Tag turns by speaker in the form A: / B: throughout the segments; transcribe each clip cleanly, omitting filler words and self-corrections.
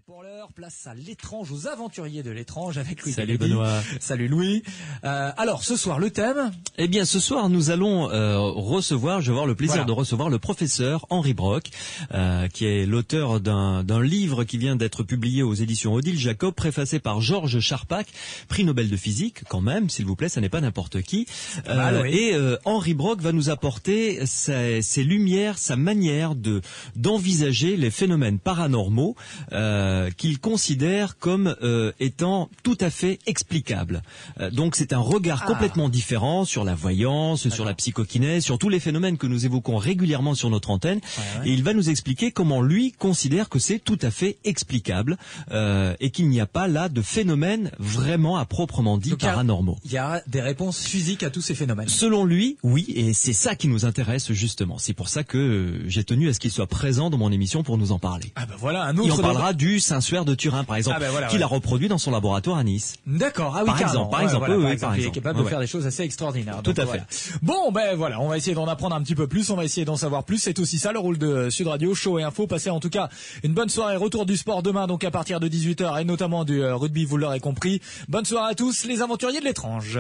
A: Pour l'heure, place à l'étrange, aux aventuriers de l'étrange avec Louis.
B: Salut Benoît.
A: Salut Louis. Alors, ce soir, le thème?
B: Eh bien, ce soir, nous allons je vais avoir le plaisir de recevoir le professeur Henri Brock, qui est l'auteur d'un livre qui vient d'être publié aux éditions Odile Jacob, préfacé par Georges Charpak, prix Nobel de physique, quand même, s'il vous plaît, ça n'est pas n'importe qui. Et Henri Brock va nous apporter ses lumières, sa manière d'envisager les phénomènes paranormaux, qu'il considère comme étant tout à fait explicables. Donc c'est un regard complètement différent sur la voyance, sur la psychokinèse, sur tous les phénomènes que nous évoquons régulièrement sur notre antenne. Et il va nous expliquer comment lui considère que c'est tout à fait explicable et qu'il n'y a pas là de phénomènes vraiment à proprement dit paranormaux.
A: Il y a des réponses physiques à tous ces phénomènes.
B: Selon lui, oui, et c'est ça qui nous intéresse justement. C'est pour ça que j'ai tenu à ce qu'il soit présent dans mon émission pour nous en parler.
A: Ah ben voilà, un autre.
B: Il en parlera du Saint-Suaire de Turin, par exemple, qu'il a reproduit dans son laboratoire à Nice.
A: D'accord, ah oui,
B: par exemple,
A: il est capable de faire des choses assez extraordinaires.
B: Tout à fait.
A: Bon, ben voilà, on va essayer d'en apprendre un petit peu plus, on va essayer d'en savoir plus. C'est aussi ça le rôle de Sud Radio, show et info. Passez en tout cas une bonne soirée. Retour du sport demain, donc à partir de 18h, et notamment du rugby, vous l'aurez compris. Bonne soirée à tous, les aventuriers de l'étrange.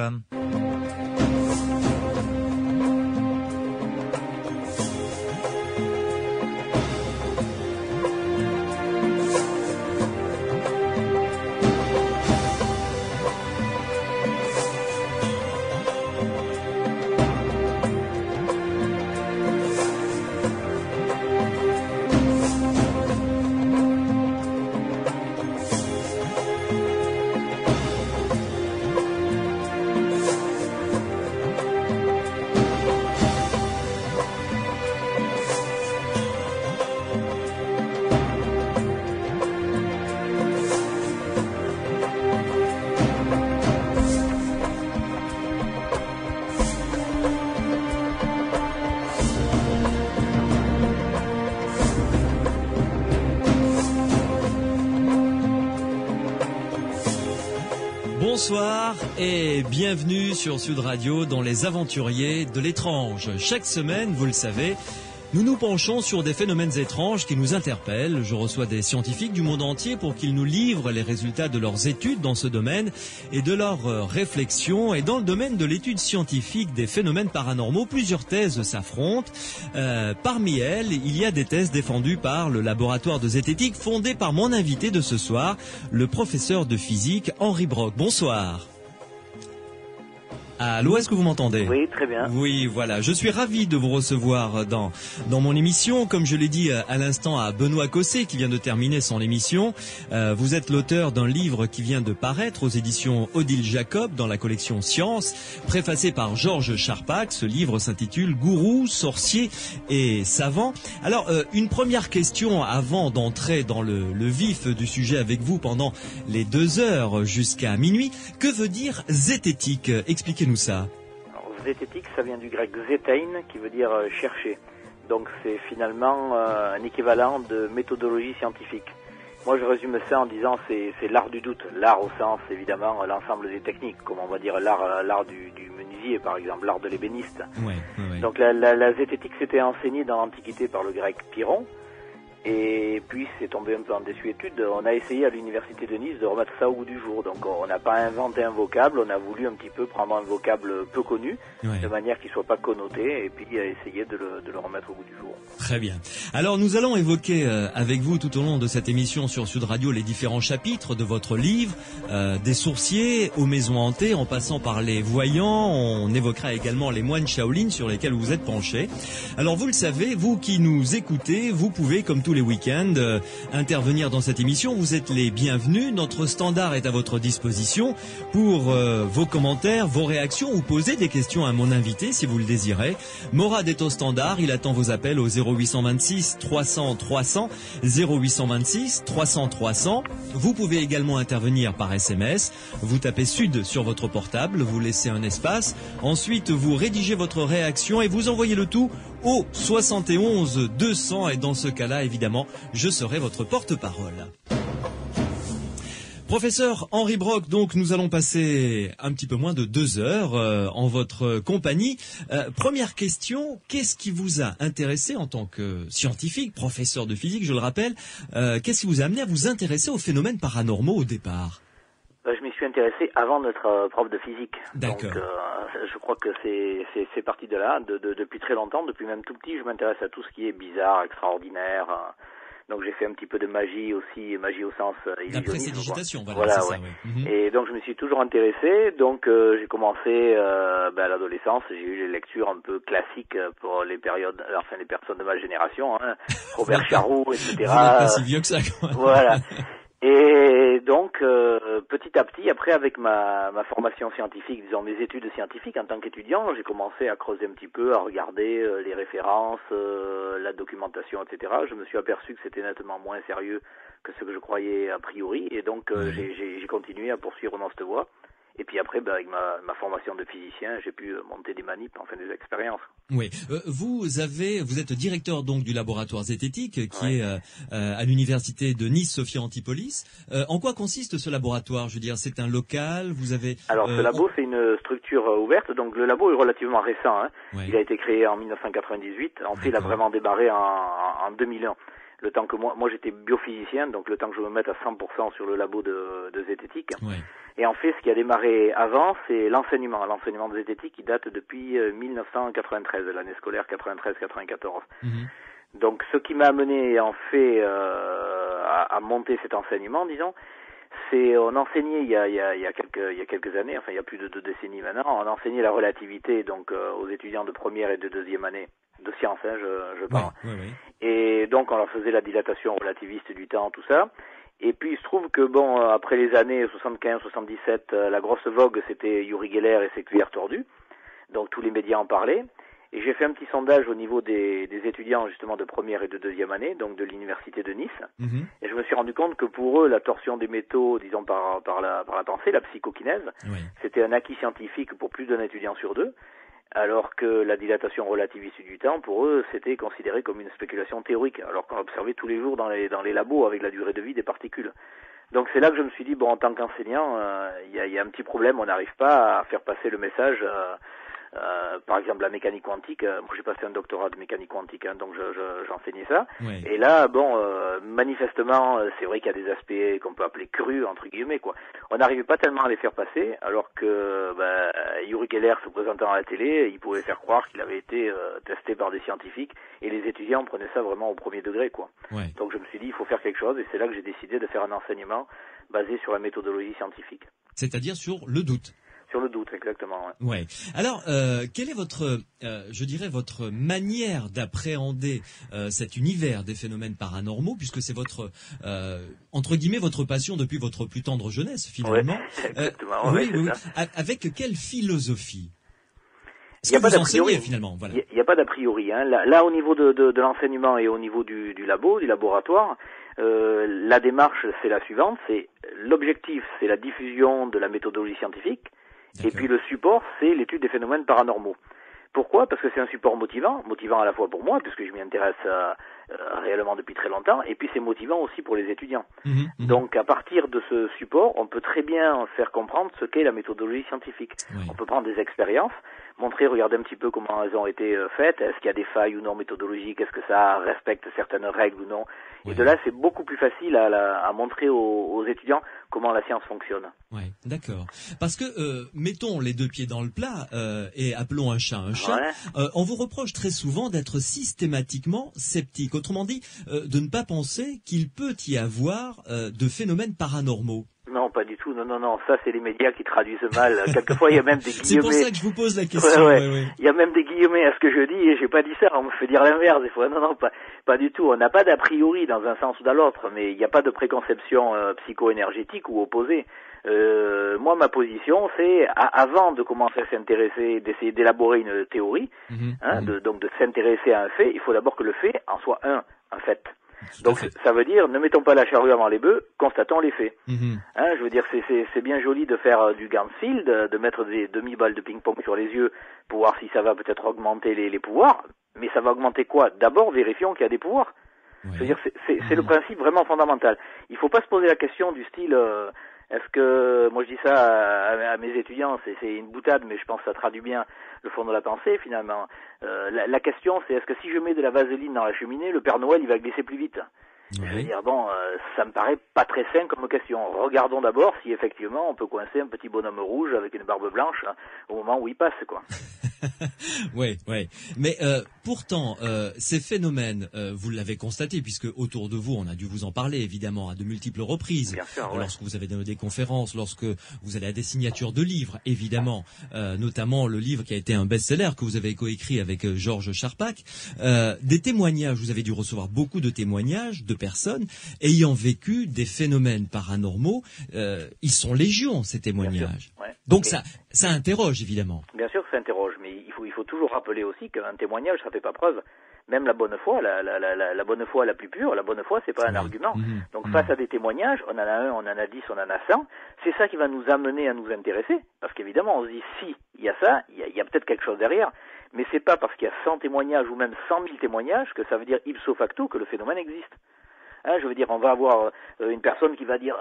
A: Bonsoir et bienvenue sur Sud Radio dans les aventuriers de l'étrange. Chaque semaine, vous le savez, nous nous penchons sur des phénomènes étranges qui nous interpellent. Je reçois des scientifiques du monde entier pour qu'ils nous livrent les résultats de leurs études dans ce domaine et de leurs réflexions. Et dans le domaine de l'étude scientifique des phénomènes paranormaux, plusieurs thèses s'affrontent. Parmi elles, il y a des thèses défendues par le laboratoire de zététique fondé par mon invité de ce soir, le professeur de physique Henri Brock. Bonsoir. Allô, est-ce que vous m'entendez?
C: Oui, très bien.
B: Oui, voilà. Je suis ravi de vous recevoir dans mon émission. Comme je l'ai dit à l'instant à Benoît Cossé, qui vient de terminer son émission, vous êtes l'auteur d'un livre qui vient de paraître aux éditions Odile Jacob dans la collection Science, préfacé par Georges Charpak. Ce livre s'intitule Gourou, sorcier et savant. Alors, une première question avant d'entrer dans le vif du sujet avec vous pendant les 2 heures jusqu'à minuit. Que veut dire zététique? Expliquez-nous ça.
C: Alors, zététique, ça vient du grec zétein, qui veut dire chercher. Donc c'est finalement un équivalent de méthodologie scientifique. Moi je résume ça en disant c'est l'art du doute. L'art au sens évidemment l'ensemble des techniques, comme on va dire l'art du menuisier par exemple, l'art de l'ébéniste.
B: Ouais.
C: Donc la zététique s'était enseignée dans l'Antiquité par le grec Pyrrhon. Et puis c'est tombé un peu en désuétude. On a essayé à l'université de Nice de remettre ça au goût du jour. Donc on n'a pas inventé un vocable, on a voulu un petit peu prendre un vocable peu connu, de manière qu'il soit pas connoté, et puis essayer de le remettre au goût du jour.
B: Très bien. Alors nous allons évoquer avec vous tout au long de cette émission sur Sud Radio les différents chapitres de votre livre, des sourciers aux maisons hantées, en passant par les voyants. On évoquera également les moines Shaolin sur lesquels vous êtes penchés. Alors vous le savez, vous qui nous écoutez, vous pouvez comme tous les week-ends intervenir dans cette émission. Vous êtes les bienvenus. Notre standard est à votre disposition pour vos commentaires, vos réactions ou poser des questions à mon invité si vous le désirez. Morad est au standard. Il attend vos appels au 0826 300 300 0826 300 300. Vous pouvez également intervenir par SMS. Vous tapez Sud sur votre portable, vous laissez un espace. Ensuite, vous rédigez votre réaction et vous envoyez le tout au 71 200 et dans ce cas-là, évidemment, je serai votre porte-parole.
A: Professeur Henri Brock, donc nous allons passer un petit peu moins de 2 heures en votre compagnie. Première question, qu'est-ce qui vous a intéressé en tant que scientifique, professeur de physique, je le rappelle, qu'est-ce qui vous a amené à vous intéresser aux phénomènes paranormaux au départ?
C: Je m'y suis intéressé avant d'être prof de physique.
A: D'accord.
C: Donc je crois que c'est parti de là, depuis très longtemps, depuis même tout petit, je m'intéresse à tout ce qui est bizarre, extraordinaire. Donc j'ai fait un petit peu de magie aussi, magie au sens illusionnisme.
A: La prestidigitation,
C: voilà,
A: c'est
C: ouais.
A: ça, oui.
C: Et donc je me suis toujours intéressé, donc j'ai commencé à l'adolescence, j'ai eu les lectures un peu classiques pour les périodes, enfin les personnes de ma génération, hein, Robert Charroux, etc.
A: Vous n'êtes pas si vieux que ça, quoi.
C: Voilà. Et donc, petit à petit, après, avec ma formation scientifique, disons mes études scientifiques en tant qu'étudiant, j'ai commencé à creuser un petit peu, à regarder les références, la documentation, etc. Je me suis aperçu que c'était nettement moins sérieux que ce que je croyais a priori, et donc j'ai continué à poursuivre dans cette voie. Et puis après, avec ma formation de physicien, j'ai pu monter des manips, enfin des expériences.
A: Oui. Vous êtes directeur donc du laboratoire zététique qui est à l'université de Nice Sophia Antipolis. En quoi consiste ce laboratoire? Je veux dire, c'est un local. Vous avez.
C: Alors ce labo, c'est une structure ouverte. Donc le labo est relativement récent. Hein.
A: Ouais.
C: Il a été créé en 1998. En fait, il a vraiment démarré en 2001. Le temps que moi j'étais biophysicien, donc le temps que je me mette à 100% sur le labo de zététique.
A: Ouais.
C: Et en fait, ce qui a démarré avant, c'est l'enseignement de zététique qui date depuis 1993, l'année scolaire 93-94. Donc, ce qui m'a amené en fait à monter cet enseignement, disons, c'est on enseignait il y a quelques années, enfin il y a plus de 2 décennies maintenant, on enseignait la relativité donc aux étudiants de première et de deuxième année de sciences, hein, je parle. Et donc on leur faisait la dilatation relativiste du temps, tout ça. Et puis il se trouve que après les années 75-77, la grosse vogue c'était Uri Geller et ses cuillères tordues. Donc tous les médias en parlaient. Et j'ai fait un petit sondage au niveau des étudiants justement de première et de deuxième année, donc de l'université de Nice. Et je me suis rendu compte que pour eux, la torsion des métaux, disons par la pensée, la psychokinèse, c'était un acquis scientifique pour plus d'un étudiant sur 2. Alors que la dilatation relativiste du temps, pour eux, c'était considéré comme une spéculation théorique, alors qu'on l'observait tous les jours dans les labos avec la durée de vie des particules. Donc c'est là que je me suis dit, en tant qu'enseignant, il y a un petit problème, on n'arrive pas à faire passer le message. Par exemple la mécanique quantique, moi j'ai passé un doctorat de mécanique quantique, hein, donc j'enseignais ça. Et là, manifestement, c'est vrai qu'il y a des aspects qu'on peut appeler crus entre guillemets, quoi. On n'arrivait pas tellement à les faire passer, alors que Uri Geller se présentant à la télé, il pouvait faire croire qu'il avait été testé par des scientifiques, et les étudiants prenaient ça vraiment au premier degré, quoi. Donc je me suis dit, il faut faire quelque chose, et c'est là que j'ai décidé de faire un enseignement basé sur la méthodologie scientifique.
A: C'est-à-dire sur le doute.
C: Sur le doute, exactement.
A: Ouais. Alors, quelle est votre manière d'appréhender cet univers des phénomènes paranormaux, puisque c'est votre entre guillemets votre passion depuis votre plus tendre jeunesse finalement.
C: Exactement.
A: Oui. Avec quelle philosophie?
C: Il n'y a pas d'a
A: priori. Finalement, voilà.
C: Il n'y a pas d'a priori. Hein. Là, au niveau de l'enseignement et au niveau du laboratoire, la démarche c'est la suivante. C'est l'objectif, c'est la diffusion de la méthodologie scientifique. Et puis le support, c'est l'étude des phénomènes paranormaux. Pourquoi? Parce que c'est un support motivant à la fois pour moi, puisque je m'y intéresse réellement depuis très longtemps, et puis c'est motivant aussi pour les étudiants. Donc à partir de ce support, on peut très bien faire comprendre ce qu'est la méthodologie scientifique. On peut prendre des expériences, montrer, regarder un petit peu comment elles ont été faites, est-ce qu'il y a des failles ou non méthodologiques, est-ce que ça respecte certaines règles ou non. Et de là, c'est beaucoup plus facile à montrer aux étudiants comment la science fonctionne.
A: Ouais, d'accord. Parce que, mettons les 2 pieds dans le plat et appelons un chat un chat, on vous reproche très souvent d'être systématiquement sceptique. Autrement dit, de ne pas penser qu'il peut y avoir de phénomènes paranormaux.
C: Non, pas du tout. Non. Ça, c'est les médias qui traduisent mal. Quelquefois, il y a même des guillemets.
A: C'est pour ça que je vous pose la question.
C: Il y a même des guillemets à ce que je dis et j'ai pas dit ça. On me fait dire l'inverse des fois. Non, pas du tout. On n'a pas d'a priori dans un sens ou dans l'autre, mais il n'y a pas de préconception psycho-énergétique ou opposée. Moi, ma position, c'est avant de commencer à s'intéresser, d'essayer d'élaborer une théorie, donc de s'intéresser à un fait, il faut d'abord que le fait en soit un fait. Donc ça veut dire, ne mettons pas la charrue avant les bœufs, constatons les faits. Je veux dire, c'est bien joli de faire du Ganfield, de mettre des demi-balles de ping-pong sur les yeux pour voir si ça va peut-être augmenter les pouvoirs, mais ça va augmenter quoi? D'abord, vérifions qu'il y a des pouvoirs. Je veux dire, c'est le principe vraiment fondamental. Il faut pas se poser la question du style, Est-ce que, moi je dis ça à mes étudiants, c'est une boutade, mais je pense que ça traduit bien le fond de la pensée finalement. La question c'est, est-ce que si je mets de la vaseline dans la cheminée, le Père Noël il va glisser plus vite?
B: Ouais.
C: Je veux dire, bon, ça me paraît pas très sain comme question. Regardons d'abord si effectivement on peut coincer un petit bonhomme rouge avec une barbe blanche hein, au moment où il passe, quoi.
B: Oui. Mais pourtant, ces phénomènes, vous l'avez constaté, puisque autour de vous, on a dû vous en parler évidemment à de multiples reprises.
C: Bien sûr, ouais.
B: Lorsque vous avez donné des conférences, lorsque vous allez à des signatures de livres, évidemment, notamment le livre qui a été un best-seller que vous avez coécrit avec Georges Charpak. Des témoignages, vous avez dû recevoir beaucoup de témoignages de personnes ayant vécu des phénomènes paranormaux. Ils sont légion, ces témoignages.
C: Ouais.
B: Donc ça interroge évidemment.
C: Bien sûr que ça interroge, mais il faut toujours rappeler aussi qu'un témoignage, ça fait pas preuve. Même la bonne foi, la bonne foi la plus pure, la bonne foi, c'est pas un argument. Donc face à des témoignages, on en a un, on en a 10, on en a 100, c'est ça qui va nous amener à nous intéresser. Parce qu'évidemment, on se dit, si il y a ça, il y a peut-être quelque chose derrière. Mais c'est pas parce qu'il y a 100 témoignages ou même 100 000 témoignages que ça veut dire ipso facto que le phénomène existe. Hein, je veux dire, on va avoir une personne qui va dire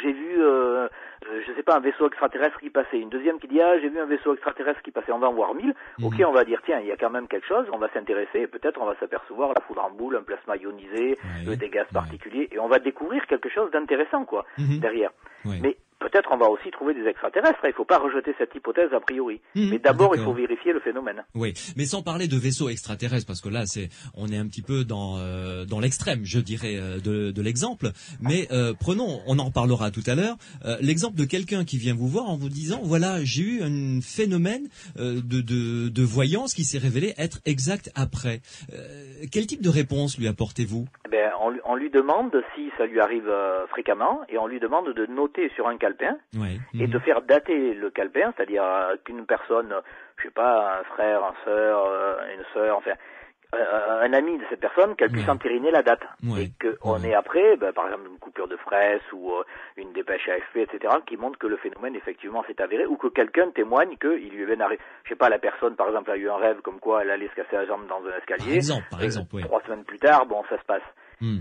C: j'ai vu, je sais pas, un vaisseau extraterrestre qui passait. Une deuxième qui dit j'ai vu un vaisseau extraterrestre qui passait. On va en voir 1000. Ok, on va dire tiens, il y a quand même quelque chose. On va s'intéresser et peut-être on va s'apercevoir la foudre en boule, un plasma ionisé, des gaz particuliers, et on va découvrir quelque chose d'intéressant quoi derrière. Mais peut-être on va aussi trouver des extraterrestres. Il ne faut pas rejeter cette hypothèse a priori. Mais d'abord, il faut vérifier le phénomène.
B: Oui, mais sans parler de vaisseaux extraterrestres, parce que là, on est un petit peu dans l'extrême, je dirais, de l'exemple. Mais prenons, on en reparlera tout à l'heure, l'exemple de quelqu'un qui vient vous voir en vous disant, voilà, j'ai eu un phénomène de voyance qui s'est révélé être exact après. Quel type de réponse lui apportez-vous?
C: Ben, on lui demande si ça lui arrive fréquemment, et on lui demande de noter sur un calepin et de faire dater le calepin, c'est-à-dire qu'une personne, je sais pas, un frère, une sœur, enfin un ami de cette personne, qu'elle puisse entériner la date et qu'on ait après, par exemple une coupure de fraise ou une dépêche AFP, etc., qui montre que le phénomène effectivement s'est avéré, ou que quelqu'un témoigne qu'il lui est arrivé. Je sais pas, la personne par exemple a eu un rêve comme quoi elle allait se casser la jambe dans un escalier.
B: Par exemple,
C: 3 semaines plus tard, bon, ça se passe.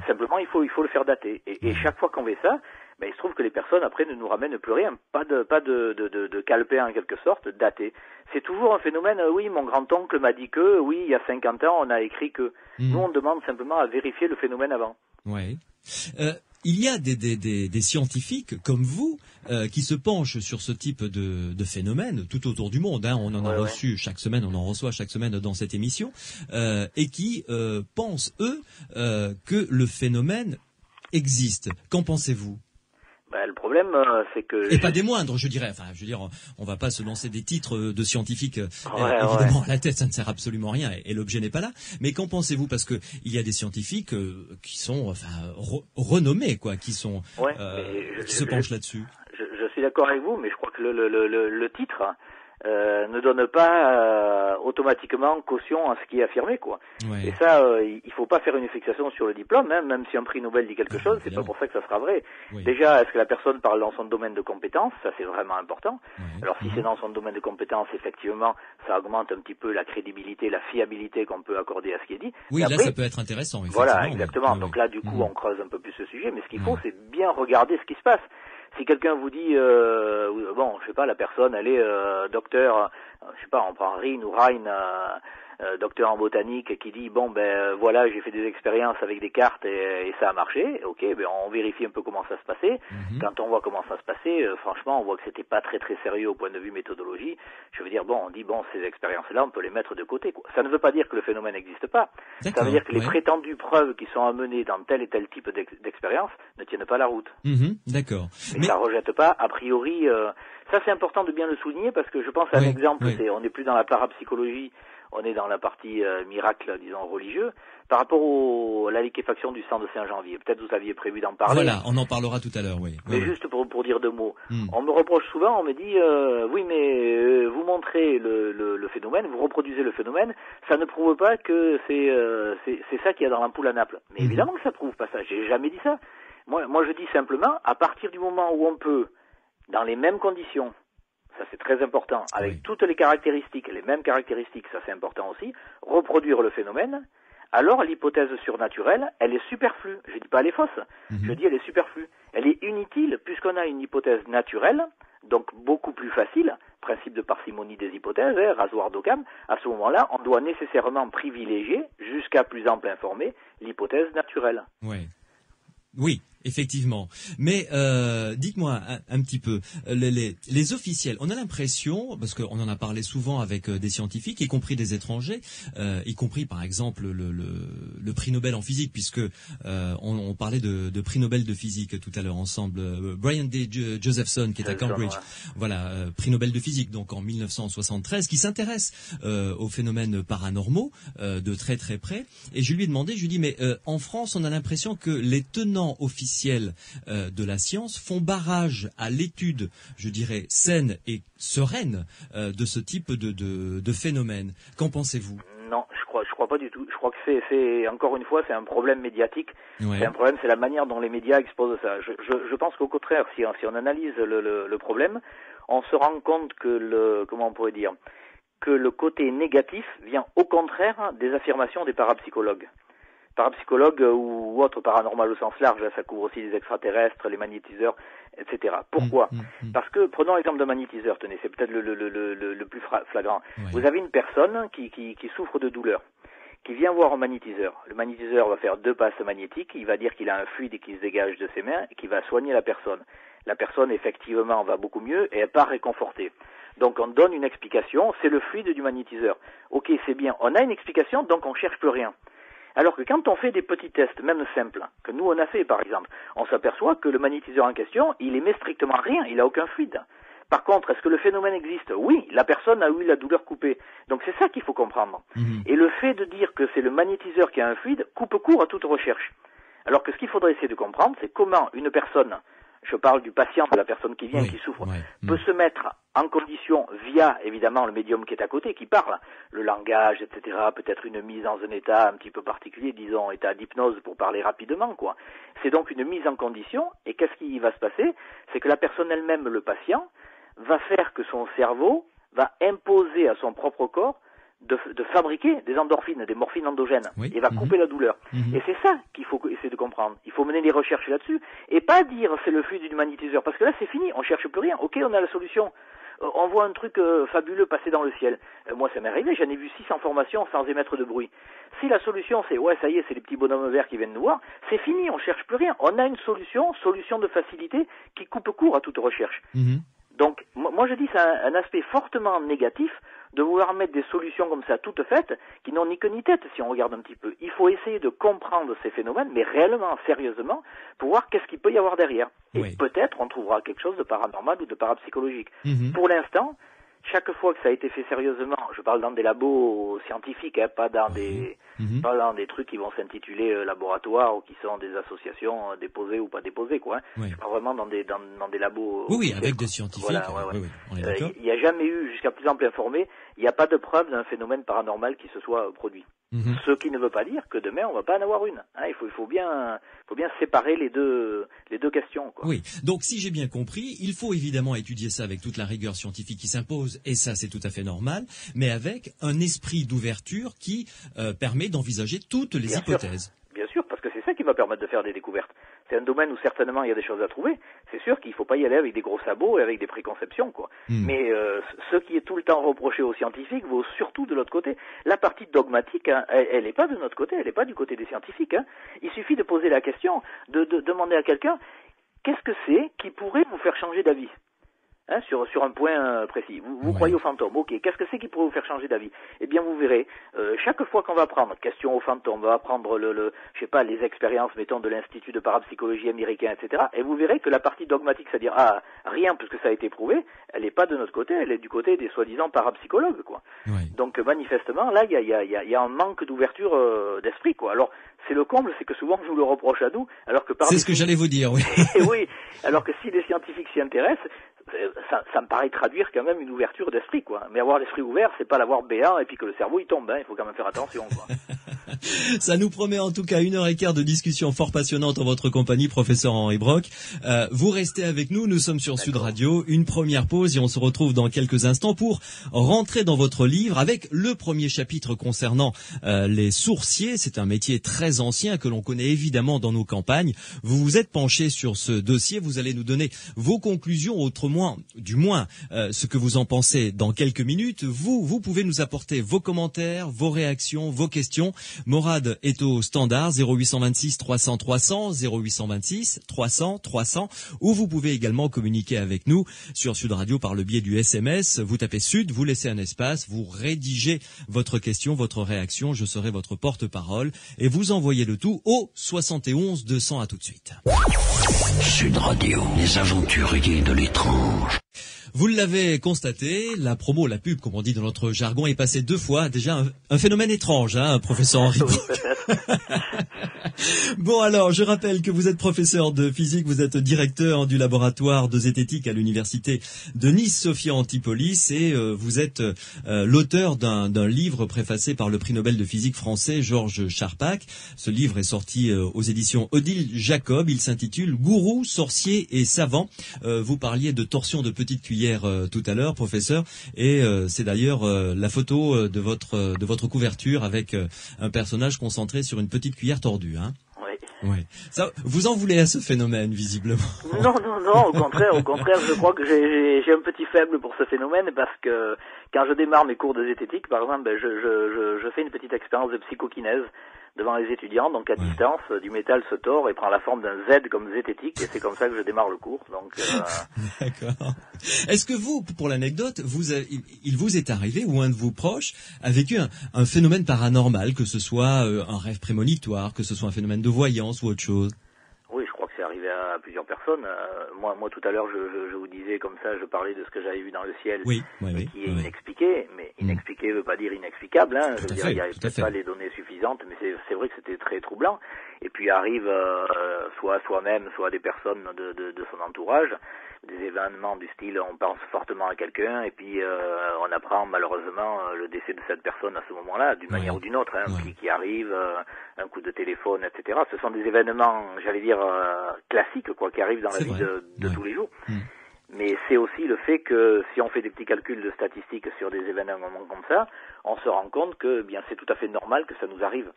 C: Simplement, il faut le faire dater. Et chaque fois qu'on fait ça, il se trouve que les personnes après ne nous ramènent plus rien, pas de calepin en quelque sorte daté. C'est toujours un phénomène. Oui, mon grand-oncle m'a dit que, oui, il y a 50 ans, on a écrit que. Nous, on demande simplement à vérifier le phénomène avant.
B: Ouais. Il y a des scientifiques comme vous qui se penchent sur ce type de phénomène tout autour du monde. Hein. On en a reçu chaque semaine, on en reçoit chaque semaine dans cette émission, et qui pensent eux que le phénomène existe. Qu'en pensez-vous?
C: Le problème, c'est que...
B: Et pas des moindres, je dirais. Enfin, je veux dire, on va pas se lancer des titres de scientifiques. Évidemment, à la tête, ça ne sert absolument à rien, et l'objet n'est pas là. Mais qu'en pensez-vous? Parce que il y a des scientifiques qui sont, renommés, quoi, qui sont, qui se penchent là-dessus.
C: Je suis d'accord avec vous, mais je crois que le titre ne donne pas automatiquement caution à ce qui est affirmé, quoi. Et ça, il faut pas faire une fixation sur le diplôme, hein, même si un prix Nobel dit quelque chose, c'est pas pour ça que ça sera vrai. Déjà, est-ce que la personne parle dans son domaine de compétence? Ça, c'est vraiment important. Alors, si c'est dans son domaine de compétence, effectivement, ça augmente un petit peu la crédibilité, la fiabilité qu'on peut accorder à ce qui est dit.
B: Oui,
C: après,
B: là, ça peut être intéressant.
C: Voilà, exactement. Donc là, du coup, on creuse un peu plus ce sujet, mais ce qu'il faut, c'est bien regarder ce qui se passe. Si quelqu'un vous dit, bon, je sais pas, la personne, elle est docteur, je sais pas, on prend Rhin ou Rhin, docteur en botanique, qui dit, bon, voilà, j'ai fait des expériences avec des cartes et ça a marché. Ok, on vérifie un peu comment ça se passait. Quand on voit comment ça se passait, franchement, on voit que c'était pas très très sérieux au point de vue méthodologie. Je veux dire, on dit, ces expériences-là, on peut les mettre de côté, quoi. Ça ne veut pas dire que le phénomène n'existe pas. Ça veut dire que les prétendues preuves qui sont amenées dans tel et tel type d'expérience ne tiennent pas la route.
B: D'accord.
C: Mais ça rejette pas, a priori, ça c'est important de bien le souligner parce que je pense à un exemple, on n'est plus dans la parapsychologie, on est dans la partie miracle, disons, religieux, par rapport à la liquéfaction du sang de Saint-Janvier. Peut-être vous aviez prévu d'en parler.
B: Voilà, on en parlera tout à l'heure,
C: Mais juste pour dire 2 mots. On me reproche souvent, on me dit, oui, mais vous montrez le phénomène, vous reproduisez le phénomène, ça ne prouve pas que c'est ça qu'il y a dans l'ampoule à Naples. Mais évidemment que ça prouve pas ça, j'ai jamais dit ça. Moi, je dis simplement, à partir du moment où on peut, dans les mêmes conditions, ça c'est très important, avec toutes les caractéristiques, les mêmes caractéristiques, ça c'est important aussi, reproduire le phénomène, alors l'hypothèse surnaturelle, elle est superflue. Je dis pas elle est fausse, je dis elle est superflue. Elle est inutile, puisque lorsqu'on a une hypothèse naturelle, donc beaucoup plus facile, principe de parcimonie des hypothèses, rasoir d'Occam, à ce moment-là, on doit nécessairement privilégier, jusqu'à plus ample informé, l'hypothèse naturelle.
B: Ouais. Oui, effectivement. Mais dites-moi un petit peu, les officiels, on a l'impression, parce qu'on en a parlé souvent avec des scientifiques, y compris des étrangers, y compris par exemple le prix Nobel en physique, puisque on parlait de prix Nobel de physique tout à l'heure ensemble. Brian D. Josephson, qui est à Cambridge, voilà, prix Nobel de physique, donc en 1973, qui s'intéresse aux phénomènes paranormaux de très très près. Et je lui ai demandé, je lui ai dit, mais en France, on a l'impression que les tenants officiels de la science font barrage à l'étude, je dirais, saine et sereine de ce type de phénomène. Qu'en pensez-vous ?
C: Non, je crois pas du tout. Je crois que c'est encore une fois, c'est un problème médiatique. Ouais. C'est un problème, c'est la manière dont les médias exposent ça. Je pense qu'au contraire, si on analyse le problème, on se rend compte que comment on pourrait dire, que le côté négatif vient au contraire des affirmations des parapsychologues. Parapsychologues ou autres paranormal au sens large, ça couvre aussi les extraterrestres, les magnétiseurs, etc. Pourquoi ? Parce que, prenons l'exemple d'un magnétiseur, tenez, c'est peut-être le plus flagrant. Ouais. Vous avez une personne qui souffre de douleur, qui vient voir un magnétiseur. Le magnétiseur va faire 2 passes magnétiques, il va dire qu'il a un fluide qui se dégage de ses mains et qui va soigner la personne. La personne, effectivement, va beaucoup mieux et elle part réconfortée. Donc on donne une explication, c'est le fluide du magnétiseur. Ok, c'est bien, on a une explication, donc on cherche plus rien. Alors que quand on fait des petits tests, même simples, que nous on a fait par exemple, on s'aperçoit que le magnétiseur en question, il émet strictement rien, il n'a aucun fluide. Par contre, est-ce que le phénomène existe ? Oui, la personne a eu la douleur coupée. Donc c'est ça qu'il faut comprendre. Et le fait de dire que c'est le magnétiseur qui a un fluide coupe court à toute recherche. Alors que ce qu'il faudrait essayer de comprendre, c'est comment une personne, je parle du patient, de la personne qui vient et qui souffre, peut se mettre en condition via, évidemment, le médium qui est à côté, qui parle, le langage, etc., peut-être une mise dans un état un petit peu particulier, disons, état d'hypnose pour parler rapidement, quoi. C'est donc une mise en condition, et qu'est-ce qui va se passer ? C'est que la personne elle-même, le patient, va faire que son cerveau va imposer à son propre corps de fabriquer des endorphines, des morphines endogènes, et va couper la douleur. Et c'est ça qu'il faut essayer de comprendre. Il faut mener les recherches là-dessus, et pas dire c'est le fluide du magnétiseur, parce que là c'est fini, on cherche plus rien. Ok, on a la solution. On voit un truc fabuleux passer dans le ciel. Moi ça m'est arrivé, j'en ai vu 6 en formation sans émettre de bruit. Si la solution c'est, ouais ça y est, c'est les petits bonhommes verts qui viennent nous voir, c'est fini, on cherche plus rien. On a une solution de facilité qui coupe court à toute recherche. Donc moi je dis c'est un aspect fortement négatif de vouloir mettre des solutions comme ça toutes faites, qui n'ont ni queue ni tête si on regarde un petit peu. Il faut essayer de comprendre ces phénomènes, mais réellement, sérieusement, pour voir qu'est-ce qu'il peut y avoir derrière. Et peut-être on trouvera quelque chose de paranormal ou de parapsychologique. Pour l'instant, chaque fois que ça a été fait sérieusement, je parle dans des labos scientifiques, pas dans des trucs qui vont s'intituler laboratoire ou qui sont des associations déposées ou pas déposées, quoi. Je parle vraiment dans des labos.
B: Oui, avec des scientifiques.
C: Voilà,
B: on est d'accord.
C: Il n'y a jamais eu, jusqu'à plus ample informé, il n'y a pas de preuve d'un phénomène paranormal qui se soit produit. Ce qui ne veut pas dire que demain on va pas en avoir une. Il faut bien séparer les deux questions, quoi.
B: Oui. Donc si j'ai bien compris, il faut évidemment étudier ça avec toute la rigueur scientifique qui s'impose, et ça c'est tout à fait normal, mais avec un esprit d'ouverture qui permet d'envisager toutes les hypothèses.
C: Bien sûr, parce que c'est ça qui va permettre de faire des découvertes. C'est un domaine où certainement il y a des choses à trouver. C'est sûr qu'il ne faut pas y aller avec des gros sabots et avec des préconceptions, quoi. Mais ce qui est tout le temps reproché aux scientifiques vaut surtout de l'autre côté. La partie dogmatique, elle n'est pas de notre côté, elle n'est pas du côté des scientifiques. Il suffit de poser la question, de demander à quelqu'un qu'est-ce que c'est qui pourrait vous faire changer d'avis. Sur un point précis. Vous croyez aux fantômes, ok. Qu'est-ce que c'est qui pourrait vous faire changer d'avis ? Eh bien, vous verrez, chaque fois qu'on va prendre question aux fantômes, on va prendre les expériences, mettons, de l'Institut de parapsychologie américain, etc. Et vous verrez que la partie dogmatique, c'est-à-dire, rien puisque ça a été prouvé, elle n'est pas de notre côté, elle est du côté des soi-disant parapsychologues, quoi. Donc, manifestement, là, il y a un manque d'ouverture d'esprit, quoi. Alors, c'est le comble, c'est que souvent, on nous le reproche à nous, alors que
B: c'est ce que j'allais vous dire, oui.
C: Oui, alors que si les scientifiques s'y intéressent, ça me paraît traduire quand même une ouverture d'esprit, quoi. Mais avoir l'esprit ouvert, c'est pas l'avoir béant et puis que le cerveau il tombe, hein. Il faut quand même faire attention, quoi.
B: Ça nous promet en tout cas 1h15 de discussion fort passionnante en votre compagnie, professeur Henri Brock. Vous restez avec nous, nous sommes sur Sud Radio, une première pause et on se retrouve dans quelques instants pour rentrer dans votre livre avec le premier chapitre concernant les sourciers. C'est un métier très ancien que l'on connaît évidemment dans nos campagnes. Vous vous êtes penché sur ce dossier, vous allez nous donner vos conclusions, du moins ce que vous en pensez dans quelques minutes. Vous pouvez nous apporter vos commentaires, vos réactions, vos questions. Morad est au standard 0826 300 300, 0826 300 300, ou vous pouvez également communiquer avec nous sur Sud Radio par le biais du SMS. Vous tapez Sud, vous laissez un espace, vous rédigez votre question, votre réaction, je serai votre porte-parole et vous envoyez le tout au 71 200. À tout de suite.
D: Sud Radio, les aventuriers de l'étrange.
B: Vous l'avez constaté, la promo, la pub, comme on dit dans notre jargon, est passée 2 fois. Déjà un phénomène étrange, hein, professeur Henri Brock. Bon alors, je rappelle que vous êtes professeur de physique, vous êtes directeur du laboratoire de zététique à l'université de Nice Sophia Antipolis et vous êtes l'auteur d'un livre préfacé par le prix Nobel de physique français Georges Charpak. Ce livre est sorti aux éditions Odile Jacob. Il s'intitule Gourou, sorcier et savant. Vous parliez de torsion de petite cuillère tout à l'heure, professeur, et c'est d'ailleurs la photo de votre couverture avec un personnage concentré sur une petite cuillère tordue, hein. Oui. Ça, vous en voulez à ce phénomène, visiblement?
C: Non, au contraire, je crois que j'ai un petit faible pour ce phénomène parce que quand je démarre mes cours de zététique, par exemple, je fais une petite expérience de psychokinèse devant les étudiants, donc à distance, du métal se tord et prend la forme d'un Z comme zététique, et c'est comme ça que je démarre le cours. Donc,
B: D'accord. Est-ce que vous, pour l'anecdote, il vous est arrivé, ou un de vos proches a vécu un phénomène paranormal, que ce soit un rêve prémonitoire, que ce soit un phénomène de voyance ou autre chose?
C: Oui, je crois que c'est arrivé à plusieurs personnes. Moi, tout à l'heure, je vous disais comme ça, je parlais de ce que j'avais vu dans le ciel, qui est inexpliqué, mais inexpliqué veut pas dire inexplicable. Hein. Je veux dire, il n'y a peut-être pas les données suffisantes, mais c'est vrai que c'était très troublant. Et puis arrive soit soi-même, soit des personnes de son entourage, des événements du style on pense fortement à quelqu'un et puis on apprend malheureusement le décès de cette personne à ce moment-là, d'une manière ou d'une autre, hein, qui arrive, un coup de téléphone, etc. Ce sont des événements, j'allais dire, classiques, quoi, qui arrivent dans la vie de tous les jours. Mais c'est aussi le fait que si on fait des petits calculs de statistiques sur des événements comme ça, on se rend compte que bien c'est tout à fait normal que ça nous arrive.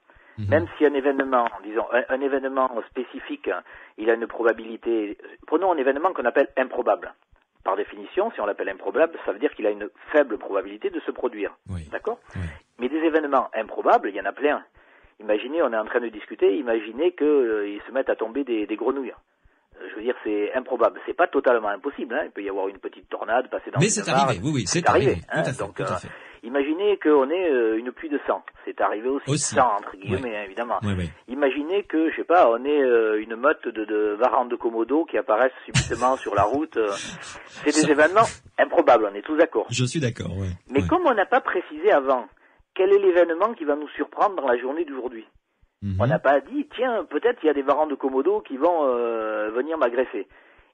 C: Même si un événement, disons, un événement spécifique, il a une probabilité... Prenons un événement qu'on appelle improbable. Par définition, si on l'appelle improbable, ça veut dire qu'il a une faible probabilité de se produire. D'accord ? Mais des événements improbables, il y en a plein. Imaginez, on est en train de discuter, imaginez qu'ils se mettent à tomber des grenouilles. Je veux dire, c'est improbable. C'est pas totalement impossible, hein. Il peut y avoir une petite tornade, passer dans
B: mais c'est arrivé, oui, c'est arrivé.
C: Hein. Tout à fait. Imaginez qu'on ait une pluie de sang. C'est arrivé aussi sang, entre guillemets, hein, évidemment. Imaginez que, je sais pas, on ait une meute de varandes de Komodo qui apparaissent subitement sur la route. C'est des événements improbables, on est tous d'accord.
B: Je suis d'accord, oui.
C: Mais comme on n'a pas précisé avant, quel est l'événement qui va nous surprendre dans la journée d'aujourd'hui ? On n'a pas dit, tiens, peut-être il y a des varandes de Komodo qui vont venir m'agresser.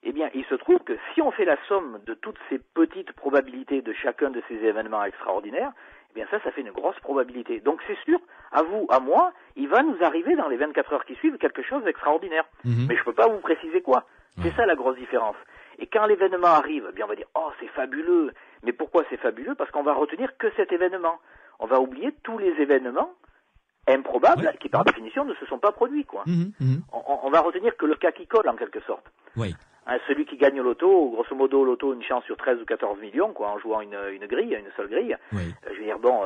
C: Eh bien, il se trouve que si on fait la somme de toutes ces petites probabilités de chacun de ces événements extraordinaires, eh bien ça fait une grosse probabilité. Donc c'est sûr, à vous, à moi, il va nous arriver dans les 24 heures qui suivent quelque chose d'extraordinaire. Mais je peux pas vous préciser quoi. C'est ça la grosse différence. Et quand l'événement arrive, eh bien on va dire, oh c'est fabuleux. Mais pourquoi c'est fabuleux ? Parce qu'on va retenir que cet événement. On va oublier tous les événements improbables qui par définition ne se sont pas produits, quoi. On va retenir que le cas qui colle en quelque sorte. Hein, celui qui gagne au loto, grosso modo au loto, une chance sur 13 ou 14 millions, quoi, en jouant une grille, une seule grille. Je veux dire, bon,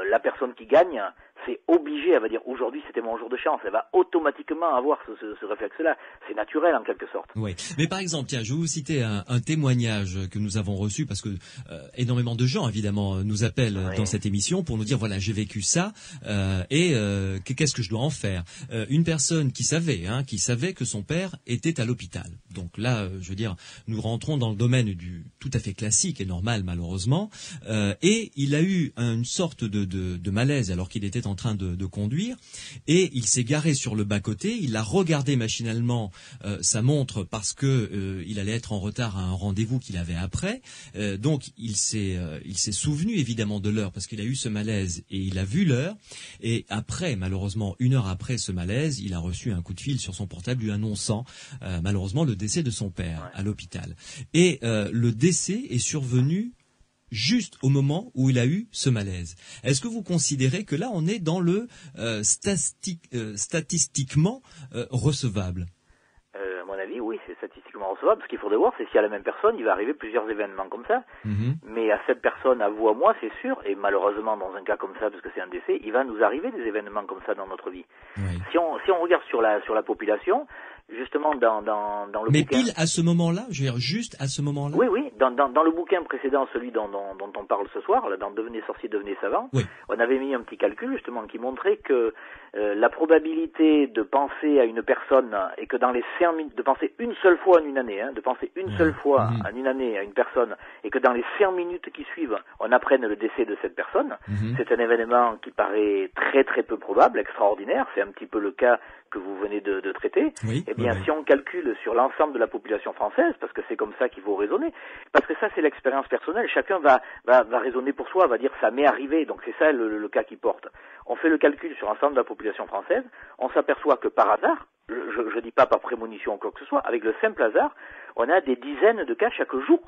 C: la personne qui gagne, c'est obligé, elle va dire, aujourd'hui c'était mon jour de chance, elle va automatiquement avoir ce réflexe-là. C'est naturel en quelque sorte.
B: Oui, mais par exemple, tiens, je vais vous citer un témoignage que nous avons reçu, parce que énormément de gens, évidemment, nous appellent dans cette émission pour nous dire, voilà, j'ai vécu ça, qu'est-ce que je dois en faire ? Une personne qui savait que son père était à l'hôpital. Donc là, je veux dire, nous rentrons dans le domaine du tout à fait classique et normal, malheureusement, et il a eu une sorte de malaise alors qu'il était en en train de conduire, et il s'est garé sur le bas-côté, il a regardé machinalement sa montre parce que il allait être en retard à un rendez-vous qu'il avait après, donc il s'est souvenu évidemment de l'heure parce qu'il a eu ce malaise et il a vu l'heure, et après, malheureusement, 1 heure après ce malaise, il a reçu un coup de fil sur son portable lui annonçant malheureusement le décès de son père à l'hôpital. Et le décès est survenu juste au moment où il a eu ce malaise. Est-ce que vous considérez que là, on est dans le statistiquement recevable?
C: À mon avis, oui, c'est statistiquement recevable. Ce qu'il faudrait voir, c'est si à la même personne, il va arriver plusieurs événements comme ça. Mais à cette personne, à vous, à moi, c'est sûr, et malheureusement, dans un cas comme ça, parce que c'est un décès, il va nous arriver des événements comme ça dans notre vie.
B: Oui.
C: Si on regarde sur la population, justement dans le
B: Mais
C: bouquin...
B: pile à ce moment-là, je veux dire juste à ce moment-là.
C: Oui, dans le bouquin précédent, celui dont on parle ce soir, là, dans Devenez sorcier, devenez savant,
B: oui.
C: On avait mis un petit calcul justement qui montrait que la probabilité de penser à une personne et que dans les 5 minutes, de penser une seule fois en une année, de penser une seule fois en une année à une personne et que dans les 5 minutes qui suivent, on apprenne le décès de cette personne, c'est un événement qui paraît très très peu probable, extraordinaire, c'est un petit peu le cas que vous venez de traiter.
B: Oui,
C: eh bien, si on calcule sur l'ensemble de la population française, parce que c'est comme ça qu'il faut raisonner, parce que ça c'est l'expérience personnelle, chacun va raisonner pour soi, va dire ça m'est arrivé, donc c'est ça le cas qui porte. On fait le calcul sur l'ensemble de la population française, on s'aperçoit que par hasard, je dis pas par prémonition ou quoi que ce soit, avec le simple hasard, on a des dizaines de cas chaque jour.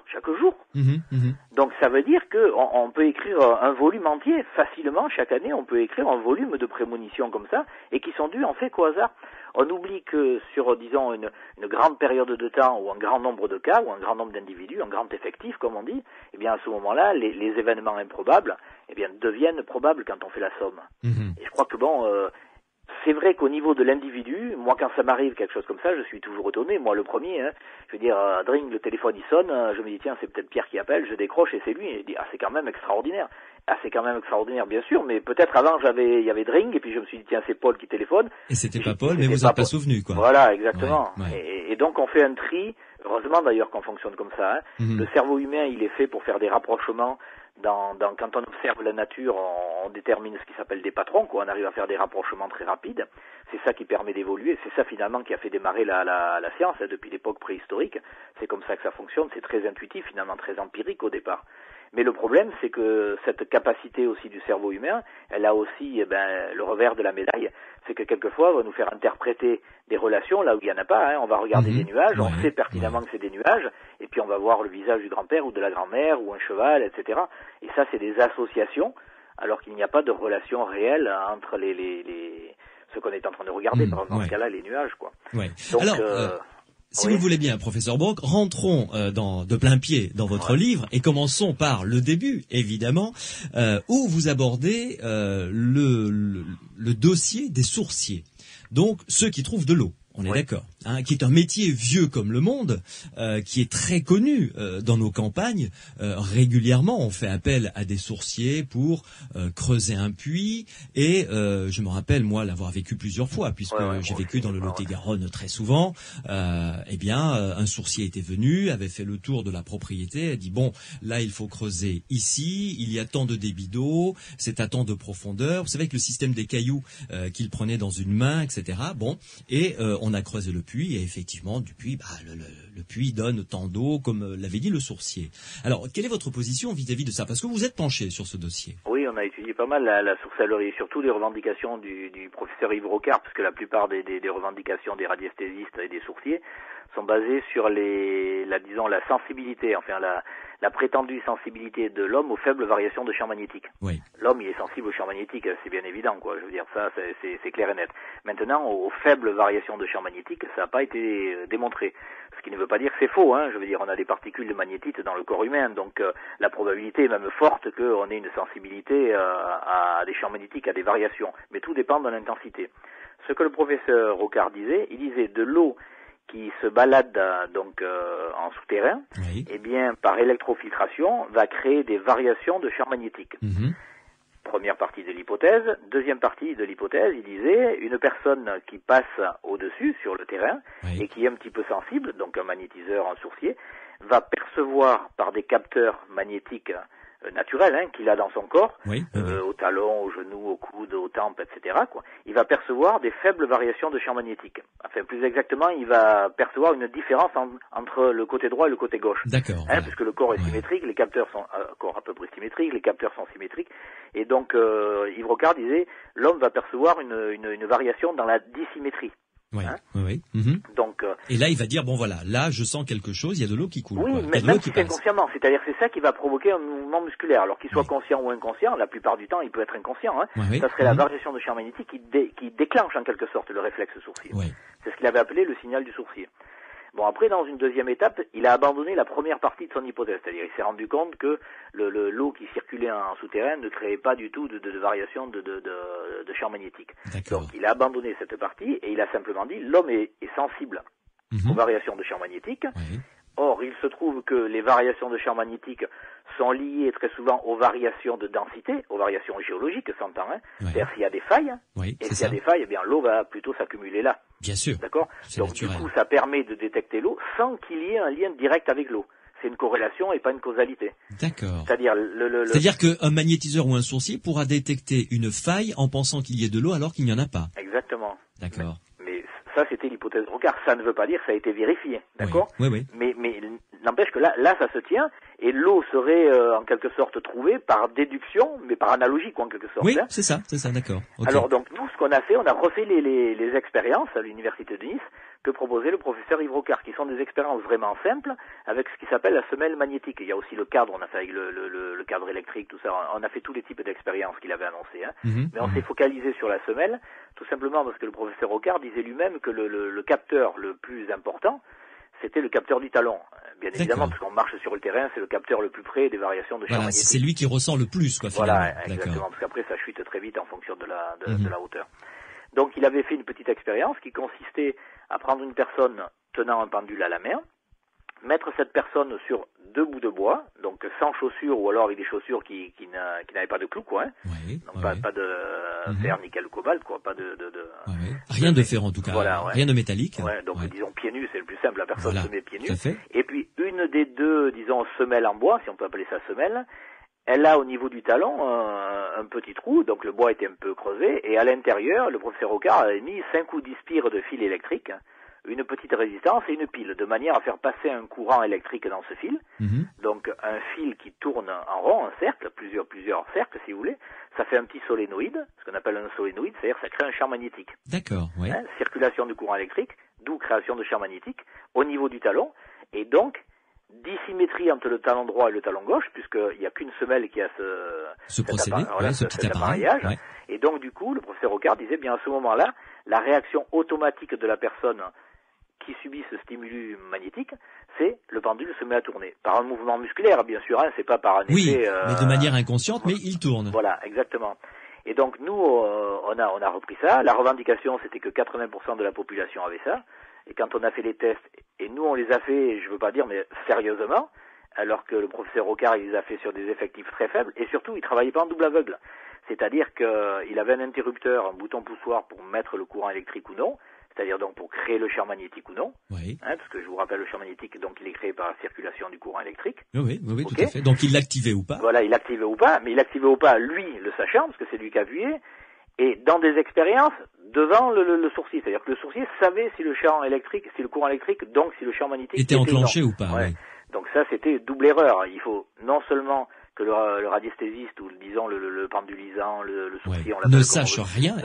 C: Donc ça veut dire que on peut écrire un volume entier facilement chaque année. On peut écrire un volume de prémonitions comme ça et qui sont dues en fait qu'au hasard. On oublie que sur disons une grande période de temps ou un grand nombre de cas ou un grand nombre d'individus, un grand effectif comme on dit, eh bien à ce moment-là les événements improbables eh bien deviennent probables quand on fait la somme. Et je crois que c'est vrai qu'au niveau de l'individu, moi quand ça m'arrive quelque chose comme ça, je suis toujours étonné, moi le premier, je veux dire, dring, le téléphone il sonne, je me dis tiens c'est peut-être Pierre qui appelle, je décroche et c'est lui, et je dis c'est quand même extraordinaire. C'est quand même extraordinaire bien sûr, mais peut-être avant il y avait dring et puis je me suis dit tiens c'est Paul qui téléphone.
B: Et c'était pas Paul, mais vous n'êtes pas souvenu quoi.
C: Voilà, exactement.
B: Ouais.
C: Et donc on fait un tri, heureusement d'ailleurs qu'on fonctionne comme ça. Le cerveau humain il est fait pour faire des rapprochements. Quand on observe la nature, on détermine ce qui s'appelle des patrons, quoi. On arrive à faire des rapprochements très rapides. C'est ça qui permet d'évoluer. C'est ça finalement qui a fait démarrer la science depuis l'époque préhistorique. C'est comme ça que ça fonctionne. C'est très intuitif, finalement très empirique au départ. Mais le problème, c'est que cette capacité aussi du cerveau humain, elle a aussi le revers de la médaille. C'est que quelquefois, on va nous faire interpréter des relations là où il n'y en a pas. On va regarder des nuages, on sait pertinemment que c'est des nuages, et puis on va voir le visage du grand-père ou de la grand-mère ou un cheval, etc. Et ça, c'est des associations, alors qu'il n'y a pas de relation réelle entre ce qu'on est en train de regarder. Par exemple, dans ce cas-là, les nuages, quoi.
B: Ouais.
C: Donc,
B: alors, si vous voulez bien, professeur Brock, rentrons de plein pied dans votre livre et commençons par le début, évidemment, où vous abordez le dossier des sourciers. Donc, ceux qui trouvent de l'eau. On est d'accord, qui est un métier vieux comme le monde, qui est très connu dans nos campagnes. Régulièrement, on fait appel à des sourciers pour creuser un puits. Et je me rappelle, moi, l'avoir vécu plusieurs fois, puisque j'ai vécu dans le Lot-et-Garonne très souvent. Un sourcier était venu, avait fait le tour de la propriété, a dit bon, là, il faut creuser ici. Il y a tant de débit d'eau, c'est à tant de profondeur. Vous savez, avec le système des cailloux qu'il prenait dans une main, etc. Bon, et on a creusé le puits et effectivement du puits, le puits donne tant d'eau comme l'avait dit le sourcier. Alors quelle est votre position vis-à-vis de ça? Parce que vous êtes penché sur ce dossier.
C: Oui, on a étudié pas mal la sorcellerie, surtout les revendications du professeur Yves Rocard, parce que la plupart des revendications des radiesthésistes et des sourciers sont basées sur la sensibilité, enfin la prétendue sensibilité de l'homme aux faibles variations de champ magnétique.
B: Oui.
C: L'homme, il est sensible au champ magnétique, c'est bien évident, quoi. Je veux dire, ça, c'est clair et net. Maintenant, aux faibles variations de champ magnétique, ça n'a pas été démontré. Ce qui ne veut pas dire que c'est faux, Je veux dire, on a des particules de magnétite dans le corps humain, donc la probabilité est même forte qu'on ait une sensibilité à des champs magnétiques, à des variations. Mais tout dépend de l'intensité. Ce que le professeur Rocard disait, il disait de l'eau qui se balade en souterrain, eh bien par électrofiltration va créer des variations de champ magnétique. Première partie de l'hypothèse. Deuxième partie de l'hypothèse, il disait une personne qui passe au-dessus sur le terrain et qui est un petit peu sensible, donc un magnétiseur, un sourcier, va percevoir par des capteurs magnétiques naturel qu'il a dans son corps,
B: oui.
C: au talon, au genou, au coude, aux tempes, etc., quoi, il va percevoir des faibles variations de champ magnétique. Enfin, plus exactement, il va percevoir une différence entre le côté droit et le côté gauche.
B: D'accord.
C: Puisque le corps est symétrique, les capteurs sont corps à peu près symétriques, les capteurs sont symétriques, et donc Yves Rocard disait, l'homme va percevoir une variation dans la dissymétrie.
B: Oui, oui. Mm-hmm.
C: Donc,
B: et là, il va dire, bon voilà, là, je sens quelque chose, il y a de l'eau qui coule.
C: Oui, mais même si c'est inconsciemment, c'est-à-dire c'est ça qui va provoquer un mouvement musculaire. Alors qu'il soit conscient ou inconscient, la plupart du temps, il peut être inconscient. Ça serait la variation de champ magnétique qui déclenche en quelque sorte le réflexe sourcier.
B: Oui.
C: C'est ce qu'il avait appelé le signal du sourcier. Bon, après, dans une deuxième étape, il a abandonné la première partie de son hypothèse. C'est-à-dire, il s'est rendu compte que l'eau qui circulait en souterrain ne créait pas du tout de variation de champ magnétique.
B: D'accord.
C: Donc, il a abandonné cette partie et il a simplement dit, l'homme est sensible aux variations de champ magnétique.
B: Oui.
C: Or, il se trouve que les variations de champ magnétique sont liées très souvent aux variations de densité, aux variations géologiques, s'entend. C'est-à-dire s'il y a des failles, et s'il y a des failles, eh bien l'eau va plutôt s'accumuler là.
B: Bien sûr.
C: D'accord. Donc naturel. Du coup, ça permet de détecter l'eau sans qu'il y ait un lien direct avec l'eau. C'est une corrélation et pas une causalité.
B: D'accord.
C: C'est-à-dire
B: c'est-à-dire qu'un magnétiseur ou un sourcier pourra détecter une faille en pensant qu'il y ait de l'eau alors qu'il n'y en a pas.
C: Exactement.
B: D'accord.
C: Mais ça, c'était l'hypothèse de Rocard. Ça ne veut pas dire que ça a été vérifié, d'accord ?
B: Oui.
C: Mais n'empêche que là, ça se tient, et l'eau serait en quelque sorte trouvée par déduction, mais par analogie, quoi, en quelque sorte.
B: Oui, c'est ça, d'accord. Okay.
C: Alors donc, nous, ce qu'on a fait, on a refait les expériences à l'université de Nice que proposait le professeur Yves Rocard, qui sont des expériences vraiment simples, avec ce qui s'appelle la semelle magnétique. Il y a aussi le cadre, on a fait avec le cadre électrique, tout ça, on a fait tous les types d'expériences qu'il avait annoncées, mais on s'est focalisé sur la semelle, tout simplement parce que le professeur Rocard disait lui-même que le capteur le plus important, c'était le capteur du talon. Bien évidemment, parce qu'on marche sur le terrain, c'est le capteur le plus près des variations de champ magnétique.
B: C'est lui qui ressent le plus, quoi, finalement.
C: Voilà, exactement, parce qu'après, ça chute très vite en fonction de la hauteur. Donc, il avait fait une petite expérience qui consistait à prendre une personne tenant un pendule à la main, mettre cette personne sur 2 bouts de bois, donc sans chaussures ou alors avec des chaussures qui n'avaient pas de clous, quoi. Donc pas de fer, nickel, cobalt, quoi, pas de
B: rien de fer en tout cas, rien de métallique.
C: Donc disons pieds nus, c'est le plus simple, la personne se met pieds nus.
B: Fait.
C: Et puis une des deux, disons, semelles en bois, si on peut appeler ça semelle, elle a au niveau du talon un petit trou, donc le bois était un peu creusé, et à l'intérieur, le professeur Rocard avait mis 5 ou 10 spires de fil électrique, une petite résistance et une pile, de manière à faire passer un courant électrique dans ce fil. Donc un fil qui tourne en rond, un cercle, plusieurs cercles si vous voulez, ça fait un petit solénoïde, ce qu'on appelle un solénoïde, c'est-à-dire ça crée un champ magnétique.
B: D'accord, oui.
C: Circulation du courant électrique, d'où création de champ magnétique au niveau du talon, et donc dissymétrie entre le talon droit et le talon gauche, puisqu'il n'y a qu'une semelle qui a
B: ce procédé, cet
C: appareillage. Et donc du coup, le professeur Rocard disait, bien à ce moment-là, la réaction automatique de la personne qui subit ce stimulus magnétique, c'est le pendule se met à tourner. Par un mouvement musculaire, bien sûr, c'est pas par un effet...
B: mais de manière inconsciente, mais il tourne.
C: Voilà, exactement. Et donc nous, on a repris ça. La revendication, c'était que 80% de la population avait ça. Et quand on a fait les tests, et nous on les a fait, je veux pas dire, mais sérieusement, alors que le professeur Rocard, il les a fait sur des effectifs très faibles, et surtout, il travaillait pas en double aveugle. C'est-à-dire qu'il avait un interrupteur, un bouton poussoir pour mettre le courant électrique ou non, c'est-à-dire donc pour créer le champ magnétique ou non, parce que je vous rappelle, le champ magnétique, donc il est créé par la circulation du courant électrique.
B: Oui, tout à fait. Donc il l'activait ou pas.
C: Voilà, il l'activait ou pas, mais il l'activait ou pas, lui, le sachant, parce que c'est lui qui a appuyé, et dans des expériences devant le sourcier, c'est-à-dire que le sourcier savait si le champ électrique, si le courant électrique, donc si le champ magnétique
B: était enclenché ou pas.
C: Donc ça, c'était double erreur. Il faut non seulement que le radiesthésiste ou disons le pendulisant, le sourcier, on
B: ne sache rien,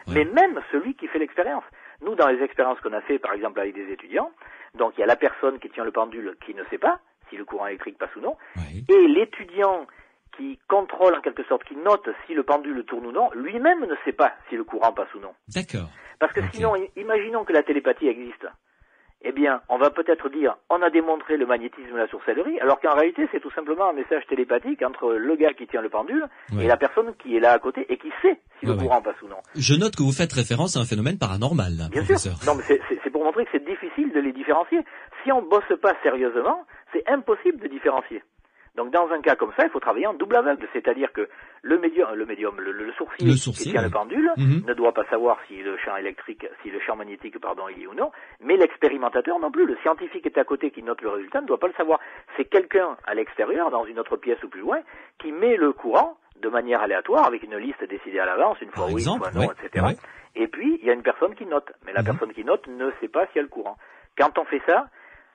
C: mais même celui qui fait l'expérience. Nous, dans les expériences qu'on a fait, par exemple avec des étudiants, donc il y a la personne qui tient le pendule qui ne sait pas si le courant électrique passe ou non, et l'étudiant qui contrôle en quelque sorte, qui note si le pendule tourne ou non, lui-même ne sait pas si le courant passe ou non.
B: D'accord.
C: Parce que sinon, imaginons que la télépathie existe. Eh bien, on va peut-être dire, on a démontré le magnétisme de la sorcellerie, alors qu'en réalité, c'est tout simplement un message télépathique entre le gars qui tient le pendule et la personne qui est là à côté et qui sait si le courant passe ou non.
B: Je note que vous faites référence à un phénomène paranormal, là,
C: bien
B: professeur.
C: Sûr. Non, mais c'est pour montrer que c'est difficile de les différencier. Si on bosse pas sérieusement, c'est impossible de différencier. Donc dans un cas comme ça, il faut travailler en double aveugle, c'est-à-dire que le sourcier qui tient le pendule ne doit pas savoir si le champ magnétique, il y est ou non, mais l'expérimentateur non plus. Le scientifique qui est à côté qui note le résultat ne doit pas le savoir. C'est quelqu'un à l'extérieur, dans une autre pièce ou plus loin, qui met le courant de manière aléatoire, avec une liste décidée à l'avance, une fois oui, une fois non, etc. Ouais. Et puis, il y a une personne qui note. Mais la personne qui note ne sait pas s'il y a le courant. Quand on fait ça,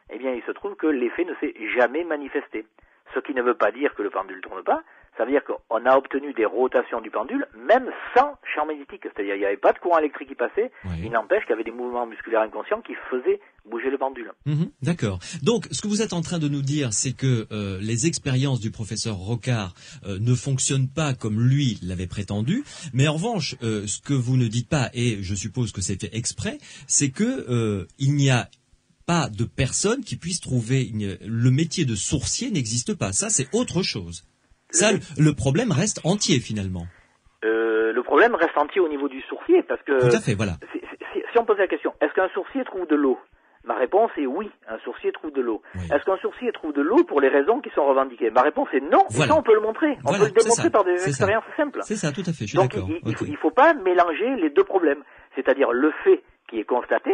C: eh bien, il se trouve que l'effet ne s'est jamais manifesté. Ce qui ne veut pas dire que le pendule ne tourne pas. Ça veut dire qu'on a obtenu des rotations du pendule, même sans champ magnétique. C'est-à-dire, il n'y avait pas de courant électrique qui passait. Il n'empêche qu'il y avait des mouvements musculaires inconscients qui faisaient bouger le pendule.
B: D'accord. Donc, ce que vous êtes en train de nous dire, c'est que les expériences du professeur Rocard ne fonctionnent pas comme lui l'avait prétendu. Mais en revanche, ce que vous ne dites pas, et je suppose que c'est fait exprès, c'est que il n'y a pas de personne qui puisse trouver le métier de sourcier n'existe pas. Ça, c'est autre chose. Ça, le problème reste entier finalement.
C: Le problème reste entier au niveau du sourcier parce que.
B: Tout à fait, voilà.
C: Si on pose la question, est-ce qu'un sourcier trouve de l'eau? Ma réponse est oui, un sourcier trouve de l'eau. Oui. Est-ce qu'un sourcier trouve de l'eau pour les raisons qui sont revendiquées? Ma réponse est non, et ça on peut le montrer. On peut le démontrer par des expériences simples.
B: C'est ça, tout à fait, je suis d'accord.
C: Donc il faut pas mélanger les deux problèmes. C'est-à-dire le fait qui est constaté,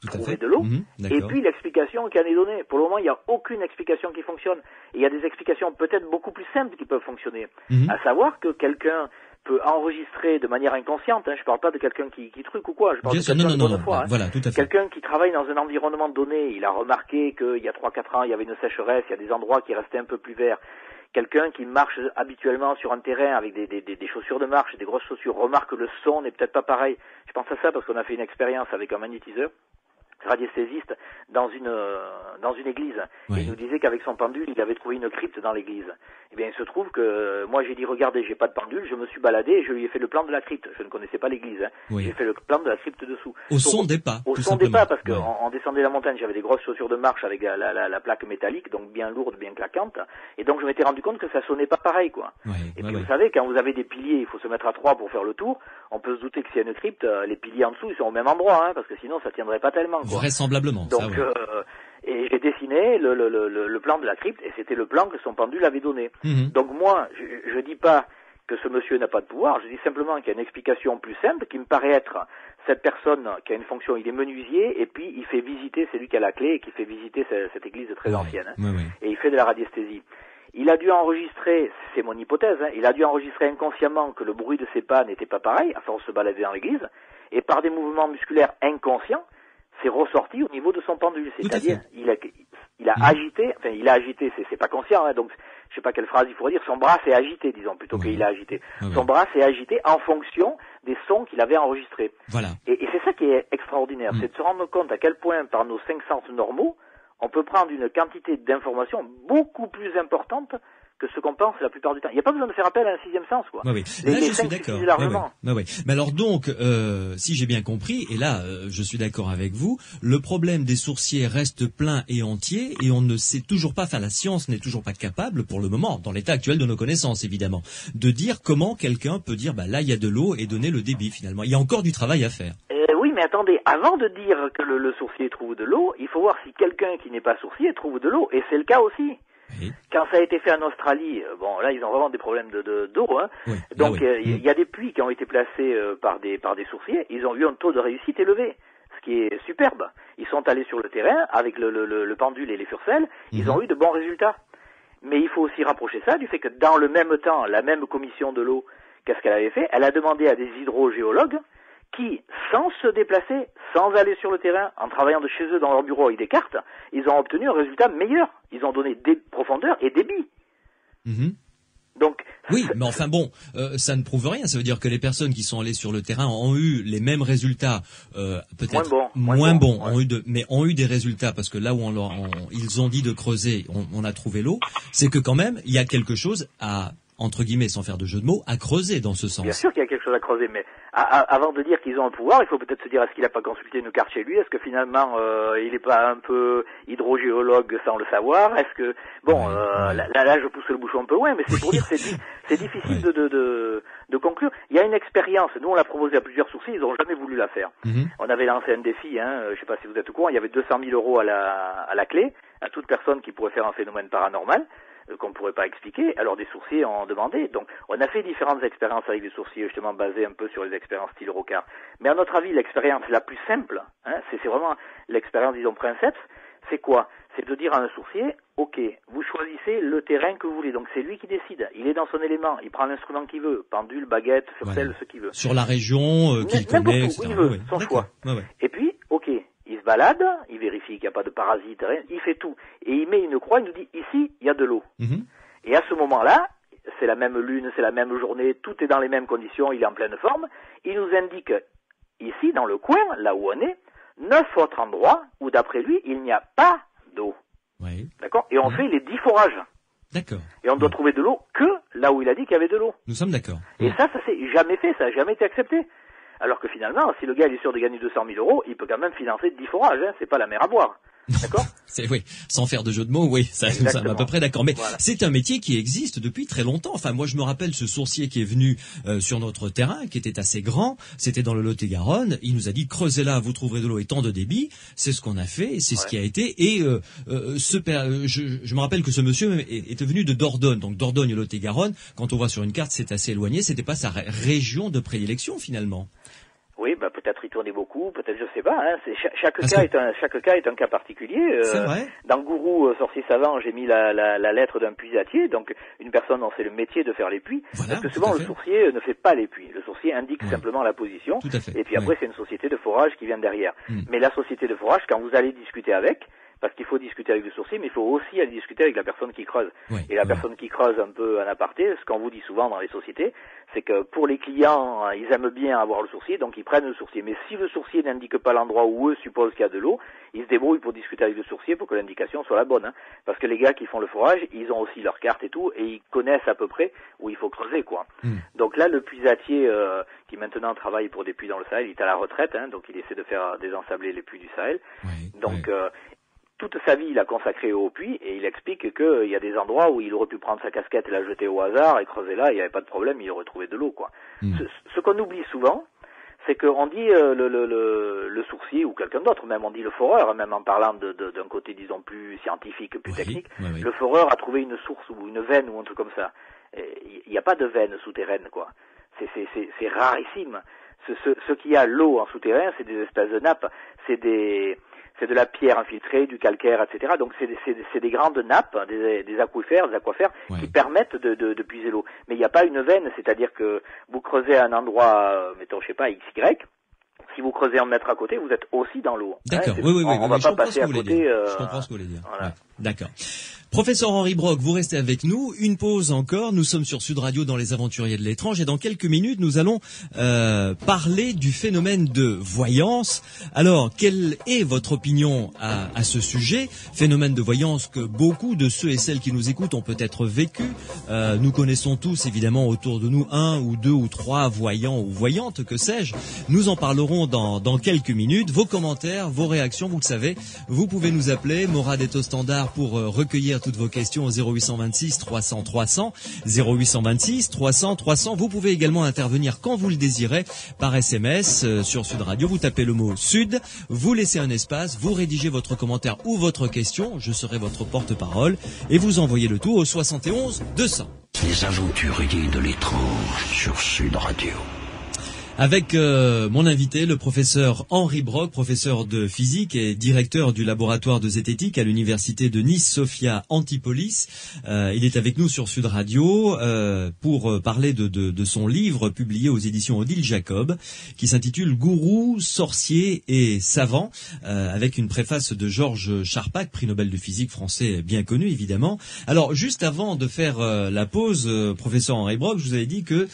C: trouver de l'eau, et puis l'explication qui en est donnée. Pour le moment, il n'y a aucune explication qui fonctionne. Et il y a des explications peut-être beaucoup plus simples qui peuvent fonctionner. À savoir que quelqu'un peut enregistrer de manière inconsciente, je parle pas de quelqu'un qui truque ou quoi, je parle de quelqu'un de bonne foi.
B: Voilà, tout à fait.
C: Quelqu'un qui travaille dans un environnement donné, il a remarqué qu'il y a 3-4 ans, il y avait une sécheresse, il y a des endroits qui restaient un peu plus verts. Quelqu'un qui marche habituellement sur un terrain avec des chaussures de marche, des grosses chaussures, remarque que le son n'est peut-être pas pareil. Je pense à ça parce qu'on a fait une expérience avec un magnétiseur radiesthésiste dans une église. Il nous disait qu'avec son pendule, il avait trouvé une crypte dans l'église. Eh bien, il se trouve que moi j'ai dit regardez, j'ai pas de pendule, je me suis baladé et je lui ai fait le plan de la crypte. Je ne connaissais pas l'église. J'ai fait le plan de la crypte dessous.
B: Au son des pas.
C: Au son des pas, parce qu'on descendait la montagne, j'avais des grosses chaussures de marche avec la plaque métallique, donc bien lourde, bien claquante, et donc je m'étais rendu compte que ça sonnait pas pareil, quoi. Et puis vous savez, quand vous avez des piliers, il faut se mettre à 3 pour faire le tour. On peut se douter que s'il y a une crypte, les piliers en dessous, ils sont au même endroit, parce que sinon ça tiendrait pas tellement, quoi.
B: Vraisemblablement.
C: Donc, et j'ai dessiné le plan de la crypte, et c'était le plan que son pendule avait donné. Donc moi, je dis pas que ce monsieur n'a pas de pouvoir, je dis simplement qu'il y a une explication plus simple qui me paraît être cette personne qui a une fonction, il est menuisier, et puis il fait visiter, c'est lui qui a la clé, et qui fait visiter cette église très ancienne, et il fait de la radiesthésie. Il a dû enregistrer, c'est mon hypothèse, il a dû enregistrer inconsciemment que le bruit de ses pas n'était pas pareil, à force de se balader dans l'église, et par des mouvements musculaires inconscients, c'est ressorti au niveau de son pendule. C'est-à-dire, il a agité, c'est pas conscient, donc je sais pas quelle phrase il faudrait dire, son bras s'est agité, disons, plutôt qu'il a agité. Son bras s'est agité en fonction des sons qu'il avait enregistrés.
B: Voilà.
C: Et c'est ça qui est extraordinaire, c'est de se rendre compte à quel point, par nos 5 sens normaux, on peut prendre une quantité d'informations beaucoup plus importante que ce qu'on pense la plupart du temps. Il n'y a pas besoin de faire appel à un 6e sens, quoi.
B: Là, je suis d'accord. Mais alors donc, si j'ai bien compris, et là, je suis d'accord avec vous, le problème des sourciers reste plein et entier, et on ne sait toujours pas, la science n'est toujours pas capable, pour le moment, dans l'état actuel de nos connaissances, évidemment, de dire comment quelqu'un peut dire, là, il y a de l'eau, et donner le débit, finalement. Il y a encore du travail à faire.
C: Oui, mais attendez, avant de dire que le sourcier trouve de l'eau, il faut voir si quelqu'un qui n'est pas sourcier trouve de l'eau, et c'est le cas aussi. Quand ça a été fait en Australie, là ils ont vraiment des problèmes d'eau, donc il y a des puits qui ont été placés par des sourciers, ils ont eu un taux de réussite élevé, ce qui est superbe. Ils sont allés sur le terrain avec le pendule et les furcelles, ils ont eu de bons résultats. Mais il faut aussi rapprocher ça du fait que dans le même temps, la même commission de l'eau, qu'est-ce qu'elle avait fait? Elle a demandé à des hydrogéologues qui, sans se déplacer, sans aller sur le terrain, en travaillant de chez eux dans leur bureau avec des cartes, ils ont obtenu un résultat meilleur. Ils ont donné des profondeurs et débit. Donc,
B: oui, mais enfin bon, ça ne prouve rien. Ça veut dire que les personnes qui sont allées sur le terrain ont eu les mêmes résultats, peut-être moins bons, mais ont eu des résultats parce que là où ils ont dit de creuser, on a trouvé l'eau. C'est que quand même, il y a quelque chose à, entre guillemets, sans faire de jeu de mots, à creuser dans ce sens.
C: Bien sûr qu'il y a quelque chose à creuser, mais avant de dire qu'ils ont un pouvoir, il faut peut-être se dire, est-ce qu'il n'a pas consulté une carte chez lui? Est-ce que finalement, il n'est pas un peu hydrogéologue sans le savoir? Est-ce que, là, je pousse le bouchon un peu loin, mais c'est pour dire, c'est difficile de conclure. Il y a une expérience, nous on l'a proposé à plusieurs sourciers, ils n'ont jamais voulu la faire. On avait lancé un défi, je sais pas si vous êtes au courant, il y avait 200 000 € à la clé, à toute personne qui pourrait faire un phénomène paranormal, qu'on ne pourrait pas expliquer, alors des sourciers en demandaient. Donc on a fait différentes expériences avec des sourciers, justement basées un peu sur les expériences style Rocard. Mais à notre avis, l'expérience la plus simple, c'est vraiment l'expérience, disons, princeps, c'est quoi? C'est de dire à un sourcier, ok, vous choisissez le terrain que vous voulez, donc c'est lui qui décide, il est dans son élément, il prend l'instrument qu'il veut, pendule, baguette, surcelle, ce qu'il veut.
B: Sur la région qu'il connaît,
C: etc. Où il veut, son choix. Et puis, ok, il se balade, il vérifie qu'il n'y a pas de parasites, rien, il fait tout. Et il met une croix, il nous dit, ici, il y a de l'eau. Et à ce moment-là, c'est la même lune, c'est la même journée, tout est dans les mêmes conditions, il est en pleine forme, il nous indique, ici, dans le coin, là où on est, 9 autres endroits où, d'après lui, il n'y a pas d'eau.
B: Oui.
C: D'accord? Et on fait les 10 forages.
B: D'accord.
C: Et on doit trouver de l'eau que là où il a dit qu'il y avait de l'eau.
B: Nous sommes d'accord.
C: Et ça s'est jamais fait, ça n'a jamais été accepté. Alors que finalement, si le gars il est sûr de gagner 200 000 euros, il peut quand même financer 10 forages, c'est pas la mer à boire. D'accord?
B: Oui, sans faire de jeu de mots, oui, ça nous sommes à peu près d'accord. Mais voilà. C'est un métier qui existe depuis très longtemps. Enfin, moi, je me rappelle ce sourcier qui est venu sur notre terrain, qui était assez grand. C'était dans le Lot-et-Garonne. Il nous a dit, creusez là, vous trouverez de l'eau et tant de débit. C'est ce qu'on a fait, c'est ce qui a été. Et je me rappelle que ce monsieur était venu de Dordogne. Donc Dordogne, Lot-et-Garonne, quand on voit sur une carte, c'est assez éloigné. C'était pas sa région de prédilection finalement.
C: Oui, peut-être il tournait beaucoup, peut-être je sais pas. Chaque cas est un cas particulier.
B: C'est vrai.
C: Dans Gourou, sorcier savant, j'ai mis la lettre d'un puisatier, donc une personne dont c'est le métier de faire les puits. Voilà, parce que souvent le sourcier ne fait pas les puits. Le sourcier indique simplement la position.
B: Tout à fait.
C: Et puis après c'est une société de forage qui vient derrière. Mais la société de forage, quand vous allez discuter avec, parce qu'il faut discuter avec le sourcier, mais il faut aussi aller discuter avec la personne qui creuse. Et la personne qui creuse un peu en aparté, ce qu'on vous dit souvent dans les sociétés, c'est que pour les clients, ils aiment bien avoir le sourcier, donc ils prennent le sourcier. Mais si le sourcier n'indique pas l'endroit où eux supposent qu'il y a de l'eau, ils se débrouillent pour discuter avec le sourcier pour que l'indication soit la bonne. Parce que les gars qui font le forage, ils ont aussi leur carte et tout, et ils connaissent à peu près où il faut creuser, quoi. Donc là, le puisatier qui maintenant travaille pour des puits dans le Sahel, il est à la retraite, donc il essaie de faire désensabler les puits du Sahel. Donc toute sa vie, il a consacré au puits et il explique qu'il y a des endroits où il aurait pu prendre sa casquette et la jeter au hasard et creuser là, il n'y avait pas de problème, il aurait trouvé de l'eau, quoi. Ce qu'on oublie souvent, c'est qu'on dit le sourcier ou quelqu'un d'autre, même on dit le foreur, même en parlant d'un côté, disons, plus scientifique, plus technique, le foreur a trouvé une source ou une veine ou un truc comme ça. Il n'y a pas de veine souterraine, quoi. C'est rarissime. Ce qui a l'eau en souterrain, c'est des espèces de nappes, c'est de la pierre infiltrée, du calcaire, etc. Donc c'est des grandes nappes, des aquifères qui permettent de puiser l'eau. Mais il n'y a pas une veine, c'est-à-dire que vous creusez à un endroit, mettons, je sais pas, XY, si vous creusez un mètre à côté, vous êtes aussi dans l'eau.
B: D'accord,
C: on va pas passer à côté.
B: Je comprends ce que vous voulez dire. Voilà. D'accord. Professeur Henri Brock, vous restez avec nous. Une pause encore. Nous sommes sur Sud Radio dans les Aventuriers de l'étrange et dans quelques minutes, nous allons parler du phénomène de voyance. Alors, quelle est votre opinion à ce sujet? Phénomène de voyance que beaucoup de ceux et celles qui nous écoutent ont peut-être vécu. Nous connaissons tous, évidemment, autour de nous, 1 ou 2 ou 3 voyants ou voyantes, que sais-je. Nous en parlerons dans quelques minutes. Vos commentaires, vos réactions, vous le savez, vous pouvez nous appeler. Morad est au standard pour recueillir toutes vos questions au 0826 300 300, 0826 300 300. Vous pouvez également intervenir quand vous le désirez par SMS sur Sud Radio. Vous tapez le mot Sud, vous laissez un espace, vous rédigez votre commentaire ou votre question, je serai votre porte-parole, et vous envoyez le tout au 71 200.
D: Les aventuriers de l'étrange sur Sud Radio.
B: Avec mon invité, le professeur Henri Brock, professeur de physique et directeur du laboratoire de zététique à l'université de Nice Sophia Antipolis. Il est avec nous sur Sud Radio pour parler de son livre publié aux éditions Odile Jacob, qui s'intitule Gourou, sorcier et savant, avec une préface de Georges Charpak, prix Nobel de physique français bien connu évidemment. Alors juste avant de faire la pause, professeur Henri Brock, je vous avais dit que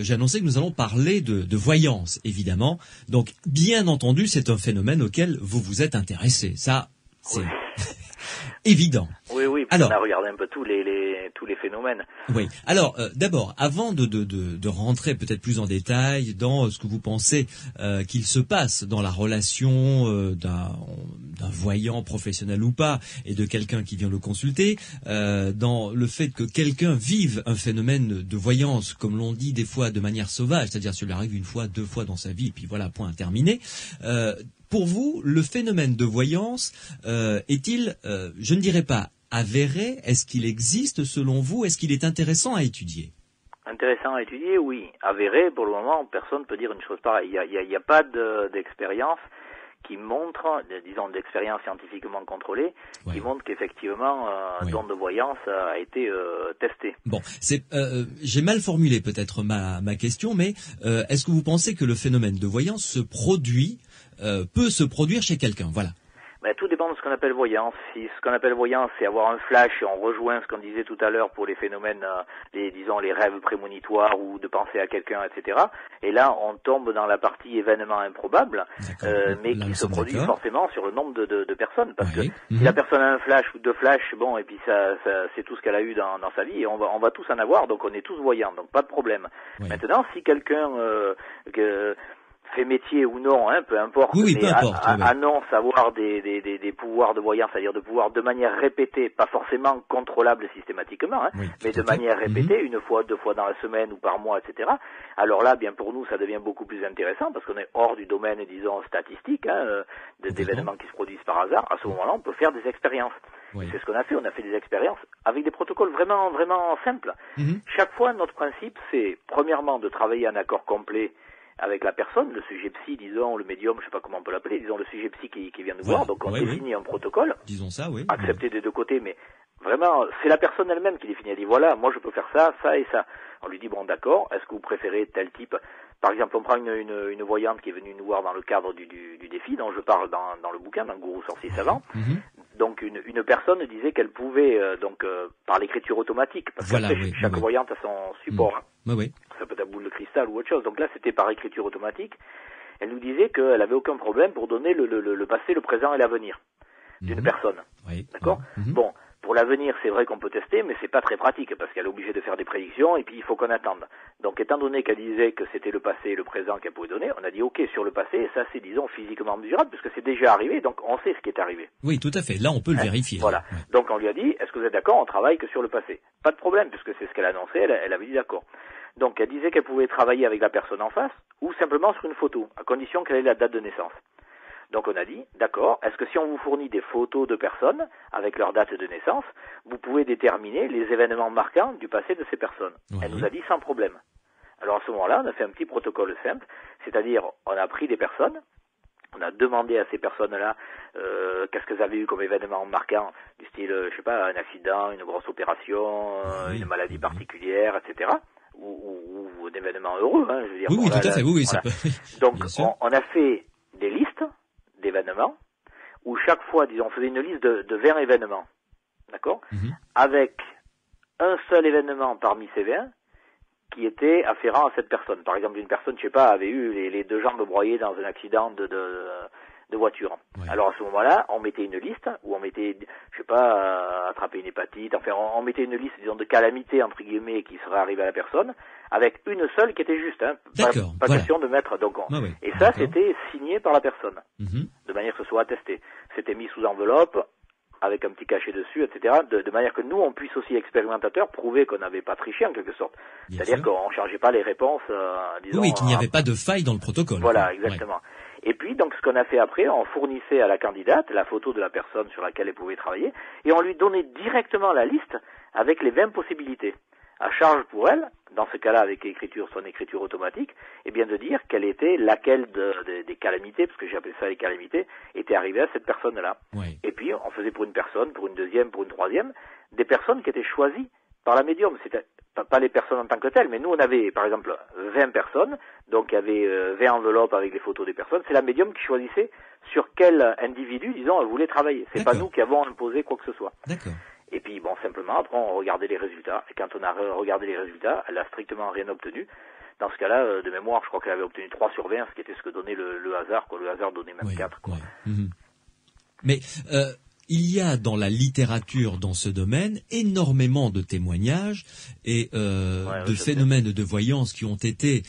B: j'ai annoncé que nous allons parler de voyance, évidemment. Donc, bien entendu, c'est un phénomène auquel vous vous êtes intéressé. Ça, c'est évident.
C: Oui, puis on a regardé un peu tous les phénomènes.
A: Oui. Alors, d'abord, avant de rentrer peut-être plus en détail dans ce que vous pensez qu'il se passe dans la relation d'un voyant professionnel ou pas et de quelqu'un qui vient le consulter, dans le fait que quelqu'un vive un phénomène de voyance, comme l'on dit des fois de manière sauvage, c'est-à-dire ça lui arrive une fois, deux fois dans sa vie, et puis voilà, point terminé. Pour vous, le phénomène de voyance est-il, je ne dirais pas avéré, est-ce qu'il existe selon vous, est-ce qu'il est intéressant à étudier?
C: Intéressant à étudier, oui. Avéré, pour le moment, personne ne peut dire une chose pareille. Il y a pas d'expérience qui montre, disons d'expérience scientifiquement contrôlée, qui montre qu'effectivement un don de voyance a été testé.
A: Bon, j'ai mal formulé peut-être ma question, mais est-ce que vous pensez que le phénomène de voyance peut se produire chez quelqu'un? Voilà.
C: Ben, tout dépend de ce qu'on appelle voyance. Si ce qu'on appelle voyance, c'est avoir un flash, et on rejoint ce qu'on disait tout à l'heure pour les phénomènes, les rêves prémonitoires ou de penser à quelqu'un, etc. Et là, on tombe dans la partie événement improbable, mais qui se produit forcément sur le nombre de personnes. Parce que si la personne a un flash ou deux flashs, bon, et puis ça c'est tout ce qu'elle a eu dans sa vie, et on va tous en avoir, donc on est tous voyants, donc pas de problème. Oui. Maintenant, si quelqu'un fait métier ou non, peu importe,
A: peu importe,
C: annonce avoir des pouvoirs de voyance, c'est-à-dire de pouvoir de manière répétée, pas forcément contrôlable systématiquement, mais de manière répétée, une fois, deux fois dans la semaine ou par mois, etc. Alors là, bien pour nous, ça devient beaucoup plus intéressant parce qu'on est hors du domaine, disons, statistique, d'événements qui se produisent par hasard. À ce moment-là, on peut faire des expériences. Oui. C'est ce qu'on a fait. On a fait des expériences avec des protocoles vraiment, vraiment simples. Chaque fois, notre principe, c'est premièrement de travailler en accord complet avec la personne, le sujet psy, disons, le médium, je sais pas comment on peut l'appeler, disons le sujet psy qui vient nous voir, donc on définit un protocole,
A: disons ça,
C: accepté des deux côtés, mais vraiment, c'est la personne elle-même qui définit, elle dit voilà, moi je peux faire ça, ça et ça. On lui dit bon d'accord, est-ce que vous préférez tel type? Par exemple, on prend une voyante qui est venue nous voir dans le cadre du défi dont je parle dans le bouquin, dans le Gourou Sorcier Savant. Donc une personne disait qu'elle pouvait par l'écriture automatique, parce que chaque voyante a son support. Ça peut être boule de cristal ou autre chose. Donc là, c'était par écriture automatique. Elle nous disait qu'elle avait aucun problème pour donner le passé, le présent et l'avenir d'une personne. D'accord. Bon, pour l'avenir, c'est vrai qu'on peut tester, mais c'est pas très pratique parce qu'elle est obligée de faire des prédictions et puis il faut qu'on attende. Donc, étant donné qu'elle disait que c'était le passé et le présent qu'elle pouvait donner, on a dit OK sur le passé, et ça c'est, disons, physiquement mesurable puisque c'est déjà arrivé, donc on sait ce qui est arrivé.
A: Oui, tout à fait. Là, on peut le vérifier.
C: Voilà. Donc, on lui a dit, est-ce que vous êtes d'accord, on travaille que sur le passé? Pas de problème puisque c'est ce qu'elle annonçait, elle avait dit d'accord. Donc, elle disait qu'elle pouvait travailler avec la personne en face ou simplement sur une photo, à condition qu'elle ait la date de naissance. Donc, on a dit, d'accord, est-ce que si on vous fournit des photos de personnes avec leur date de naissance, vous pouvez déterminer les événements marquants du passé de ces personnes? Elle nous a dit sans problème. Alors, à ce moment-là, on a fait un petit protocole simple, c'est-à-dire, on a pris des personnes, on a demandé à ces personnes-là qu'est-ce qu'elles avaient eu comme événement marquant, du style, je sais pas, un accident, une grosse opération, une maladie particulière, etc., ou un événement heureux, je veux dire.
A: Oui, tout à fait, oui, ça peut.
C: Donc, on a fait des listes d'événements, où chaque fois, disons, on faisait une liste de 20 événements, d'accord, avec un seul événement parmi ces 20 qui était afférent à cette personne. Par exemple, une personne, je sais pas, avait eu les deux jambes broyées dans un accident de voiture. Alors à ce moment-là, on mettait une liste où on mettait, je sais pas, attraper une hépatite, enfin on mettait une liste, disons, de calamités entre guillemets qui seraient arrivées à la personne, avec une seule qui était juste, pas question de mettre. Donc et ça c'était signé par la personne, de manière que ce soit attesté. C'était mis sous enveloppe, avec un petit cachet dessus, etc., de manière que nous, on puisse aussi, expérimentateurs, prouver qu'on n'avait pas triché en quelque sorte. C'est-à-dire qu'on ne changeait pas les réponses, disons...
A: Oui, qu'il n'y avait pas de faille dans le protocole.
C: Voilà, exactement. Et puis, donc, ce qu'on a fait après, on fournissait à la candidate la photo de la personne sur laquelle elle pouvait travailler, et on lui donnait directement la liste avec les 20 possibilités. À charge pour elle, dans ce cas-là avec son écriture automatique, eh bien de dire quelle était laquelle des calamités, parce que j'appelle ça les calamités, était arrivée à cette personne-là. Et puis on faisait pour une personne, pour une deuxième, pour une troisième, des personnes qui étaient choisies par la médium. C'était pas les personnes en tant que telles, mais nous on avait par exemple 20 personnes, donc il y avait 20 enveloppes avec les photos des personnes. C'est la médium qui choisissait sur quel individu, disons, elle voulait travailler. C'est pas nous qui avons imposé quoi que ce soit.
A: D'accord.
C: Et puis, bon, simplement, après, on regardait les résultats. Et quand on a regardé les résultats, elle a strictement rien obtenu. Dans ce cas-là, de mémoire, je crois qu'elle avait obtenu 3 sur 20, ce qui était ce que donnait le hasard, quoi. Le hasard donnait même 4, quoi.
A: Mais, il y a dans la littérature, dans ce domaine, énormément de témoignages et de phénomènes de voyance qui ont été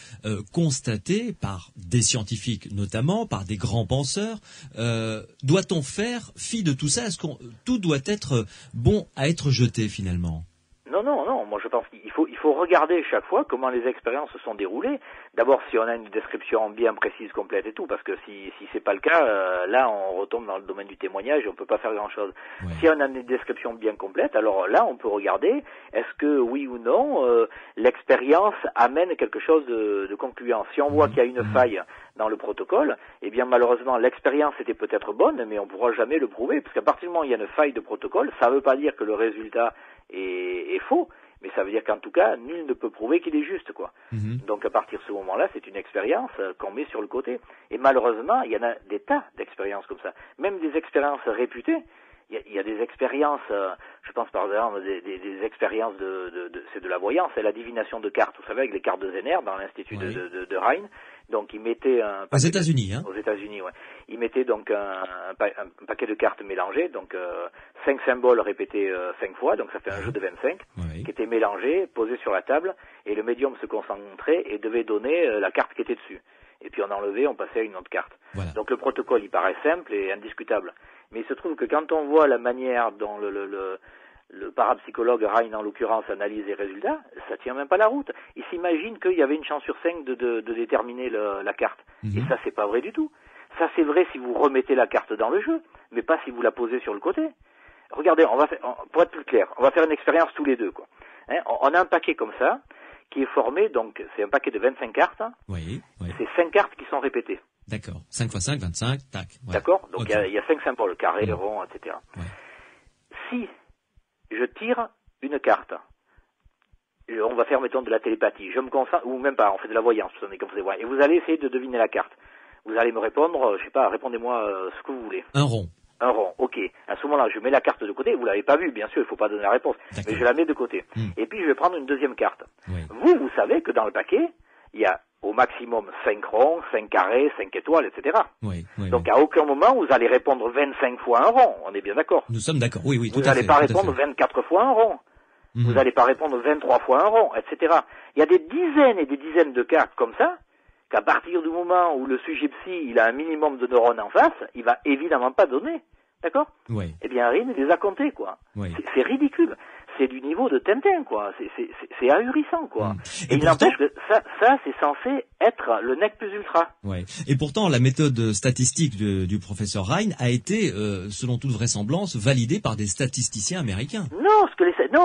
A: constatés par des scientifiques notamment, par des grands penseurs. Doit-on faire fi de tout ça? Est-ce que tout doit être bon à être jeté finalement?
C: Non, moi je pense qu'il faut regarder chaque fois comment les expériences se sont déroulées. D'abord si on a une description bien précise, complète et tout, parce que si c'est pas le cas, là on retombe dans le domaine du témoignage et on peut pas faire grand chose. Ouais. Si on a une description bien complète, alors là on peut regarder, est-ce que oui ou non l'expérience amène quelque chose de concluant. Si on voit qu'il y a une faille dans le protocole, eh bien malheureusement l'expérience était peut-être bonne, mais on pourra jamais le prouver, parce qu'à partir du moment où il y a une faille de protocole, ça veut pas dire que le résultat est faux, mais ça veut dire qu'en tout cas, nul ne peut prouver qu'il est juste, quoi. Donc à partir de ce moment-là, c'est une expérience qu'on met sur le côté. Et malheureusement, il y en a des tas d'expériences comme ça. Même des expériences réputées. Il y a des expériences, je pense par exemple des expériences c'est de la voyance, c'est la divination de cartes. Vous savez, avec les cartes de Zener dans l'institut de Rhein. Donc ils mettaient
A: aux États-Unis,
C: Aux États-Unis, ouais. Ils mettaient donc un paquet de cartes mélangées, donc 5 symboles répétés 5 fois, donc ça fait un jeu de 25, qui était mélangé, posé sur la table, et le médium se concentrait et devait donner la carte qui était dessus. Et puis on enlevait, on passait à une autre carte. Voilà. Donc le protocole, il paraît simple et indiscutable. Mais il se trouve que quand on voit la manière dont le parapsychologue Rhein, en l'occurrence, analyse les résultats, ça tient même pas la route. Il s'imagine qu'il y avait une chance sur 5 de déterminer la carte. Et ça, c'est pas vrai du tout. Ça, c'est vrai si vous remettez la carte dans le jeu, mais pas si vous la posez sur le côté. Regardez, pour être plus clair, on va faire une expérience tous les deux, quoi. Hein, on a un paquet comme ça, qui est formé, donc, c'est un paquet de 25 cartes.
A: Oui.
C: C'est 5 cartes qui sont répétées.
A: D'accord. 5 x 5, 25, tac. Ouais.
C: D'accord? Donc, il y a 5 symboles, carré, rond, etc. Ouais. Si je tire une carte, on va faire, mettons, de la télépathie, je me concentre, ou même pas, on fait de la voyance, et vous allez essayer de deviner la carte. Vous allez me répondre, je sais pas, répondez-moi ce que vous voulez.
A: Un rond.
C: Un rond, ok. À ce moment-là, je mets la carte de côté, vous l'avez pas vue, bien sûr, il faut pas donner la réponse, mais je la mets de côté. Et puis, je vais prendre une deuxième carte. Oui. Vous savez que dans le paquet, il y a au maximum 5 ronds, 5 carrés, 5 étoiles, etc. Donc, à aucun moment, vous allez répondre 25 fois un rond, on est bien d'accord.
A: Nous sommes d'accord, oui, tout à fait.
C: Vous n'allez pas répondre 24 fois un rond. Vous n'allez pas répondre 23 fois un rond, etc. Il y a des dizaines et des dizaines de cartes comme ça, qu'à partir du moment où le sujet psy, il a un minimum de neurones en face, il va évidemment pas donner. D'accord?
A: Oui.
C: Eh bien, Rhein les a comptés, quoi. Oui. C'est ridicule. C'est du niveau de Tintin, quoi. C'est ahurissant, quoi. Et il n'empêche que ça, c'est censé être le nec plus ultra.
A: Ouais. Et pourtant, la méthode statistique du professeur Rhein a été, selon toute vraisemblance, validée par des statisticiens américains.
C: Non,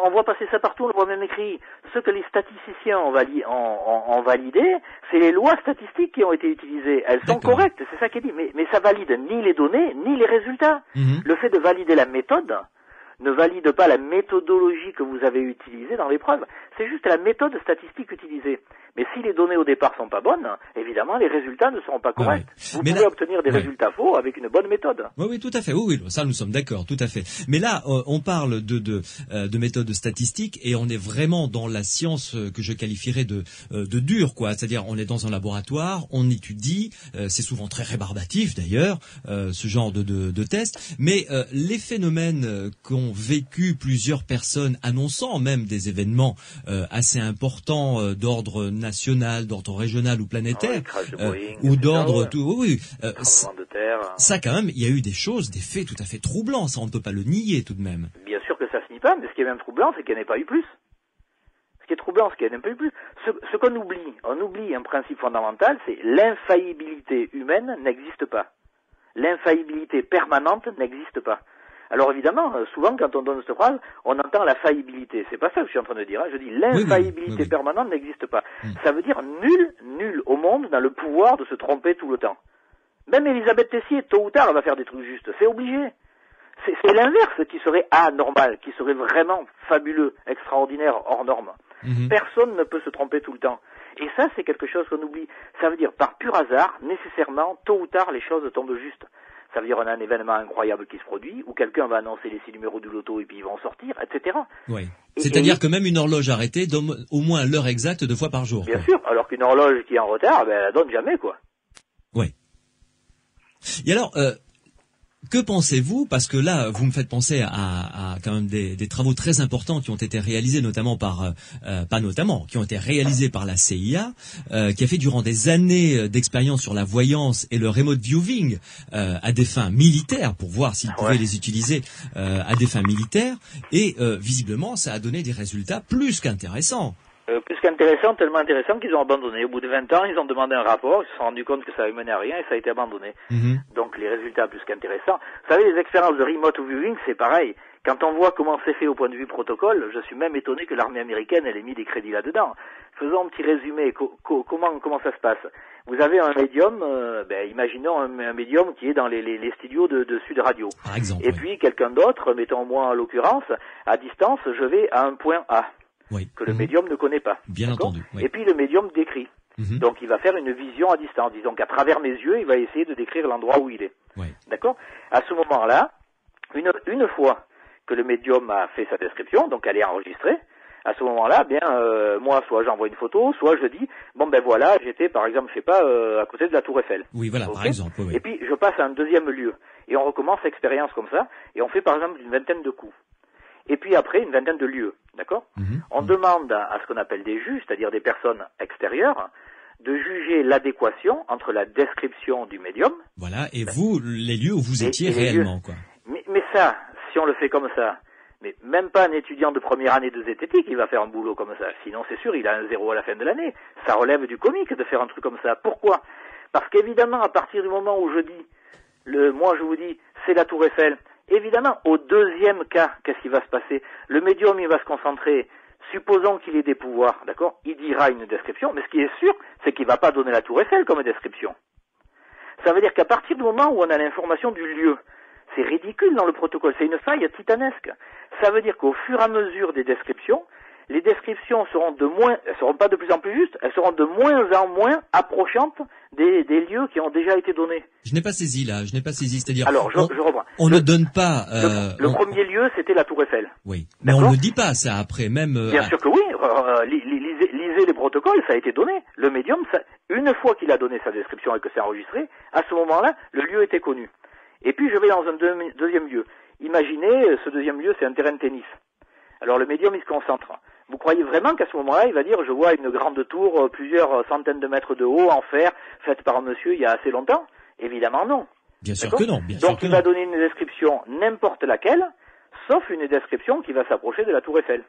C: on voit passer ça partout, on le voit même écrit. Ce que les statisticiens ont validé, c'est les lois statistiques qui ont été utilisées. Elles sont correctes, c'est ça qui est dit. Mais ça valide ni les données, ni les résultats. Le fait de valider la méthode ne valide pas la méthodologie que vous avez utilisée dans l'épreuve. C'est juste la méthode statistique utilisée. Mais si les données au départ sont pas bonnes, évidemment, les résultats ne seront pas corrects. Vous pouvez obtenir des résultats faux avec une bonne méthode.
A: Oui, tout à fait. Oui, ça, nous sommes d'accord, tout à fait. Mais là, on parle de méthode statistique et on est vraiment dans la science que je qualifierais de dure, quoi. C'est-à-dire, on est dans un laboratoire, on étudie, c'est souvent très rébarbatif d'ailleurs, ce genre de test. Mais les phénomènes qu'ont vécu plusieurs personnes annonçant même des événements assez importants d'ordre national, d'ordre régional ou planétaire, ou d'ordre
C: de terre.
A: Ça quand même, il y a eu des choses, des faits tout à fait troublants, ça on ne peut pas le nier tout de même.
C: Bien sûr que ça se nie pas, mais ce qui est même troublant, c'est qu'il n'y en ait pas eu plus. Ce qui est troublant, c'est qu'il n'y en ait pas eu plus. Ce qu'on oublie, on oublie un principe fondamental, c'est l'infaillibilité humaine n'existe pas. L'infaillibilité permanente n'existe pas. Alors évidemment, souvent quand on donne cette phrase, on entend la faillibilité. C'est pas ça que je suis en train de dire. Je dis l'infaillibilité permanente n'existe pas. Ça veut dire nul au monde n'a le pouvoir de se tromper tout le temps. Même Elisabeth Tessier, tôt ou tard, elle va faire des trucs justes. C'est obligé. C'est l'inverse qui serait anormal, qui serait vraiment fabuleux, extraordinaire, hors norme. Personne ne peut se tromper tout le temps. Et ça, c'est quelque chose qu'on oublie. Ça veut dire, par pur hasard, nécessairement, tôt ou tard, les choses tombent justes. Ça veut dire on a un événement incroyable qui se produit, où quelqu'un va annoncer les 6 numéros du loto et puis ils vont sortir, etc.
A: Oui. C'est-à-dire que même une horloge arrêtée donne au moins l'heure exacte 2 fois par jour.
C: Bien sûr, alors qu'une horloge qui est en retard, elle donne jamais, quoi.
A: Oui. Et alors, Que pensez-vous, parce que là, vous me faites penser à quand même des travaux très importants qui ont été réalisés, notamment qui ont été réalisés par la CIA, qui a fait durant des années d'expérience sur la voyance et le remote viewing à des fins militaires, pour voir s'ils pouvaient les utiliser à des fins militaires, et visiblement, ça a donné des résultats plus qu'intéressants.
C: Plus qu'intéressant, tellement intéressant qu'ils ont abandonné. Au bout de 20 ans, ils ont demandé un rapport, ils se sont rendus compte que ça avait mené à rien et ça a été abandonné. Donc les résultats plus qu'intéressants. Vous savez, les expériences de remote viewing, c'est pareil. Quand on voit comment c'est fait au point de vue protocole, je suis même étonné que l'armée américaine ait mis des crédits là-dedans. Faisons un petit résumé. Comment ça se passe? Vous avez un médium, imaginons un médium qui est dans les studios de Sud Radio.
A: Par exemple,
C: et puis quelqu'un d'autre, mettons moi en l'occurrence, à distance, je vais à un point A. Que le médium ne connaît pas.
A: Bien entendu. Oui.
C: Et puis le médium décrit. Donc il va faire une vision à distance. Disons qu'à travers mes yeux, il va essayer de décrire l'endroit où il est. D'accord? À ce moment-là, une fois que le médium a fait sa description, donc elle est enregistrée, à ce moment-là, moi, soit j'envoie une photo, soit je dis, voilà, j'étais, par exemple, je sais pas, à côté de la Tour Eiffel.
A: Oui, voilà, par exemple. Oui.
C: Et puis je passe à un deuxième lieu. Et on recommence l'expérience comme ça, et on fait par exemple une vingtaine de coups. Et puis après, une vingtaine de lieux, d'accord? On demande à ce qu'on appelle des juges, c'est-à-dire des personnes extérieures, de juger l'adéquation entre la description du médium.
A: Voilà, et vous, les lieux où vous étiez réellement, quoi.
C: Mais ça, si on le fait comme ça, mais même pas un étudiant de première année de zététique qui va faire un boulot comme ça. Sinon, c'est sûr, il a un 0 à la fin de l'année. Ça relève du comique de faire un truc comme ça. Pourquoi? Parce qu'évidemment, à partir du moment où je vous dis, c'est la Tour Eiffel. Évidemment, au deuxième cas, qu'est-ce qui va se passer? Le médium, il va se concentrer. Supposons qu'il ait des pouvoirs, d'accord? Il dira une description, mais ce qui est sûr, c'est qu'il va pas donner la Tour Eiffel comme description. Ça veut dire qu'à partir du moment où on a l'information du lieu, c'est ridicule dans le protocole, c'est une faille titanesque. Ça veut dire qu'au fur et à mesure des descriptions, les descriptions elles seront pas de plus en plus justes, elles seront de moins en moins approchantes des lieux qui ont déjà été donnés.
A: Je n'ai pas saisi, c'est-à-dire...
C: Alors, je reprends.
A: On ne donne pas...
C: Le premier lieu, c'était la Tour Eiffel.
A: Oui, mais on ne le dit pas, ça, après, même...
C: Bien sûr que oui, lisez les protocoles, ça a été donné. Le médium, une fois qu'il a donné sa description et que c'est enregistré, à ce moment-là, le lieu était connu. Et puis, je vais dans un deuxième lieu. Imaginez, ce deuxième lieu, c'est un terrain de tennis. Alors, le médium, il se concentre. Vous croyez vraiment qu'à ce moment-là, il va dire, je vois une grande tour, plusieurs centaines de mètres de haut, en fer, faite par un monsieur il y a assez longtemps? Évidemment non.
A: Bien sûr que non.
C: Donc il va donner une description n'importe laquelle, sauf une description qui va s'approcher de la Tour Eiffel.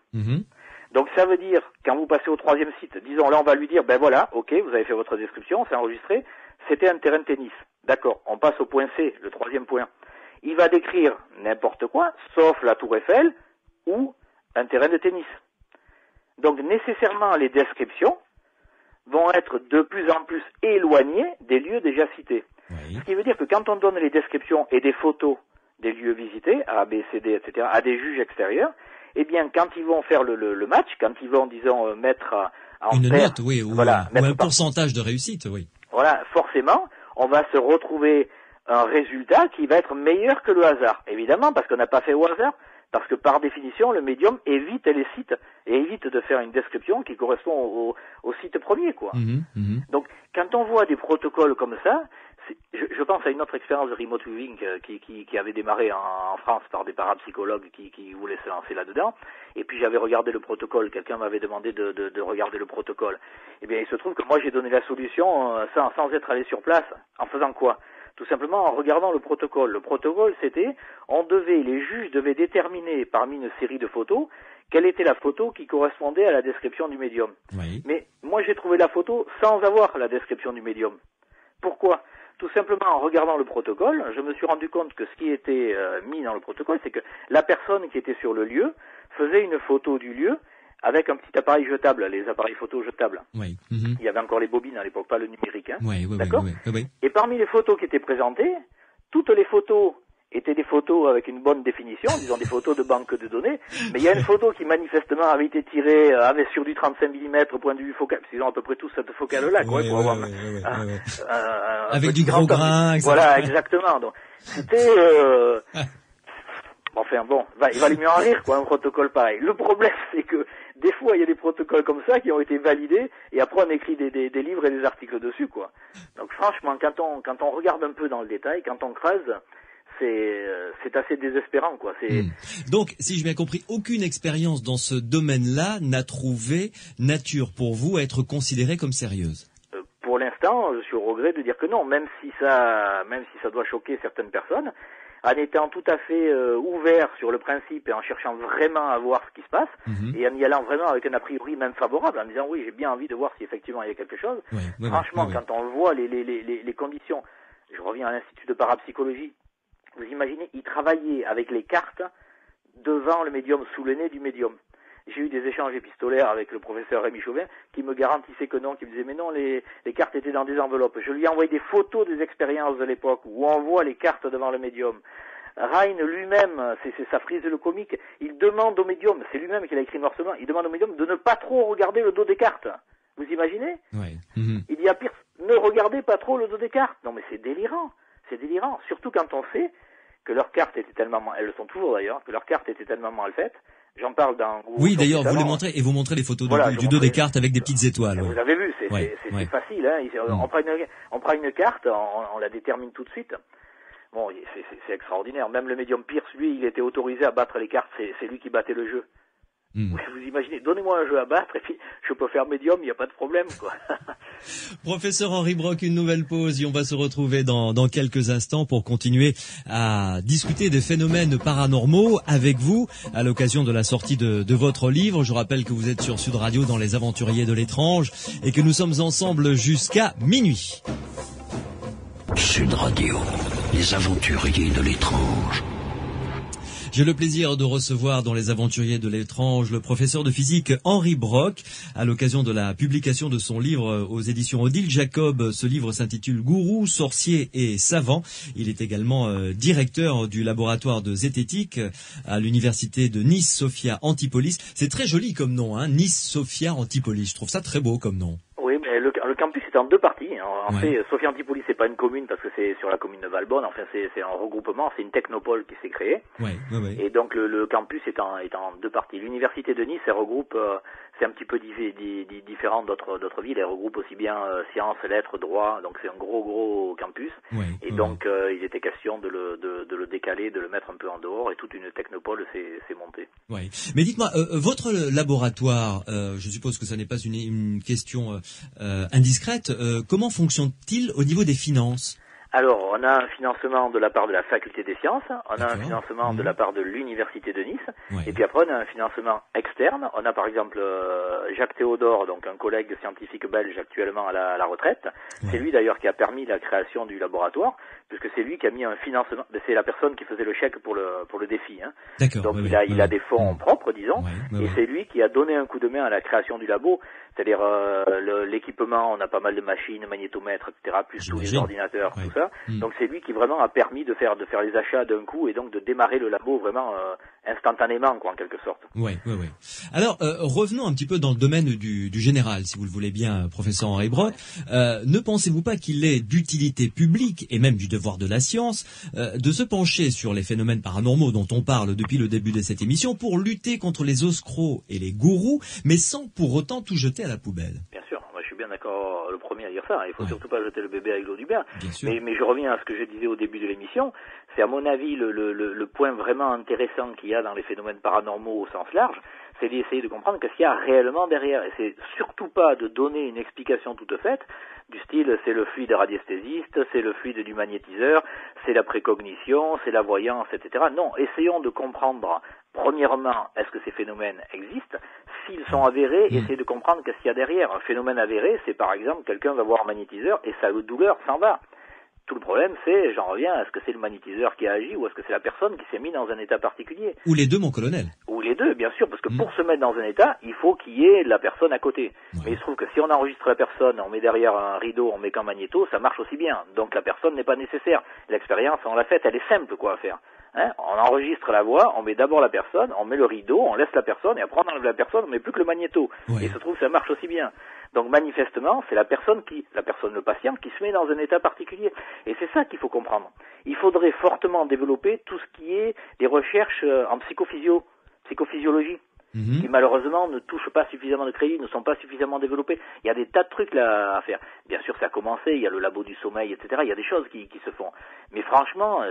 C: Donc ça veut dire, quand vous passez au troisième site, disons là on va lui dire, voilà, ok, vous avez fait votre description, c'est enregistré, c'était un terrain de tennis. D'accord, on passe au point C, le troisième point. Il va décrire n'importe quoi, sauf la Tour Eiffel ou un terrain de tennis. Donc nécessairement les descriptions vont être de plus en plus éloignées des lieux déjà cités. Ce qui veut dire que quand on donne les descriptions et des photos des lieux visités, A, B, C, D, etc., à des juges extérieurs, eh bien quand ils vont faire le match, quand ils vont, disons, mettre en
A: une
C: paire,
A: note, oui, ou un pourcentage de réussite, oui.
C: Voilà, forcément, on va se retrouver un résultat qui va être meilleur que le hasard. Évidemment, parce qu'on n'a pas fait au hasard, parce que par définition, le médium évite les sites et évite de faire une description qui correspond au site premier, quoi. Donc, quand on voit des protocoles comme ça, je pense à une autre expérience de remote viewing qui avait démarré en France par des parapsychologues qui voulaient se lancer là-dedans. Et puis j'avais regardé le protocole, quelqu'un m'avait demandé de regarder le protocole. Eh bien, il se trouve que moi j'ai donné la solution sans être allé sur place. En faisant quoi? Tout simplement en regardant le protocole. Le protocole, c'était, les juges devaient déterminer parmi une série de photos quelle était la photo qui correspondait à la description du médium.
A: Oui.
C: Mais moi j'ai trouvé la photo sans avoir la description du médium. Pourquoi? Tout simplement en regardant le protocole, je me suis rendu compte que ce qui était mis dans le protocole, c'est que la personne qui était sur le lieu faisait une photo du lieu avec un petit appareil jetable, les appareils photo jetables.
A: Oui.
C: Il y avait encore les bobines à l'époque, pas le numérique.
A: Oui.
C: D'accord.
A: Oui.
C: Et parmi les photos qui étaient présentées, toutes les photos étaient des photos avec une bonne définition, disons des photos de banque de données, mais il y a une photo qui manifestement avait été tirée avait sur du 35 mm point de vue focal, parce qu'ils ont à peu près tous cette focale-là, quoi, pour avoir
A: avec du gros grain, etc.
C: Voilà, exactement. Donc, c'était enfin bon, il valait mieux en rire, quoi, un protocole pareil. Le problème, c'est que des fois, il y a des protocoles comme ça qui ont été validés, et après on écrit des livres et des articles dessus, quoi. Donc franchement, quand on regarde un peu dans le détail, quand on creuse, c'est assez désespérant, quoi.
A: Donc, si j'ai bien compris, aucune expérience dans ce domaine-là n'a trouvé nature pour vous à être considérée comme sérieuse.
C: Pour l'instant, je suis au regret de dire que non, même si ça doit choquer certaines personnes, en étant tout à fait ouvert sur le principe et en cherchant vraiment à voir ce qui se passe, et en y allant vraiment avec un a priori même favorable, en disant oui, j'ai bien envie de voir si effectivement il y a quelque chose. Franchement, quand on voit les conditions, je reviens à l'Institut de parapsychologie, vous imaginez, ils travaillaient avec les cartes devant le médium, sous le nez du médium. J'ai eu des échanges épistolaires avec le professeur Rémi Chauvin qui me garantissait que non, qui me disait mais non, les cartes étaient dans des enveloppes. Je lui ai envoyé des photos des expériences de l'époque où on voit les cartes devant le médium. Rhein lui-même, c'est sa frise le comique, il demande au médium, c'est lui-même qui l'a écrit noir sur blanc, il demande au médium de ne pas trop regarder le dos des cartes. Vous imaginez? Il dit à pire, ne regardez pas trop le dos des cartes. Non mais c'est délirant, surtout quand on sait que leurs cartes étaient tellement, elles le sont toujours d'ailleurs, que leurs cartes étaient tellement mal faites. J'en parle dans...
A: Oui, d'ailleurs, vous les montrez, et vous montrez les photos du dos des cartes avec des petites étoiles.
C: Vous avez vu, c'est facile, hein. On prend une carte, on la détermine tout de suite. Bon, c'est extraordinaire. Même le médium Pierce, lui, il était autorisé à battre les cartes, c'est lui qui battait le jeu. Vous imaginez, donnez-moi un jeu à battre et puis je peux faire médium, il n'y a pas de problème, quoi.
A: Professeur Henri Brock, une nouvelle pause et on va se retrouver dans quelques instants pour continuer à discuter des phénomènes paranormaux avec vous à l'occasion de la sortie de votre livre. Je rappelle que vous êtes sur Sud Radio dans Les Aventuriers de l'étrange et que nous sommes ensemble jusqu'à minuit.
D: Sud Radio, Les Aventuriers de l'étrange.
A: J'ai le plaisir de recevoir dans Les Aventuriers de l'étrange le professeur de physique Henri Brock à l'occasion de la publication de son livre aux éditions Odile Jacob. Ce livre s'intitule Gourou, sorcier et savant. Il est également directeur du laboratoire de zététique à l'université de Nice Sophia Antipolis. C'est très joli comme nom, hein, Nice Sophia Antipolis. Je trouve ça très beau comme nom.
C: Oui, mais le campus est en deux parties. En fait, Sophia Antipolis, c'est pas une commune parce que c'est sur la commune de Valbonne. Enfin, c'est un regroupement, c'est une technopole qui s'est créée. Et donc le campus est en deux parties. L'université de Nice, elle regroupe, c'est un petit peu différent d'autres villes. Elle regroupe aussi bien sciences, lettres, droit. Donc c'est un gros campus. Donc il était question de le décaler, de le mettre un peu en dehors. Et toute une technopole s'est montée.
A: Oui. Mais dites-moi, votre laboratoire, je suppose que ça n'est pas une question indiscrète. Comment fonctionne-t-il au niveau des finances?
C: Alors, on a un financement de la part de la faculté des sciences, on a un financement de la part de l'université de Nice, et puis après on a un financement externe. On a par exemple Jacques Théodore, donc un collègue scientifique belge actuellement à la retraite. C'est lui d'ailleurs qui a permis la création du laboratoire, puisque c'est lui qui a mis un financement. C'est la personne qui faisait le chèque pour le défi. Hein. Donc il a des fonds propres, disons, et c'est lui qui a donné un coup de main à la création du labo. C'est-à-dire l'équipement, on a pas mal de machines, magnétomètres, etc., plus tous les ordinateurs, tout ça. Donc c'est lui qui vraiment a permis de faire les achats d'un coup et donc de démarrer le labo vraiment instantanément, quoi, en quelque sorte.
A: Alors revenons un petit peu dans le domaine du général, si vous le voulez bien, professeur Henri Brock. Ne pensez-vous pas qu'il est d'utilité publique et même du devoir de la science de se pencher sur les phénomènes paranormaux dont on parle depuis le début de cette émission pour lutter contre les escrocs et les gourous, mais sans pour autant tout jeter à la poubelle?
C: Bien sûr, moi je suis bien d'accord, le premier à dire ça. Il faut surtout pas jeter le bébé avec l'eau du bain. Mais je reviens à ce que je disais au début de l'émission. C'est à mon avis le point vraiment intéressant qu'il y a dans les phénomènes paranormaux au sens large, c'est d'essayer de comprendre qu'est-ce qu'il y a réellement derrière. Et c'est surtout pas de donner une explication toute faite, du style c'est le fluide radiesthésiste, c'est le fluide du magnétiseur, c'est la précognition, c'est la voyance, etc. Non, essayons de comprendre, premièrement, est-ce que ces phénomènes existent? S'ils sont avérés, essayez de comprendre qu'est-ce qu'il y a derrière. Un phénomène avéré, c'est par exemple quelqu'un va voir un magnétiseur et sa douleur s'en va. Tout le problème, c'est, j'en reviens, est-ce que c'est le magnétiseur qui a agi ou est-ce que c'est la personne qui s'est mise dans un état particulier?
A: Ou les deux, mon colonel.
C: Ou les deux, bien sûr, parce que pour se mettre dans un état, il faut qu'il y ait la personne à côté. Mais il se trouve que si on enregistre la personne, on met derrière un rideau, on met qu'un magnéto, ça marche aussi bien. Donc la personne n'est pas nécessaire. L'expérience, on l'a faite, elle est simple, quoi, à faire. Hein, on enregistre la voix, on met d'abord la personne, on met le rideau, on laisse la personne, et après on enlève la personne, on met plus que le magnéto. Et il se trouve que ça marche aussi bien. Donc manifestement, c'est la personne, le patient, qui se met dans un état particulier. Et c'est ça qu'il faut comprendre. Il faudrait fortement développer tout ce qui est les recherches en psychophysiologie. qui malheureusement ne touchent pas suffisamment de crédit, ne sont pas suffisamment développés. Il y a des tas de trucs là à faire. Bien sûr, ça a commencé, il y a le labo du sommeil, etc. Il y a des choses qui se font. Mais franchement,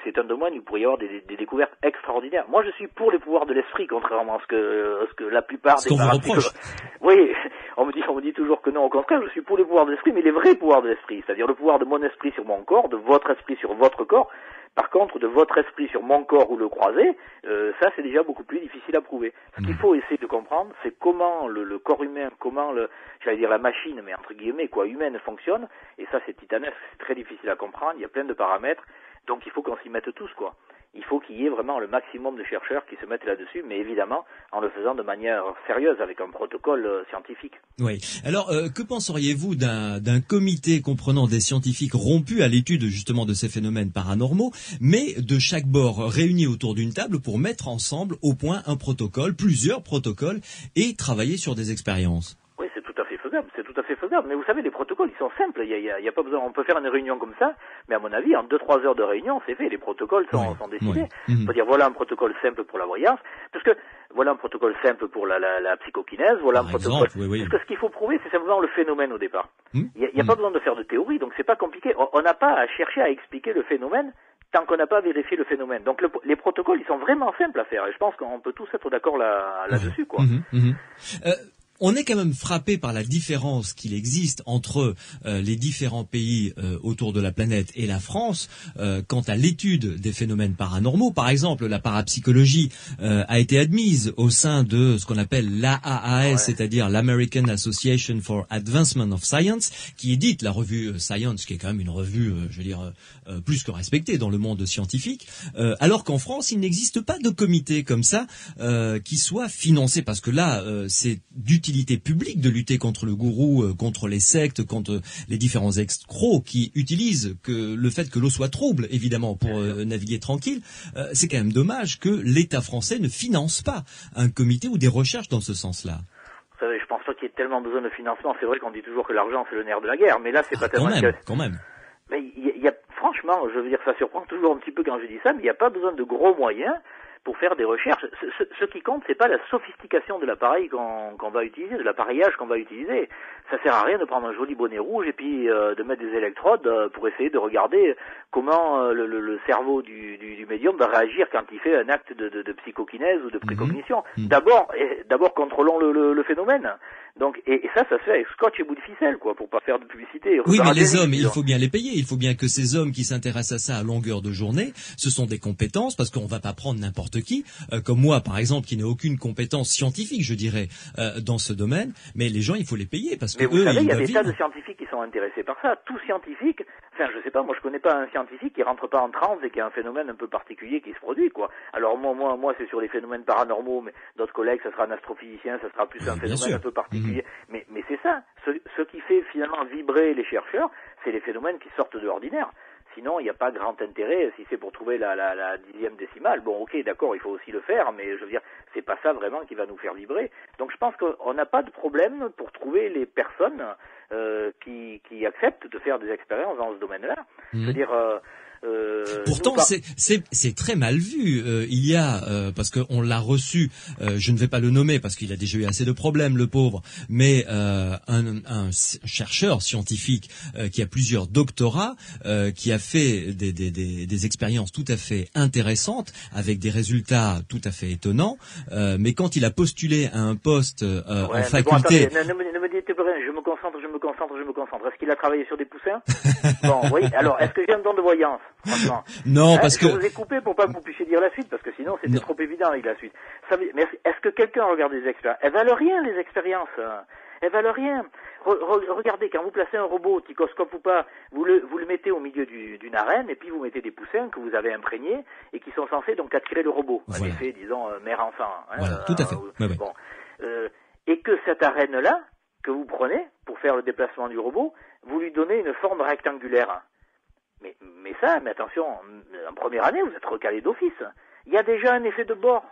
C: c'est un domaine où il pourrait y avoir des découvertes extraordinaires. Moi, je suis pour les pouvoirs de l'esprit, contrairement à ce que la plupart des
B: parapsychologues...
C: Oui, on me dit toujours que non, au contraire, je suis pour les pouvoirs de l'esprit, mais les vrais pouvoirs de l'esprit, c'est-à-dire le pouvoir de mon esprit sur mon corps, de votre esprit sur votre corps. Par contre, de votre esprit sur mon corps ou le croisé, ça c'est déjà beaucoup plus difficile à prouver. Ce qu'il faut essayer de comprendre, c'est comment le corps humain, comment j'allais dire la machine, mais entre guillemets, humaine fonctionne, et ça c'est titanesque, c'est très difficile à comprendre, il y a plein de paramètres, donc il faut qu'on s'y mette tous, quoi. Il faut qu'il y ait vraiment le maximum de chercheurs qui se mettent là-dessus, mais évidemment en le faisant de manière sérieuse, avec un protocole scientifique.
B: Oui. Alors, que penseriez-vous d'un comité comprenant des scientifiques rompus à l'étude justement de ces phénomènes paranormaux, mais de chaque bord réunis autour d'une table pour mettre ensemble au point un protocole, plusieurs protocoles, et travailler sur des expériences?
C: Oui, c'est tout à fait faisable. Mais vous savez, les protocoles, ils sont simples. Il y a pas besoin. On peut faire une réunion comme ça, mais à mon avis, en 2-3 heures de réunion, c'est fait. Les protocoles sont décidés. On peut dire voilà un protocole simple pour la voyance, parce que voilà un protocole simple pour la psychokinèse. Voilà un protocole. Parce que ce qu'il faut prouver, c'est simplement le phénomène au départ. Il y a pas besoin de faire de théorie, donc c'est pas compliqué. On n'a pas à chercher à expliquer le phénomène tant qu'on n'a pas vérifié le phénomène. Donc les protocoles, ils sont vraiment simples à faire, et je pense qu'on peut tous être d'accord là-dessus, quoi.
B: On est quand même frappé par la différence qu'il existe entre les différents pays autour de la planète et la France quant à l'étude des phénomènes paranormaux. Par exemple, la parapsychologie a été admise au sein de ce qu'on appelle l'AAAS, c'est-à-dire l'American Association for Advancement of Science, qui édite la revue Science, qui est quand même une revue, plus que respectée dans le monde scientifique, alors qu'en France, il n'existe pas de comité comme ça qui soit financé, parce que là, c'est d'utilité publique de lutter contre le gourou, contre les sectes, contre les différents escrocs qui utilisent le fait que l'eau soit trouble, évidemment, pour naviguer tranquille. C'est quand même dommage que l'État français ne finance pas un comité ou des recherches dans ce sens-là.
C: Vous savez, je pense pas qu'il y ait tellement besoin de financement. C'est vrai qu'on dit toujours que l'argent c'est le nerf de la guerre, mais là c'est pas tellement
B: quand même.
C: Mais il y a, franchement, je veux dire, ça surprend toujours un petit peu quand je dis ça, mais il n'y a pas besoin de gros moyens pour faire des recherches. Ce qui compte, c'est pas la sophistication de l'appareil qu'on va utiliser, de l'appareillage qu'on va utiliser. Ça sert à rien de prendre un joli bonnet rouge et puis de mettre des électrodes pour essayer de regarder comment le cerveau du médium va réagir quand il fait un acte de psychokinèse ou de précognition. D'abord contrôlons le phénomène. Donc, et ça se fait avec scotch et bout de ficelle, quoi, pour pas faire de publicité.
B: Oui, mais les hommes, il faut bien les payer. Il faut bien que ces hommes qui s'intéressent à ça à longueur de journée, ce sont des compétences, parce qu'on va pas prendre n'importe qui, comme moi, par exemple, qui n'ai aucune compétence scientifique, je dirais, dans ce domaine. Mais les gens, il faut les payer, parce que
C: mais vous savez, il y a des tas de scientifiques qui sont intéressés par ça. Tout scientifique, enfin, je sais pas, moi, je connais pas un scientifique qui rentre pas en transe et qui a un phénomène un peu particulier qui se produit, quoi. Alors moi, c'est sur les phénomènes paranormaux, mais d'autres collègues, ça sera un astrophysicien, ça sera plus un phénomène un peu particulier. Mais c'est ça. Ce qui fait finalement vibrer les chercheurs, c'est les phénomènes qui sortent de l'ordinaire. Sinon, il n'y a pas grand intérêt si c'est pour trouver la dixième décimale. Bon, ok, d'accord, il faut aussi le faire, mais je veux dire, c'est pas ça vraiment qui va nous faire vibrer. Donc, je pense qu'on n'a pas de problème pour trouver les personnes qui acceptent de faire des expériences dans ce domaine-là. Je veux dire.
B: Pourtant, c'est très mal vu. Il y a parce qu'on l'a reçu. Je ne vais pas le nommer parce qu'il a déjà eu assez de problèmes, le pauvre. Mais un chercheur scientifique qui a plusieurs doctorats, qui a fait des expériences tout à fait intéressantes avec des résultats tout à fait étonnants. Mais quand il a postulé à un poste en faculté,
C: bon, attendez, ne me dites pas rien. Je me concentre. Est-ce qu'il a travaillé sur des poussins? Bon, oui. Alors, est-ce que j'ai un don de voyance? Franchement.
B: Non, parce que...
C: Je vous ai coupé pour pas que vous puissiez dire la suite, parce que sinon c'était trop évident avec la suite. Mais est-ce que quelqu'un regarde les expériences? Elles valent rien, les expériences. Elles valent rien. Regardez, quand vous placez un robot, ticoscope ou pas, vous le mettez au milieu d'une arène, et puis vous mettez des poussins que vous avez imprégnés, et qui sont censés donc attirer le robot.
B: Voilà.
C: Un effet, disons, mère-enfant.
B: Voilà, tout à fait.
C: Bon. Et que cette arène-là, que vous prenez, pour faire le déplacement du robot, vous lui donnez une forme rectangulaire. Mais attention, en première année, vous êtes recalé d'office. Il y a déjà un effet de bord.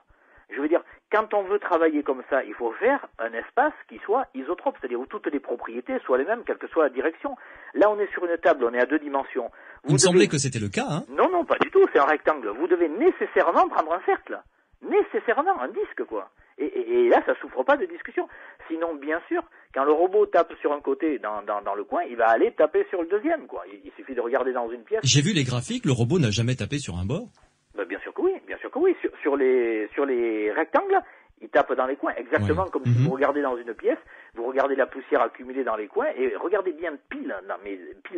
C: Je veux dire, quand on veut travailler comme ça, il faut faire un espace qui soit isotrope, c'est-à-dire où toutes les propriétés soient les mêmes, quelle que soit la direction. Là, on est sur une table, on est à 2 dimensions.
B: Il me semblait que c'était le cas, hein?
C: Non, pas du tout, c'est un rectangle. Vous devez nécessairement prendre un cercle. Nécessairement, un disque, quoi. Et là, ça souffre pas de discussion. Sinon, bien sûr, quand le robot tape sur un côté dans le coin, il va aller taper sur le deuxième, quoi. Il suffit de regarder dans une pièce.
B: J'ai vu les graphiques, le robot n'a jamais tapé sur un bord.
C: Ben, bien sûr que oui, bien sûr que oui. Sur les rectangles, il tape dans les coins, exactement comme si vous regardez dans une pièce, vous regardez la poussière accumulée dans les coins, et regardez bien pile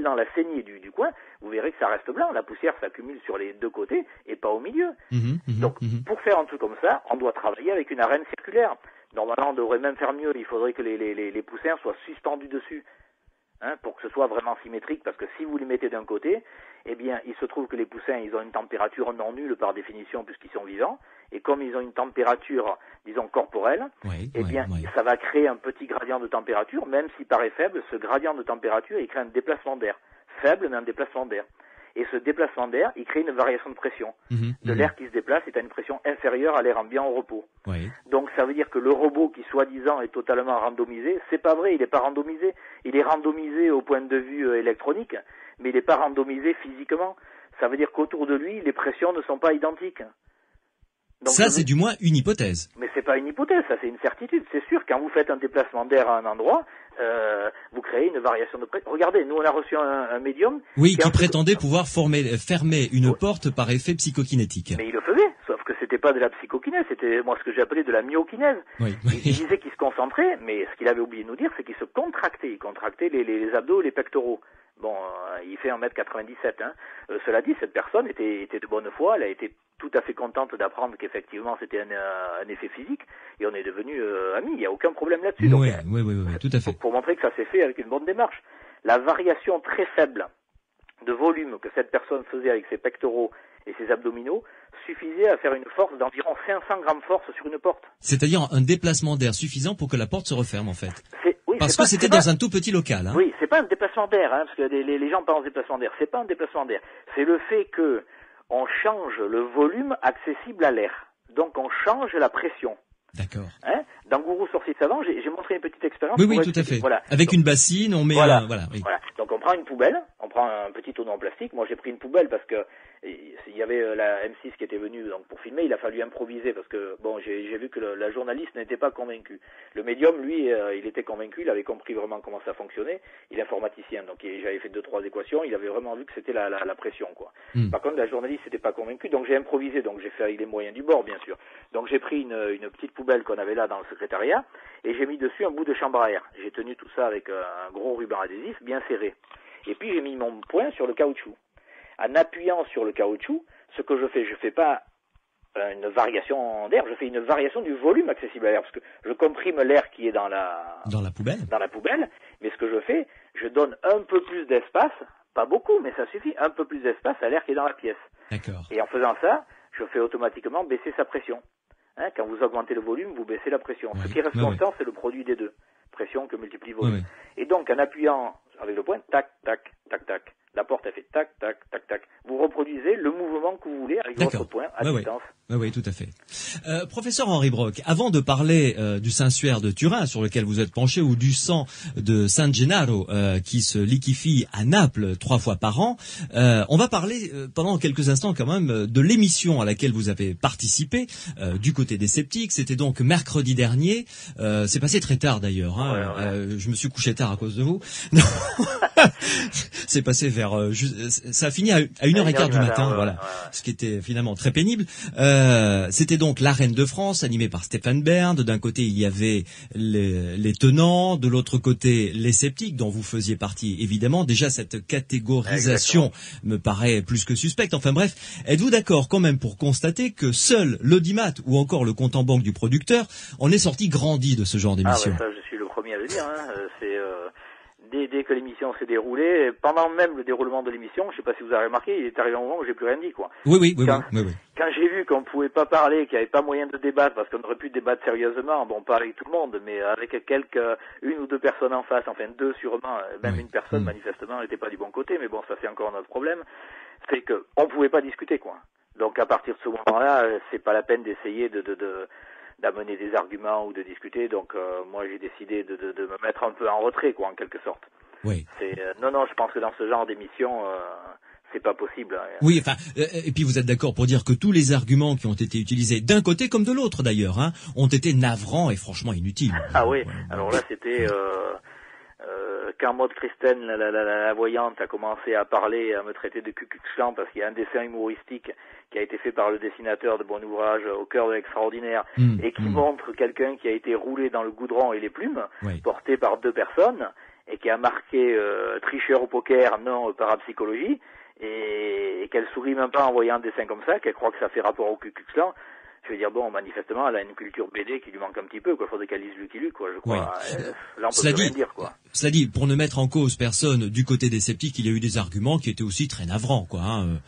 C: dans la saignée du coin, vous verrez que ça reste blanc, la poussière s'accumule sur les deux côtés, et pas au milieu. Donc, pour faire un truc comme ça, on doit travailler avec une arène circulaire. Normalement, on devrait même faire mieux, il faudrait que les poussins soient suspendus dessus. Pour que ce soit vraiment symétrique, parce que si vous les mettez d'un côté, eh bien, il se trouve que les poussins, ils ont une température non nulle par définition, puisqu'ils sont vivants, et comme ils ont une température, disons, corporelle, ça va créer un petit gradient de température, même s'il paraît faible, ce gradient de température, il crée un déplacement d'air. Faible, mais un déplacement d'air. Et ce déplacement d'air, il crée une variation de pression. De l'air qui se déplace est à une pression inférieure à l'air ambiant au repos. Donc ça veut dire que le robot qui soi-disant est totalement randomisé, c'est pas vrai, il n'est pas randomisé. Il est randomisé au point de vue électronique, mais il n'est pas randomisé physiquement. Ça veut dire qu'autour de lui, les pressions ne sont pas identiques. Donc,
B: ça, c'est du moins une hypothèse.
C: Mais c'est pas une hypothèse, ça c'est une certitude. C'est sûr, quand vous faites un déplacement d'air à un endroit, vous créez une variation de pression. Regardez, nous on a reçu un médium...
B: Oui, qui prétendait pouvoir fermer une porte par effet psychokinétique.
C: Mais il le faisait, sauf que c'était pas de la psychokinèse, c'était moi ce que j'ai appelé de la myokinèse. Il disait qu'il se concentrait, mais ce qu'il avait oublié de nous dire, c'est qu'il se contractait. Il contractait les abdos et les pectoraux. Bon, il fait 1m97. Cela dit, cette personne était de bonne foi, elle a été tout à fait contente d'apprendre qu'effectivement c'était un effet physique, et on est devenus amis, il n'y a aucun problème là-dessus.
B: Oui, tout à fait.
C: Pour montrer que ça s'est fait avec une bonne démarche. La variation très faible de volume que cette personne faisait avec ses pectoraux et ses abdominaux suffisait à faire une force d'environ 500 grammes force sur une porte.
B: C'est-à-dire un déplacement d'air suffisant pour que la porte se referme en fait. Parce que c'était dans un tout petit local.
C: Oui, c'est pas un déplacement d'air, parce que les gens pensent déplacement d'air. C'est pas un déplacement d'air. C'est le fait que on change le volume accessible à l'air. Donc on change la pression.
B: D'accord.
C: Dans Gourou Sorcier Savant, j'ai montré une petite expérience.
B: Oui, tout à fait. Voilà. Avec une bassine, on met voilà.
C: Donc on prend une poubelle, on prend un petit tonneau en plastique. Moi j'ai pris une poubelle parce que il y avait la M6 qui était venue donc pour filmer, il a fallu improviser parce que bon j'ai vu que la journaliste n'était pas convaincue. Le médium lui il était convaincu, il avait compris vraiment comment ça fonctionnait. Il est informaticien donc j'avais fait 2-3 équations, il avait vraiment vu que c'était la pression quoi. Par contre la journaliste n'était pas convaincue donc j'ai improvisé, donc j'ai fait avec les moyens du bord bien sûr. Donc j'ai pris une petite poubelle qu'on avait là dans le secrétariat et j'ai mis dessus un bout de chambre à air. J'ai tenu tout ça avec un gros ruban adhésif bien serré. Et puis j'ai mis mon poing sur le caoutchouc. En appuyant sur le caoutchouc, ce que je fais pas une variation d'air, je fais une variation du volume accessible à l'air, parce que je comprime l'air qui est dans la poubelle, mais ce que je fais, je donne un peu plus d'espace, pas beaucoup, mais ça suffit, un peu plus d'espace à l'air qui est dans la pièce.
B: D'accord.
C: Et en faisant ça, je fais automatiquement baisser sa pression. Quand vous augmentez le volume, vous baissez la pression. Ce qui reste constant, c'est le produit des deux. Pression que multiplie volume. Et donc, en appuyant avec le poing, tac, tac, tac, tac, la porte a fait tac, tac, tac, tac. Vous reproduisez le mouvement que vous voulez avec votre poing à distance.
B: Oui, tout à fait. Professeur Henri Brock, avant de parler du Saint-Suaire de Turin, sur lequel vous êtes penché, ou du sang de San Gennaro, qui se liquéfie à Naples 3 fois par an, on va parler pendant quelques instants quand même de l'émission à laquelle vous avez participé, du côté des sceptiques. C'était donc mercredi dernier. C'est passé très tard d'ailleurs. Je me suis couché tard à cause de vous. C'est passé vers... ça a fini à 1h15 du matin, voilà. Ce qui était finalement très pénible. C'était donc la Reine de France, animée par Stéphane Bern. D'un côté, il y avait les tenants, de l'autre côté, les sceptiques, dont vous faisiez partie, évidemment. Déjà, cette catégorisation me paraît plus que suspecte. Enfin bref, êtes-vous d'accord quand même pour constater que seul l'audimat ou encore le compte en banque du producteur en est sorti grandi de ce genre d'émission?
C: Ça, je suis le premier à le dire. Dès que l'émission s'est déroulée, pendant même le déroulement de l'émission, je ne sais pas si vous avez remarqué, il est arrivé un moment où j'ai plus rien dit, quoi.
B: Oui.
C: Quand j'ai vu qu'on ne pouvait pas parler, qu'il n'y avait pas moyen de débattre, parce qu'on aurait pu débattre sérieusement, bon, pas avec tout le monde, mais avec une ou deux personnes en face, enfin 2 sûrement, même une personne manifestement n'était pas du bon côté, mais bon, ça c'est encore notre problème, c'est qu'on ne pouvait pas discuter, quoi. Donc à partir de ce moment-là, c'est pas la peine d'essayer d'amener des arguments ou de discuter, donc moi j'ai décidé de me mettre un peu en retrait, quoi, en quelque sorte.
B: Oui.
C: Non, je pense que dans ce genre d'émission, c'est pas possible.
B: Oui, enfin, et puis vous êtes d'accord pour dire que tous les arguments qui ont été utilisés, d'un côté comme de l'autre d'ailleurs, hein, ont été navrants et franchement inutiles.
C: Ah oui, alors là c'était quand Maud Christen, la voyante, a commencé à parler, à me traiter de Ku Klux Klan parce qu'il y a un dessin humoristique qui a été fait par le dessinateur de Bon Ouvrage au cœur de l'extraordinaire et qui montre quelqu'un qui a été roulé dans le goudron et les plumes, porté par 2 personnes et qui a marqué tricheur au poker, non parapsychologie, et qu'elle sourit même pas en voyant un dessin comme ça, qu'elle croit que ça fait rapport au Ku Klux Klan. Je veux dire, bon, manifestement, elle a une culture BD qui lui manque un petit peu, quoi. Faudrait qu'elle lise Lucky Luke, quoi, je crois. Là, on peut rien dire, quoi.
B: Cela dit, pour ne mettre en cause personne du côté des sceptiques, il y a eu des arguments qui étaient aussi très navrants, quoi. Hein.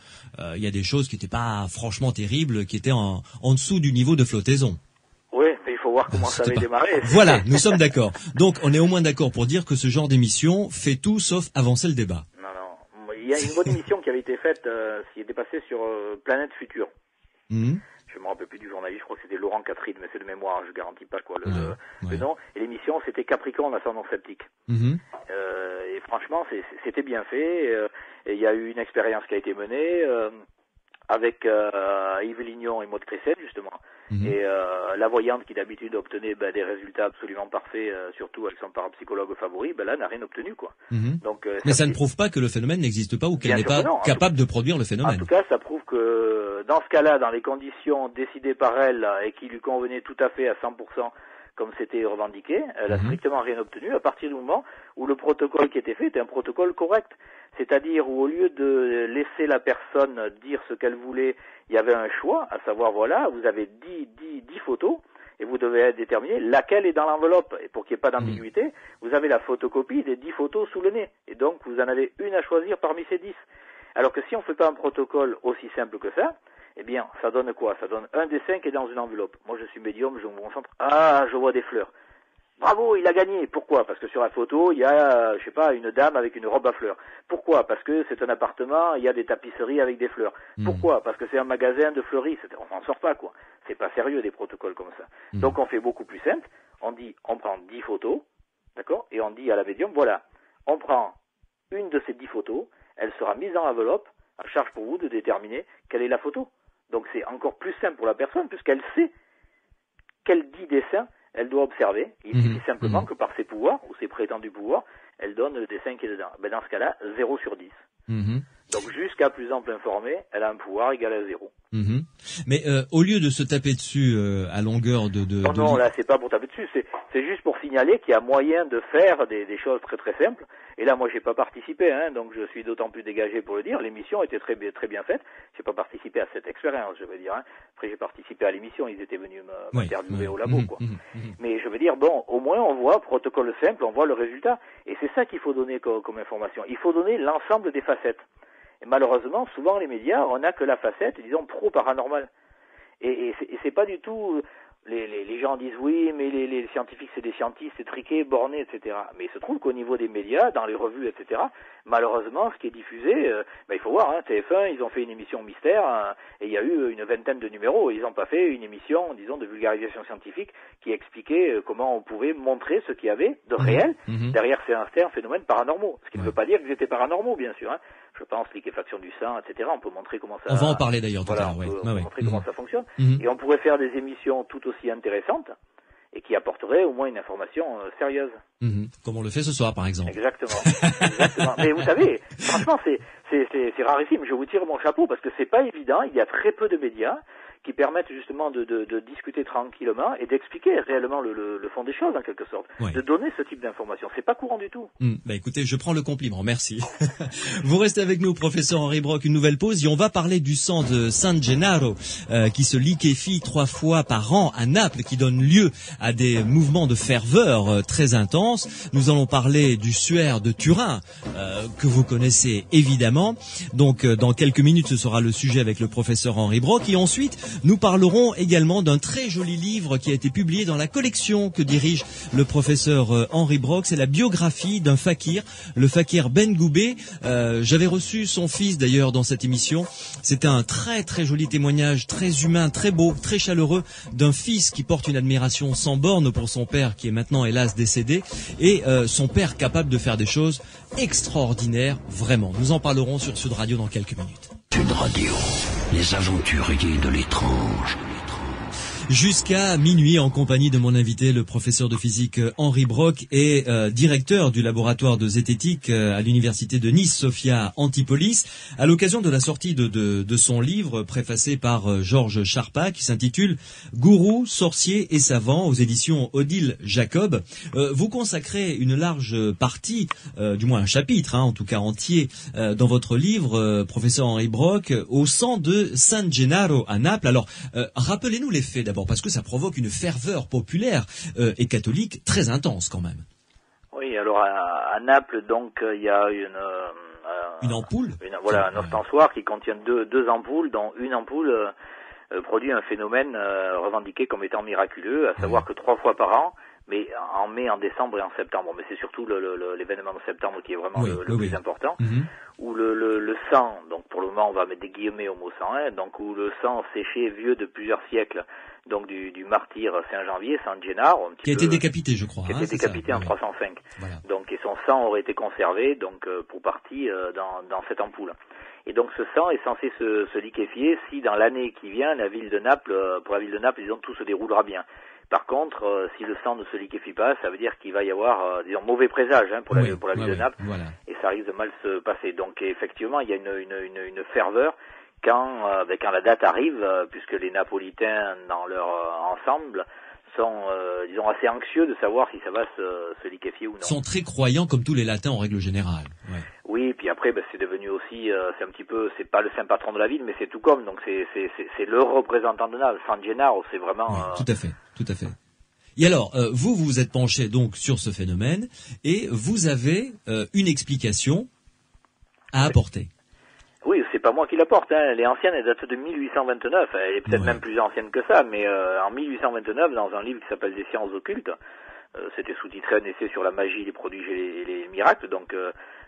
B: Il y a des choses qui n'étaient pas franchement terribles, qui étaient en dessous du niveau de flottaison.
C: Oui, mais il faut voir comment ça avait démarré.
B: Voilà, nous sommes d'accord. Donc, on est au moins d'accord pour dire que ce genre d'émission fait tout sauf avancer le débat.
C: Non. Il y a une bonne émission qui avait été faite, qui était passée sur Planète Future. Je me rappelle plus du journaliste, je crois que c'était Laurent Catherine, mais c'est de mémoire, je garantis pas quoi le nom. Et l'émission, c'était Capricorne, ascendant sceptique. Et franchement, c'était bien fait. Et il y a eu une expérience qui a été menée avec Yves Lignon et Maud Christen, justement. Et la voyante qui d'habitude obtenait des résultats absolument parfaits, surtout avec son parapsychologue favori, là n'a rien obtenu, quoi. Donc,
B: mais ça ne prouve pas que le phénomène n'existe pas ou qu'elle n'est pas capable de produire le phénomène.
C: En tout cas, ça prouve que dans ce cas-là, dans les conditions décidées par elle et qui lui convenaient tout à fait à 100%, comme c'était revendiqué, elle a strictement rien obtenu à partir du moment où le protocole qui était fait était un protocole correct. C'est-à-dire où au lieu de laisser la personne dire ce qu'elle voulait, il y avait un choix, à savoir voilà, vous avez 10 photos et vous devez déterminer laquelle est dans l'enveloppe. Et pour qu'il n'y ait pas d'ambiguïté, vous avez la photocopie des 10 photos sous le nez. Et donc vous en avez une à choisir parmi ces 10. Alors que si on ne fait pas un protocole aussi simple que ça, eh bien, ça donne quoi? Ça donne un dessin qui est dans une enveloppe. Moi, je suis médium, je me concentre. Ah, je vois des fleurs. Bravo, il a gagné. Pourquoi? Parce que sur la photo, il y a, je sais pas, une dame avec une robe à fleurs. Pourquoi? Parce que c'est un appartement, il y a des tapisseries avec des fleurs. Pourquoi? Parce que c'est un magasin de fleuristes. On n'en sort pas, quoi. C'est pas sérieux, des protocoles comme ça. Donc, on fait beaucoup plus simple. On dit, on prend 10 photos, d'accord? Et on dit à la médium, voilà, on prend une de ces 10 photos, elle sera mise dans l'enveloppe, à charge pour vous de déterminer quelle est la photo. Donc, c'est encore plus simple pour la personne, puisqu'elle sait quel 10 dessins elle doit observer. Il suffit simplement que par ses pouvoirs, ou ses prétendus pouvoirs, elle donne le dessin qui est dedans. Dans ce cas-là, 0 sur 10. Donc jusqu'à plus ample informé, elle a un pouvoir égal à 0.
B: Mais au lieu de se taper dessus à longueur de...
C: Non, là, c'est pas pour taper dessus, c'est juste pour signaler qu'il y a moyen de faire des choses très très simples. Et là, moi, j'ai pas participé, donc je suis d'autant plus dégagé pour le dire. L'émission était très bien faite. J'ai pas participé à cette expérience, je veux dire. Après, j'ai participé à l'émission. Ils étaient venus m'interviewer au labo, quoi. Mais je veux dire, bon, au moins, on voit protocole simple, on voit le résultat. Et c'est ça qu'il faut donner comme information. Il faut donner l'ensemble des facettes. Et malheureusement, souvent, les médias, on n'a que la facette, disons, trop paranormale. Et c'est pas du tout... Les gens disent oui, mais les scientifiques, c'est des scientifiques, c'est triqué, borné, etc. Mais il se trouve qu'au niveau des médias, dans les revues, etc., malheureusement, ce qui est diffusé, il faut voir, TF1, ils ont fait une émission mystère, et il y a eu une vingtaine de numéros. Ils n'ont pas fait une émission, disons, de vulgarisation scientifique qui expliquait comment on pouvait montrer ce qu'il y avait de réel derrière un phénomène paranormaux. Ce qui ne veut pas dire qu'ils étaient paranormaux, bien sûr. Je pense liquéfaction du sang, etc. On peut montrer comment ça...
B: On va en parler d'ailleurs tout à l'heure.
C: On peut montrer comment ça fonctionne. Et on pourrait faire des émissions tout aussi intéressantes et qui apporteraient au moins une information sérieuse.
B: Comme on le fait ce soir, par exemple.
C: Exactement. Mais vous savez, franchement, c'est rarissime. Je vous tire mon chapeau parce que c'est pas évident. Il y a très peu de médias qui permettent justement de discuter tranquillement et d'expliquer réellement le fond des choses, en quelque sorte. De donner ce type d'information. C'est pas courant du tout.
B: Écoutez, je prends le compliment, merci. Vous restez avec nous, professeur Henri Brock, une nouvelle pause, et on va parler du sang de San Gennaro, qui se liquéfie 3 fois par an à Naples, qui donne lieu à des mouvements de ferveur très intenses. Nous allons parler du suaire de Turin, que vous connaissez évidemment. Donc, dans quelques minutes, ce sera le sujet avec le professeur Henri Brock, et ensuite,
A: Nous parlerons également d'un très joli livre qui a été publié dans la collection que dirige le professeur Henri Brock. C'est la biographie d'un fakir, le fakir Ben Goubet. J'avais reçu son fils d'ailleurs dans cette émission. C'était un très très joli témoignage, très humain, très beau, très chaleureux, d'un fils qui porte une admiration sans borne pour son père qui est maintenant hélas décédé, et son père capable de faire des choses extraordinaires, vraiment. Nous en parlerons sur Sud Radio dans quelques minutes.
D: Sud Radio, les aventuriers de l'étrange.
A: Jusqu'à minuit en compagnie de mon invité, le professeur de physique Henri Brock et directeur du laboratoire de zététique à l'université de Nice, Sophia Antipolis, à l'occasion de la sortie de son livre préfacé par Georges Charpak qui s'intitule « Gourou, sorcier et savant » aux éditions Odile Jacob. Vous consacrez une large partie, du moins un chapitre, en tout cas entier, dans votre livre, professeur Henri Brock, au sang de San Gennaro à Naples. Alors, rappelez-nous les faits d'abord, parce que ça provoque une ferveur populaire et catholique très intense quand même.
C: Oui, alors à Naples, donc il y a
A: une ampoule.
C: Un ostensoir qui contient deux ampoules, dont une ampoule produit un phénomène revendiqué comme étant miraculeux, à savoir que 3 fois par an, mais en mai, en décembre et en septembre, mais c'est surtout l'événement de septembre qui est vraiment le plus important, où le sang, donc pour le moment on va mettre des guillemets au mot sang, donc où le sang séché vieux de plusieurs siècles, donc du martyr Saint-Janvier, San Gennaro,
A: qui a été décapité, je crois.
C: Qui a été décapité en 305. Voilà. Donc, et son sang aurait été conservé, donc pour partie dans cette ampoule. Et donc ce sang est censé se liquéfier si dans l'année qui vient, pour la ville de Naples, disons, tout se déroulera bien. Par contre, si le sang ne se liquéfie pas, ça veut dire qu'il va y avoir, mauvais présage pour la ville de Naples, et ça risque de mal se passer. Donc effectivement, il y a une ferveur quand la date arrive, puisque les Napolitains dans leur ensemble sont, assez anxieux de savoir si ça va se liquéfier ou non.
A: Sont très croyants comme tous les Latins en règle générale. Ouais.
C: Oui, puis après, c'est devenu aussi, c'est un petit peu, c'est pas le saint patron de la ville, mais c'est tout comme, donc c'est le représentant de Naples, San Gennaro, c'est vraiment.
A: Oui, tout à fait. Et alors, vous vous êtes penché donc sur ce phénomène et vous avez une explication à apporter.
C: Oui, c'est pas moi qui l'apporte, Les anciennes, elles datent de 1829. Elle est peut-être même plus ancienne que ça, mais en 1829, dans un livre qui s'appelle Des sciences occultes, c'était sous-titré un essai sur la magie, les prodiges et les miracles. Donc,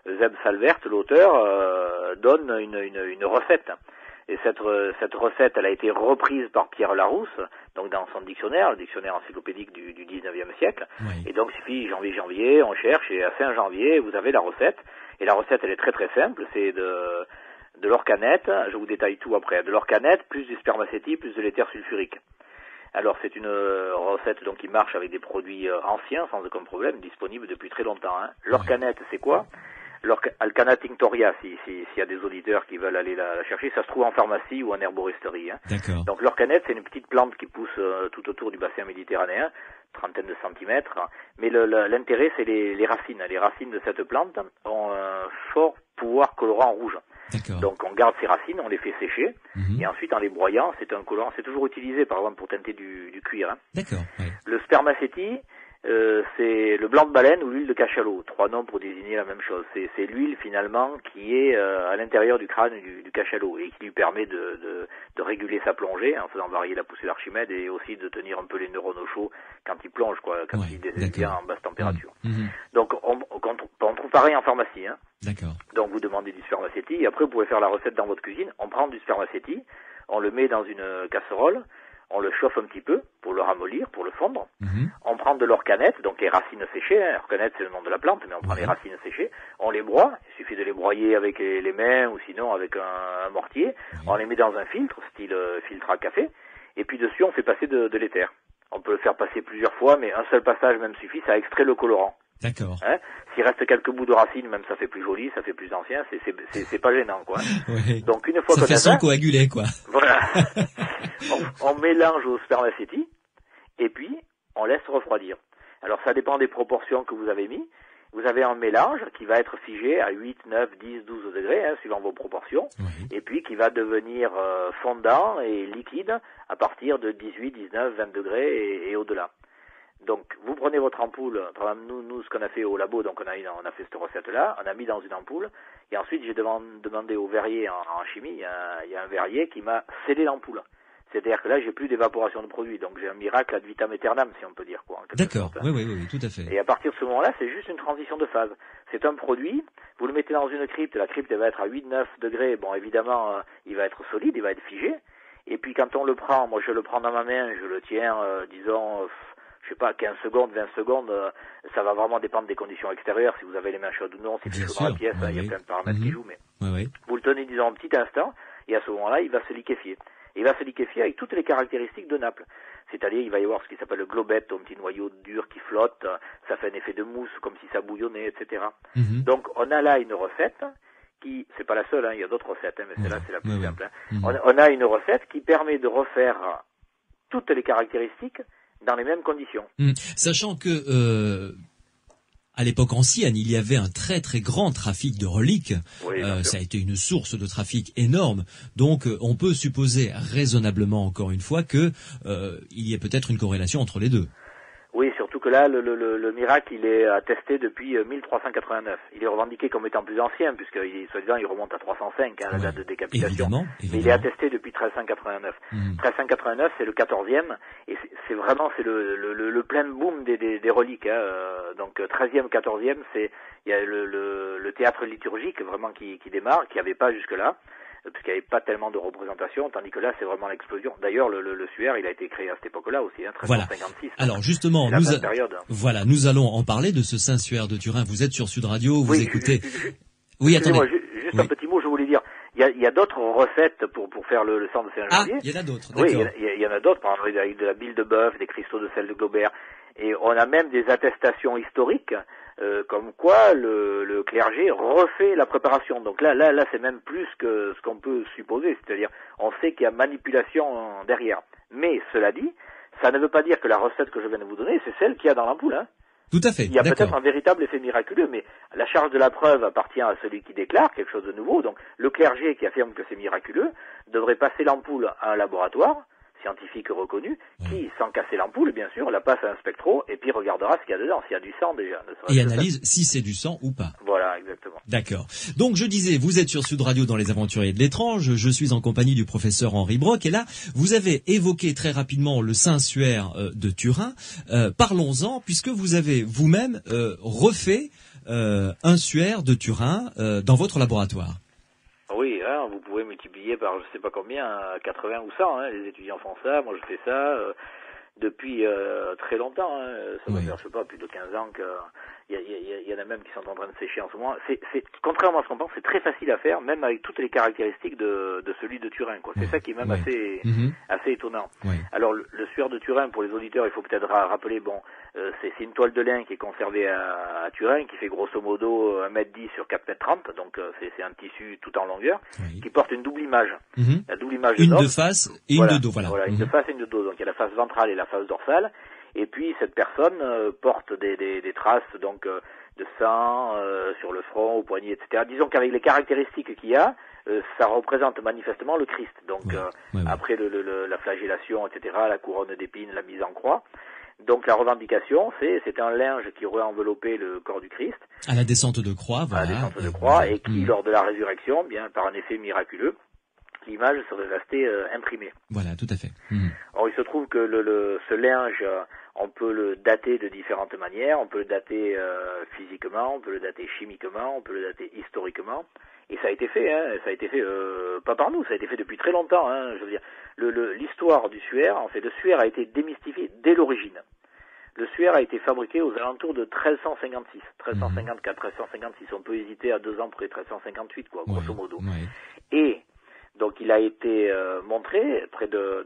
C: Zeb Salvert, l'auteur, donne une recette. Et cette recette, elle a été reprise par Pierre Larousse, donc dans son dictionnaire, le dictionnaire encyclopédique du 19e siècle. Oui. Et donc, il suffit janvier, on cherche, et à Saint-Janvier, vous avez la recette. Et la recette, elle est très très simple, c'est de l'orcanette, je vous détaille tout après, de l'orcanette, plus du spermacéti, plus de l'éther sulfurique. Alors c'est une recette donc qui marche avec des produits anciens, sans aucun problème, disponibles depuis très longtemps. L'orcanette, c'est quoi? Alcana tinctoria, s'il y a des auditeurs qui veulent aller la chercher, ça se trouve en pharmacie ou en herboristerie.
A: D'accord.
C: Donc l'orcanette, c'est une petite plante qui pousse tout autour du bassin méditerranéen, trentaine de centimètres, mais l'intérêt, c'est les racines. Les racines de cette plante ont un fort pouvoir colorant rouge.
A: D'accord.
C: Donc on garde ces racines, on les fait sécher, et ensuite en les broyant, c'est un colorant, c'est toujours utilisé par exemple pour teinter du cuir.
A: D'accord. Ouais.
C: Le spermacéti, c'est le blanc de baleine ou l'huile de cachalot, 3 noms pour désigner la même chose. C'est l'huile finalement qui est à l'intérieur du crâne du cachalot et qui lui permet de réguler sa plongée en faisant varier la poussée d'Archimède et aussi de tenir un peu les neurones au chaud quand il plonge, quand il devient en basse température. Donc on trouve pareil en pharmacie.
A: D'accord.
C: Donc vous demandez du spermacéti et après vous pouvez faire la recette dans votre cuisine. On prend du spermacéti, on le met dans une casserole, on le chauffe un petit peu pour le ramollir, pour le fondre. On prend de l'orcanette, donc les racines séchées. L'orcanette, c'est le nom de la plante, mais on prend les racines séchées. On les broie. Il suffit de les broyer avec les mains ou sinon avec un mortier. On les met dans un filtre, style filtre à café. Et puis dessus, on fait passer de l'éther. On peut le faire passer plusieurs fois, mais un seul passage même suffit. Ça extrait le colorant.
A: D'accord.
C: S'il reste quelques bouts de racines, même ça fait plus joli, ça fait plus ancien, c'est pas gênant, quoi.
A: Oui.
C: Donc une fois
A: ça fait sans coaguler, quoi.
C: Voilà. on mélange au spermacéti, et puis on laisse refroidir. Alors ça dépend des proportions que vous avez mis. Vous avez un mélange qui va être figé à 8, 9, 10, 12 degrés, suivant vos proportions, et puis qui va devenir fondant et liquide à partir de 18, 19, 20 degrés et au-delà. Donc, vous prenez votre ampoule, par exemple, nous, ce qu'on a fait au labo, donc on a fait cette recette-là, on a mis dans une ampoule, et ensuite j'ai demandé au verrier en chimie, il y a un verrier qui m'a scellé l'ampoule. C'est-à-dire que là, j'ai plus d'évaporation de produit, donc j'ai un miracle ad vitam aeternam, si on peut dire, quoi.
B: D'accord, oui, tout à fait.
C: Et à partir de ce moment-là, c'est juste une transition de phase. C'est un produit, vous le mettez dans une crypte, la crypte elle va être à 8-9 degrés, bon évidemment, il va être solide, il va être figé, et puis quand on le prend, moi je le prends dans ma main, je le tiens, disons, je sais pas, 15 secondes, 20 secondes, ça va vraiment dépendre des conditions extérieures, si vous avez les mains chaudes ou non, si c'est chaud dans la pièce, il y a plein de paramètres qui jouent, mais vous le tenez, disons, un petit instant, et à ce moment-là, il va se liquéfier. Il va se liquéfier avec toutes les caractéristiques de Naples. C'est-à-dire, il va y avoir ce qui s'appelle le globette, un petit noyau dur qui flotte, ça fait un effet de mousse, comme si ça bouillonnait, etc. Donc, on a là une recette qui, c'est pas la seule, il y a d'autres recettes, mais celle-là, c'est la plus simple. On a une recette qui permet de refaire toutes les caractéristiques dans les mêmes conditions.
B: Sachant que à l'époque ancienne, il y avait un très très grand trafic de reliques. Ça a été une source de trafic énorme. Donc, on peut supposer raisonnablement, encore une fois, que il y a peut-être une corrélation entre les deux.
C: Oui, surtout que là, le miracle, il est attesté depuis 1389. Il est revendiqué comme étant plus ancien, puisque soi-disant, il remonte à 305, la date de décapitation.
B: Évidemment.
C: Mais il est attesté depuis 1389. 1389, c'est le 14e, et c'est vraiment, c'est le plein boom des reliques. Donc, 13e, 14e, il y a le théâtre liturgique, vraiment, qui démarre, qui n'y avait pas jusque-là, puisqu'il n'y avait pas tellement de représentation, tandis que là, c'est vraiment l'explosion. D'ailleurs, le suaire, il a été créé à cette époque-là aussi, 1356.
B: Alors justement, nous allons en parler de ce Saint-Suaire de Turin. Vous êtes sur Sud Radio, vous écoutez...
C: Oui, attendez. Juste un petit mot, je voulais dire. Il y a d'autres recettes pour faire le sang de Saint-Janvier.
B: Il y en a d'autres, d'accord.
C: Oui, il y en a d'autres, par exemple, avec de la bile de bœuf, des cristaux de sel de Glaubert. Et on a même des attestations historiques, comme quoi le clergé refait la préparation. Donc là, c'est même plus que ce qu'on peut supposer. C'est-à-dire, on sait qu'il y a manipulation derrière. Mais, cela dit, ça ne veut pas dire que la recette que je viens de vous donner, c'est celle qu'il y a dans l'ampoule,
B: Tout à fait.
C: Il y a peut-être un véritable effet miraculeux, mais la charge de la preuve appartient à celui qui déclare quelque chose de nouveau. Donc, le clergé qui affirme que c'est miraculeux devrait passer l'ampoule à un laboratoire scientifique reconnu, qui, sans casser l'ampoule, bien sûr, la passe à un spectro, et puis regardera ce qu'il y a dedans, s'il y a du sang déjà.
B: Et analyse si c'est du sang ou pas.
C: Voilà, exactement.
B: D'accord. Donc je disais, vous êtes sur Sud Radio dans les Aventuriers de l'étrange, je suis en compagnie du professeur Henri Brock, et là, vous avez évoqué très rapidement le Saint-Suaire de Turin. Parlons-en, puisque vous avez vous-même refait un suaire de Turin dans votre laboratoire.
C: Oui, vous pouvez multiplier par je sais pas combien, 80 ou 100, les étudiants font ça, moi je fais ça depuis très longtemps, ça va faire, je sais pas, plus de 15 ans que il y en a même qui sont en train de sécher en ce moment. C'est contrairement à ce qu'on pense, c'est très facile à faire, même avec toutes les caractéristiques de celui de Turin, quoi. C'est ça qui est même assez étonnant. Alors le suaire de Turin, pour les auditeurs, il faut peut-être rappeler, c'est une toile de lin qui est conservée à Turin, qui fait grosso modo 1m10 sur 4m30, donc c'est un tissu tout en longueur, qui porte une double image. La double image
B: une de face et une de dos, voilà.
C: Une de face et une de dos, donc il y a la face ventrale et la face dorsale, et puis cette personne porte des traces donc de sang sur le front, au poignet, etc. Disons qu'avec les caractéristiques qu'il y a, ça représente manifestement le Christ. Donc après la flagellation, etc., la couronne d'épines, la mise en croix. Donc la revendication, c'est un linge qui aurait enveloppé le corps du Christ.
B: À la descente de croix, voilà.
C: À la descente de croix, et qui, lors de la résurrection, bien par un effet miraculeux, l'image serait restée imprimée.
B: Voilà, tout à fait.
C: Alors il se trouve que ce linge, on peut le dater de différentes manières. On peut le dater physiquement, on peut le dater chimiquement, on peut le dater historiquement. Et ça a été fait, pas par nous, ça a été fait depuis très longtemps. Je veux dire, l'histoire du suaire, en fait, le suaire a été démystifié dès l'origine. Le suaire a été fabriqué aux alentours de 1356, 1354, 1356. On peut hésiter à 2 ans près, 1358, quoi, grosso modo. Et donc il a été montré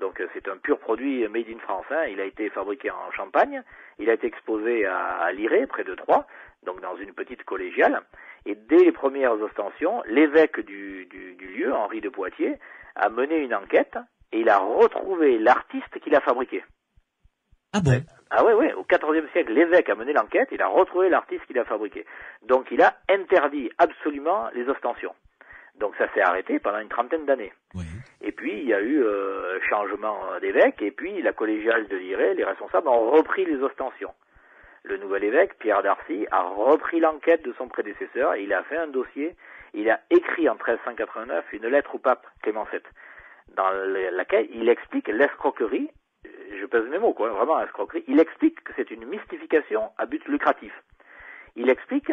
C: donc c'est un pur produit made in France. Il a été fabriqué en Champagne. Il a été exposé à Liré, près de Troyes, donc dans une petite collégiale. Et dès les premières ostensions, l'évêque du lieu, Henri de Poitiers, a mené une enquête et il a retrouvé l'artiste qui l'a fabriqué.
B: Ah bon?
C: Ah ouais, au XIVe siècle, l'évêque a mené l'enquête, il a retrouvé l'artiste qui l'a fabriqué. Donc il a interdit absolument les ostensions. Donc ça s'est arrêté pendant une 30aine d'années. Et puis il y a eu changement d'évêque, et puis la collégiale de Liré, les responsables ont repris les ostensions. Le nouvel évêque, Pierre d'Arcy, a repris l'enquête de son prédécesseur, et il a fait un dossier, il a écrit en 1389 une lettre au pape Clément VII. dans laquelle il explique l'escroquerie, je pèse mes mots, quoi, vraiment l'escroquerie, il explique que c'est une mystification à but lucratif. Il explique,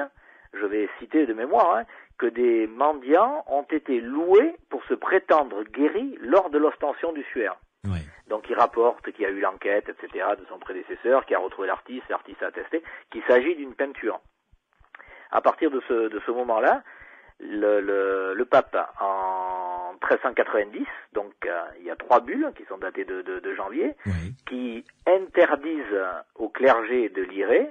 C: je vais citer de mémoire, que des mendiants ont été loués pour se prétendre guéris lors de l'ostension du suaire.
B: Ouais.
C: Donc il rapporte qu'il y a eu l'enquête, etc., de son prédécesseur, qui a retrouvé l'artiste a attesté qu'il s'agit d'une peinture. À partir de ce moment-là, le pape, en 1390, donc il y a 3 bulles qui sont datées de janvier, qui interdisent au clergé de lirer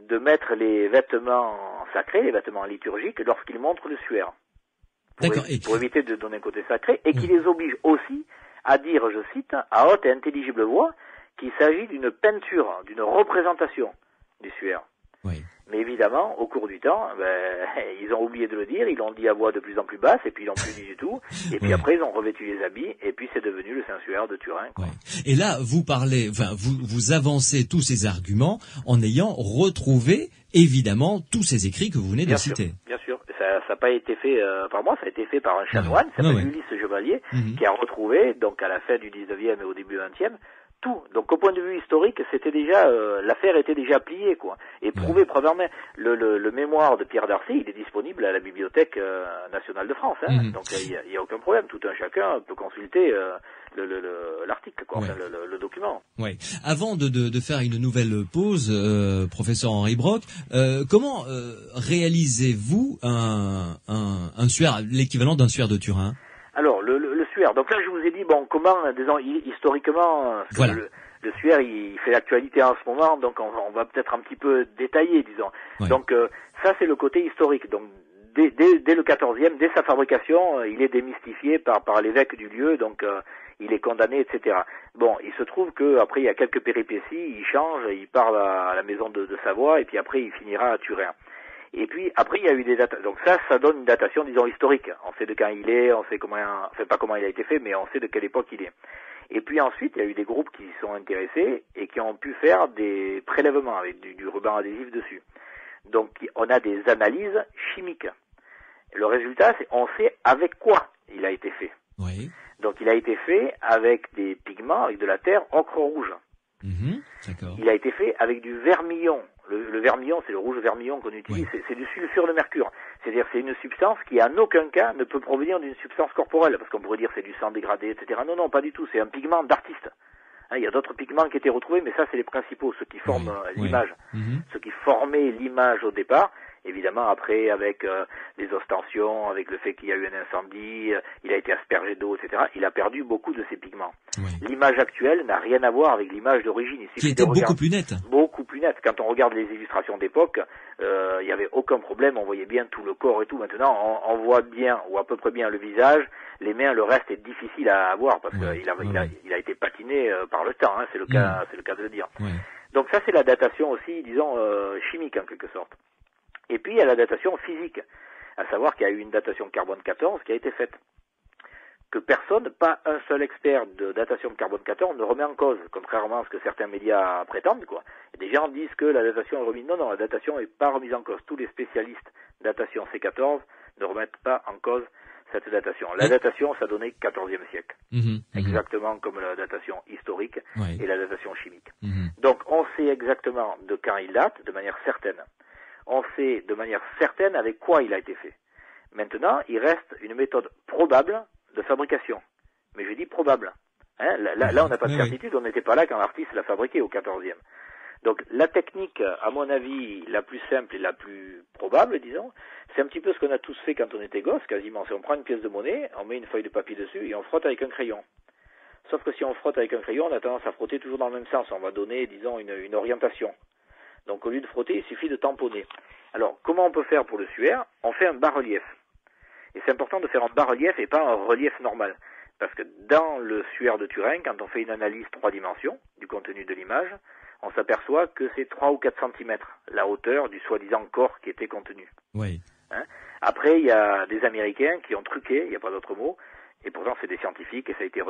C: de mettre les vêtements sacrés, les vêtements liturgiques, lorsqu'ils montrent le suaire. Pour éviter de donner un côté sacré, et qui les oblige aussi à dire, je cite, à haute et intelligible voix, qu'il s'agit d'une peinture, d'une représentation du suaire.
B: Oui.
C: Mais évidemment, au cours du temps, ils ont oublié de le dire, ils l'ont dit à voix de plus en plus basse, et puis ils l'ont plus dit du tout, et puis après ils ont revêtu les habits, et puis c'est devenu le Saint-Suaire de Turin. Quoi.
B: Ouais. Et là, vous avancez tous ces arguments en ayant retrouvé, évidemment, tous ces écrits que vous venez de citer.
C: Bien sûr. Ça n'a pas été fait par moi, ça a été fait par un chanoine, qui s'appelle Ulysse Chevalier, qui a retrouvé, donc à la fin du 19e et au début du 20e, tout. Donc au point de vue historique, c'était déjà l'affaire était déjà pliée, quoi. Et prouvé, preuve en main. Le mémoire de Pierre Darcy, il est disponible à la Bibliothèque nationale de France. Donc il y a aucun problème. Tout un chacun peut consulter l'article, quoi, le document.
B: Ouais. Avant de faire une nouvelle pause, professeur Henri Brock, comment réalisez-vous un suaire, l'équivalent d'un suaire de Turin?
C: Alors, le suaire. Donc là, je vous ai dit, comment, disons, historiquement, le suaire, il fait l'actualité en ce moment, donc on va peut-être un petit peu détailler, disons. Ouais. Donc, ça, c'est le côté historique. Donc, dès le 14e, dès sa fabrication, il est démystifié par l'évêque du lieu, donc il est condamné, etc. Bon, il se trouve que après il y a quelques péripéties, il change, il part à la maison de Savoie, et puis après il finira à Turin. Et puis après il y a eu des dates. Donc ça donne une datation, disons, historique. On sait de quand il est, on sait pas comment il a été fait, mais on sait de quelle époque il est. Et puis ensuite il y a eu des groupes qui sont intéressés et qui ont pu faire des prélèvements avec du ruban adhésif dessus. Donc on a des analyses chimiques. Le résultat, c'est on sait avec quoi il a été fait.
B: Oui.
C: Donc il a été fait avec des pigments, avec de la terre ocre rouge.
B: D'accord.
C: Il a été fait avec du vermillon. Le vermillon, c'est le rouge vermillon qu'on utilise, c'est du sulfure de mercure. C'est-à-dire c'est une substance qui en aucun cas ne peut provenir d'une substance corporelle, parce qu'on pourrait dire c'est du sang dégradé, etc. Non, pas du tout, c'est un pigment d'artiste. Il y a d'autres pigments qui étaient retrouvés, mais ça c'est les principaux, ceux qui forment l'image. Ceux qui formaient l'image au départ. Évidemment, après, avec les ostensions, avec le fait qu'il y a eu un incendie, il a été aspergé d'eau, etc., il a perdu beaucoup de ses pigments. Oui. L'image actuelle n'a rien à voir avec l'image d'origine.
B: Qui était beaucoup plus nette.
C: Beaucoup plus nette. Quand on regarde les illustrations d'époque, il n'y avait aucun problème, on voyait bien tout le corps et tout. Maintenant, on voit bien, ou à peu près bien, le visage, les mains, le reste est difficile à voir, parce qu'il a été patiné par le temps, c'est le cas de le dire. Oui. Donc ça, c'est la datation aussi, disons, chimique, en quelque sorte. Et puis, il y a la datation physique, à savoir qu'il y a eu une datation de carbone 14 qui a été faite. Que personne, pas un seul expert de datation de carbone 14 ne remet en cause, contrairement à ce que certains médias prétendent, quoi. Et des gens disent que la datation est remise. Non, la datation n'est pas remise en cause. Tous les spécialistes datation C14 ne remettent pas en cause cette datation. La datation, ça donnait 14e siècle. Exactement comme la datation historique et la datation chimique. Donc, on sait exactement de quand il date, de manière certaine. On sait de manière certaine avec quoi il a été fait. Maintenant, il reste une méthode probable de fabrication. Mais je dis probable. Là, on n'a pas de certitude, on n'était pas là quand l'artiste l'a fabriqué au 14e. Donc, la technique, à mon avis, la plus simple et la plus probable, disons, c'est un petit peu ce qu'on a tous fait quand on était gosse, quasiment. C'est on prend une pièce de monnaie, on met une feuille de papier dessus et on frotte avec un crayon. Sauf que si on frotte avec un crayon, on a tendance à frotter toujours dans le même sens. On va donner, disons, une orientation. Donc au lieu de frotter, il suffit de tamponner. Alors, comment on peut faire pour le suaire? On fait un bas-relief. Et c'est important de faire un bas-relief et pas un relief normal. Parce que dans le suaire de Turin, quand on fait une analyse 3 dimensions du contenu de l'image, on s'aperçoit que c'est 3 ou 4 cm, la hauteur du soi-disant corps qui était contenu.
B: Oui.
C: Après, il y a des Américains qui ont truqué, il n'y a pas d'autre mot, et pourtant c'est des scientifiques, et ça a été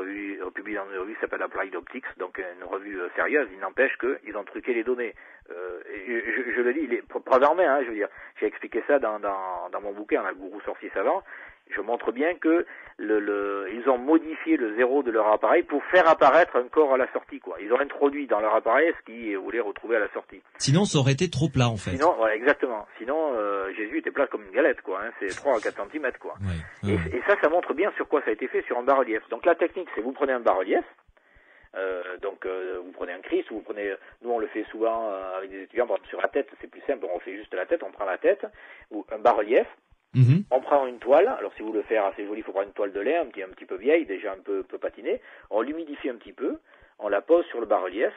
C: publié dans une revue qui s'appelle Applied Optics, donc une revue sérieuse. Il n'empêche qu'ils ont truqué les données. Je le dis, preuve en main, je veux dire. J'ai expliqué ça dans mon bouquin, Le Gourou Sorcier Savant. Je montre bien que ils ont modifié le zéro de leur appareil pour faire apparaître un corps à la sortie, quoi. Ils ont introduit dans leur appareil ce qu'ils voulaient retrouver à la sortie.
B: Sinon, ça aurait été trop plat, en fait.
C: Sinon, ouais, exactement. Sinon, Jésus était plat comme une galette, quoi. Hein. C'est 3 à 4 cm, quoi.
B: Ouais.
C: Et ça montre bien sur quoi ça a été fait, sur un bas-relief. Donc la technique, c'est vous prenez un bas-relief, vous prenez un Christ, vous prenez, nous on le fait souvent avec des étudiants, par exemple sur la tête, c'est plus simple, on fait juste la tête, on prend la tête, ou un bas-relief, on prend une toile, alors si vous voulez le faire assez joli, il faut prendre une toile de lait, un petit peu vieille, déjà un peu patinée, on l'humidifie un petit peu, on la pose sur le bas-relief,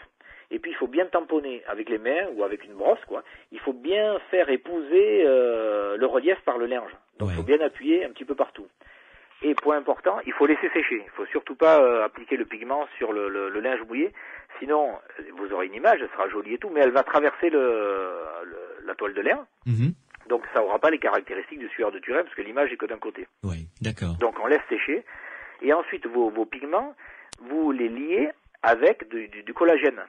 C: et puis il faut bien tamponner avec les mains ou avec une brosse, quoi. Il faut bien faire épouser le relief par le linge, donc il faut bien appuyer un petit peu partout. Et point important, il faut laisser sécher. Il faut surtout pas appliquer le pigment sur le linge mouillé, sinon vous aurez une image, elle sera jolie et tout, mais elle va traverser la toile de lin. Donc ça aura pas les caractéristiques du sueur de Turin parce que l'image est que d'un côté.
B: Oui, d'accord.
C: Donc on laisse sécher et ensuite vos pigments, vous les liez avec du collagène.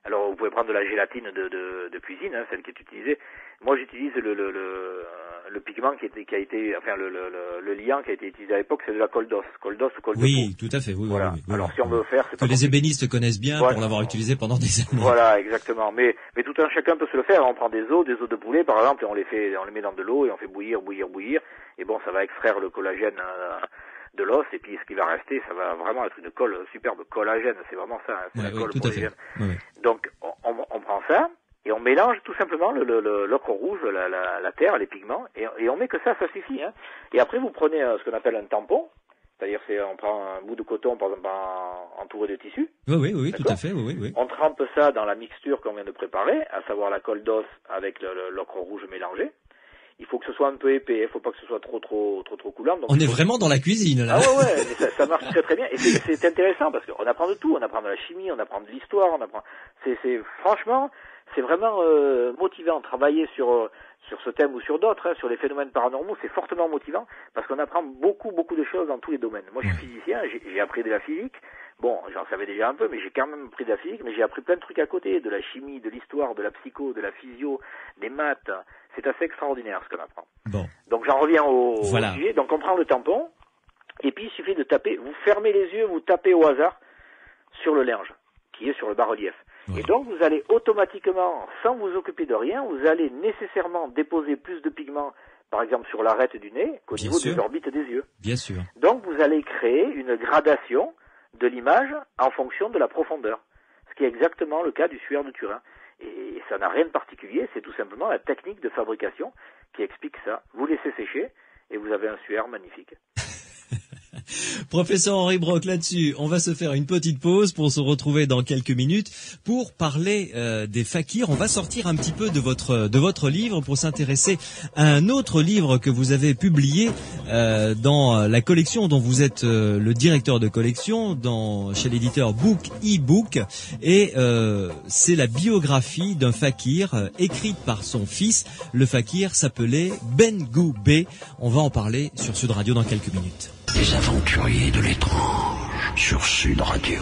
C: Alors vous pouvez prendre de la gélatine de cuisine, hein, celle qui est utilisée. Moi j'utilise le pigment qui a été, enfin le liant qui a été utilisé à l'époque, c'est de la colle d'os ou colle de peau.
B: Oui, tout à fait. Oui,
C: voilà.
B: Oui.
C: Alors si on veut faire, c'est
B: que les ébénistes connaissent bien pour l'avoir utilisé pendant des années.
C: Voilà, exactement. Mais tout un chacun peut se le faire. On prend des os de poulet par exemple, et on les met dans de l'eau et on fait bouillir. Et bon, ça va extraire le collagène de l'os, et puis ce qui va rester, ça va vraiment être une colle, superbe collagène, c'est vraiment ça, hein, c'est la colle pour les gènes. Donc on prend ça, et on mélange tout simplement l'ocre rouge, la terre, les pigments, et on met que ça suffit. Hein. Et après vous prenez ce qu'on appelle un tampon, c'est-à-dire on prend un bout de coton, par exemple, entouré de tissu.
B: Oui, tout à fait, oui.
C: On trempe ça dans la mixture qu'on vient de préparer, à savoir la colle d'os avec l'ocre rouge mélangé. Il faut que ce soit un peu épais, il faut pas que ce soit trop coulant. Donc
B: on est vraiment dans la cuisine, là.
C: Ah ouais, mais ça marche très bien. Et c'est intéressant parce qu'on apprend de tout. On apprend de la chimie, on apprend de l'histoire, franchement, c'est vraiment motivant. Travailler sur ce thème ou sur d'autres, hein, sur les phénomènes paranormaux, c'est fortement motivant parce qu'on apprend beaucoup de choses dans tous les domaines. Moi, je suis physicien, j'ai appris de la physique. Bon, j'en savais déjà un peu, mais j'ai quand même appris de la physique, mais j'ai appris plein de trucs à côté, de la chimie, de l'histoire, de la psycho, de la physio, des maths. C'est assez extraordinaire ce qu'on apprend.
B: Bon.
C: Donc j'en reviens au sujet. Donc on prend le tampon, et puis il suffit de taper, vous fermez les yeux, vous tapez au hasard sur le linge, qui est sur le bas-relief. Et donc vous allez automatiquement, sans vous occuper de rien, vous allez nécessairement déposer plus de pigments, par exemple sur l'arête du nez, qu'au niveau des orbites des yeux.
B: Bien sûr.
C: Donc vous allez créer une gradation de l'image en fonction de la profondeur, ce qui est exactement le cas du suaire de Turin. Et ça n'a rien de particulier, c'est tout simplement la technique de fabrication qui explique ça. Vous laissez sécher et vous avez un suaire magnifique.
B: Professeur Henri Brock, là-dessus, on va se faire une petite pause pour se retrouver dans quelques minutes pour parler des fakirs. On va sortir un petit peu de votre livre pour s'intéresser à un autre livre que vous avez publié dans la collection dont vous êtes le directeur de collection chez l'éditeur Book e-Book, et c'est la biographie d'un fakir écrite par son fils. Le fakir s'appelait Ben Goubet. On va en parler sur Sud Radio dans quelques minutes.
D: Les aventuriers de l'étrange sur Sud Radio.